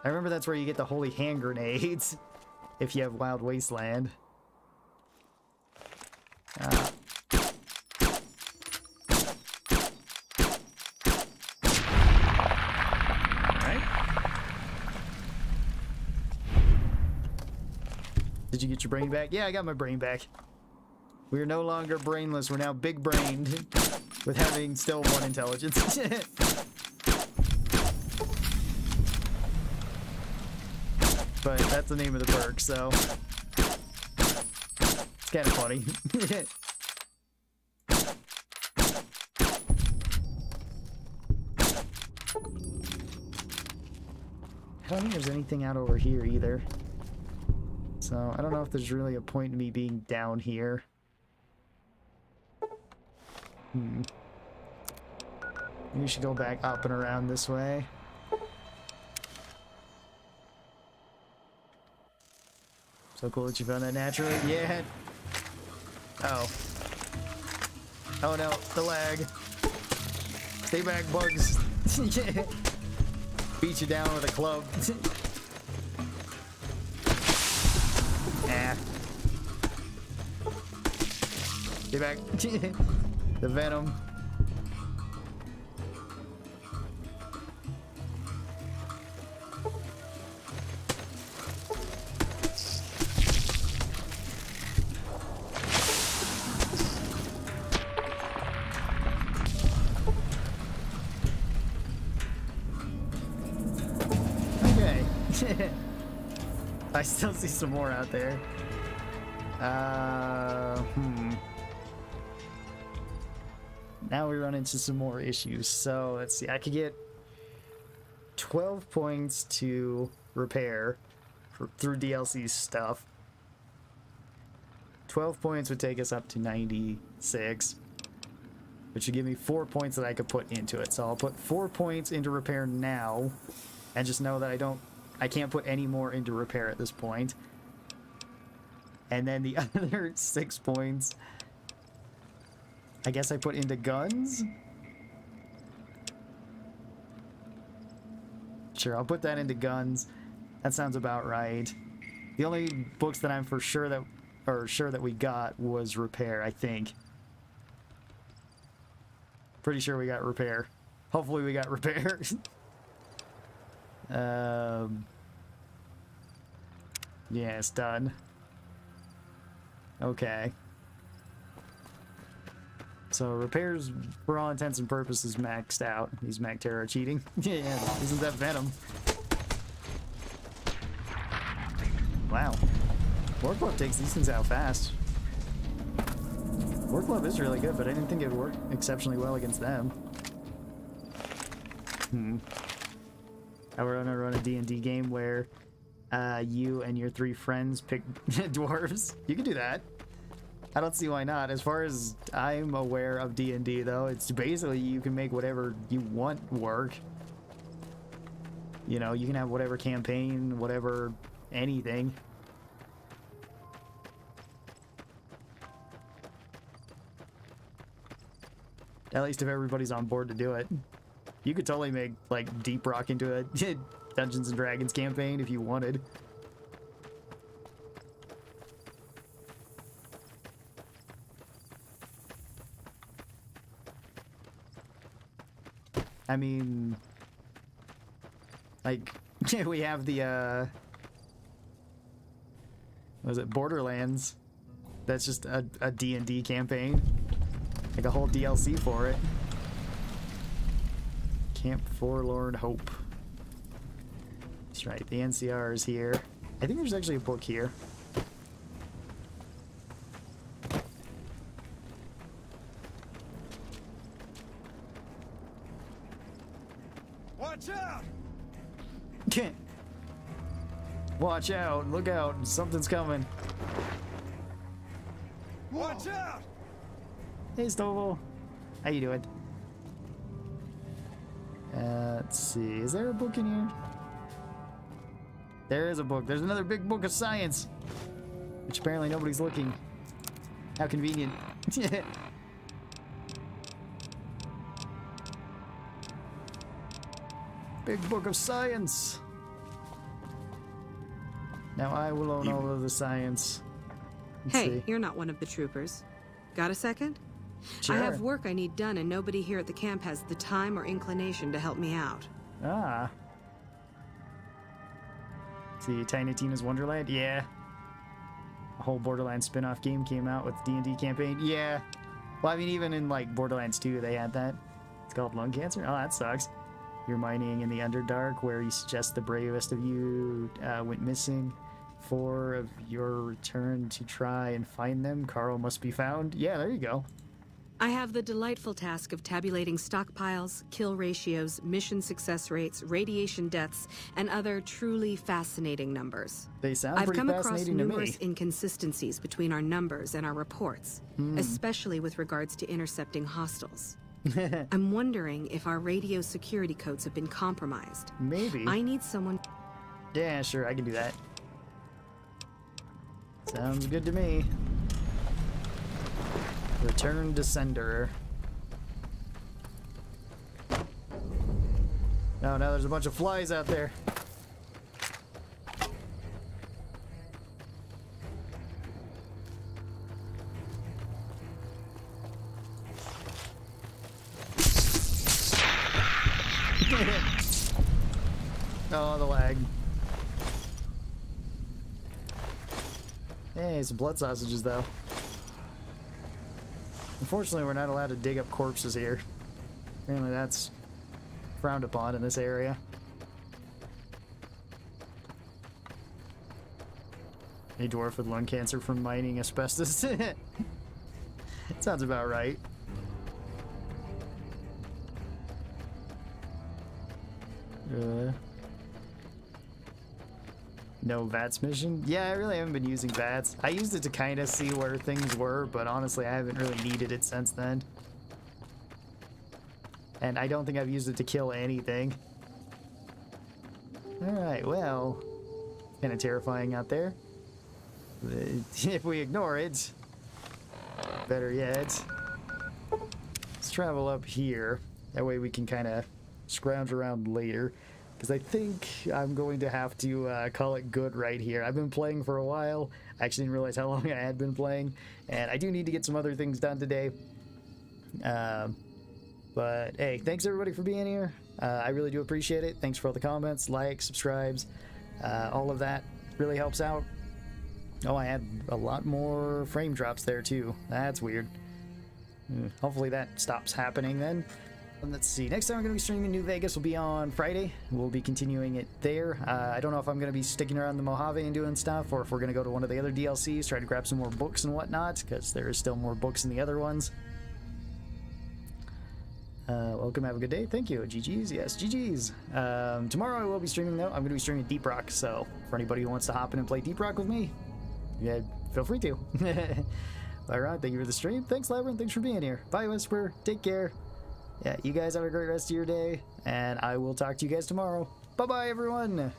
I remember that's where you get the holy hand grenades if you have Wild Wasteland. Did you get your brain back? Yeah, I got my brain back. We are no longer brainless. We're now big-brained with having still 1 intelligence. But that's the name of the perk, so it's kind of funny. I don't think there's anything out over here either. So I don't know if there's really a point in me being down here. Maybe we should go back up and around this way. So cool that you found that naturally. Yeah. Oh. Oh no, the lag. Stay back, bugs. Beat you down with a club. Ah. Get back. The venom. Okay. I still see some more out there. Now we run into some more issues. So let's see. I could get 12 points to repair through DLC stuff. 12 points would take us up to 96, which would give me 4 points that I could put into it. So I'll put 4 points into repair now, and just know that I can't put any more into repair at this point. And then the other 6 points, I guess I put into guns? Sure, I'll put that into guns. That sounds about right. The only books that I'm sure that we got was repair, I think. Pretty sure we got repair. Hopefully we got repair. Yeah, it's done. Okay. So repairs, for all intents and purposes, maxed out. These Mac Terror cheating. Yeah, isn't that venom? Wow. War Club takes these things out fast. War Club is really good, but I didn't think it would work exceptionally well against them. I want to run a D&D game where you and your 3 friends pick dwarves. You can do that. I don't see why not. As far as I'm aware of D&D, though, it's basically you can make whatever you want work. You know, you can have whatever campaign, whatever, anything. At least if everybody's on board to do it. You could totally make, like, Deep Rock into a Dungeons & Dragons campaign if you wanted. I mean, like, we have the, what was it, Borderlands. That's just a D&D campaign. Like a whole DLC for it. Camp Forlorn Hope. That's right, the NCR is here. I think there's actually a book here. Watch out! Watch out, look out, something's coming. Watch out! Hey, Stovall. How you doing? Let's see, is there a book in here? There is a book. There's another big book of science. Which apparently nobody's looking. How convenient. Big book of science. Now I will own all of the science. Let's Hey, see. you're not one of the troopers. Got a second? Sure. I have work I need done, and nobody here at the camp has the time or inclination to help me out. Ah. See, Tiny Tina's Wonderland? Yeah. A whole Borderlands spin-off game came out with D&D campaign? Yeah. Well, I mean, even in, like, Borderlands 2, they had that. It's called lung cancer? Oh, that sucks. You're mining in the Underdark, where you suggest the bravest of you went missing. 4 of your return to try and find them. Karl must be found. Yeah, there you go. I have the delightful task of tabulating stockpiles, kill ratios, mission success rates, radiation deaths, and other truly fascinating numbers. They sound I've pretty come across fascinating to me. numerous inconsistencies between our numbers and our reports, especially with regards to intercepting hostiles. I'm wondering if our radio security codes have been compromised. Maybe. I need someone... Yeah, sure, I can do that. Sounds good to me. Return to sender. Oh, now there's a bunch of flies out there. Oh, the lag. Hey, some blood sausages, though. Unfortunately, we're not allowed to dig up corpses here. Apparently that's frowned upon in this area. A dwarf with lung cancer from mining asbestos. Sounds about right. No VATS mission? Yeah, I really haven't been using VATS. I used it to kind of see where things were, but honestly, I haven't really needed it since then. And I don't think I've used it to kill anything. Alright, well, kind of terrifying out there. If we ignore it, better yet, let's travel up here. That way we can kind of scrounge around later. Because I think I'm going to have to call it good right here. I've been playing for a while. I actually didn't realize how long I had been playing. And I do need to get some other things done today. But hey, thanks everybody for being here. I really do appreciate it. Thanks for all the comments, likes, subscribes. All of that really helps out. Oh, I had a lot more frame drops there too. That's weird. Hopefully that stops happening then. Let's see, next time I'm going to be streaming New Vegas will be on Friday. We'll be continuing it there. I don't know if I'm going to be sticking around the Mojave and doing stuff, or if we're going to go to one of the other DLCs, try to grab some more books and whatnot, because there is still more books in the other ones. Welcome, have a good day. Thank you. GG's, yes, GG's. Tomorrow I will be streaming, though. I'm going to be streaming Deep Rock, so for anybody who wants to hop in and play Deep Rock with me, yeah, feel free to. Alright, thank you for the stream. Thanks, Labyrinth. Thanks for being here. Bye, Whisper. Take care. Yeah, you guys have a great rest of your day, and I will talk to you guys tomorrow. Bye-bye, everyone!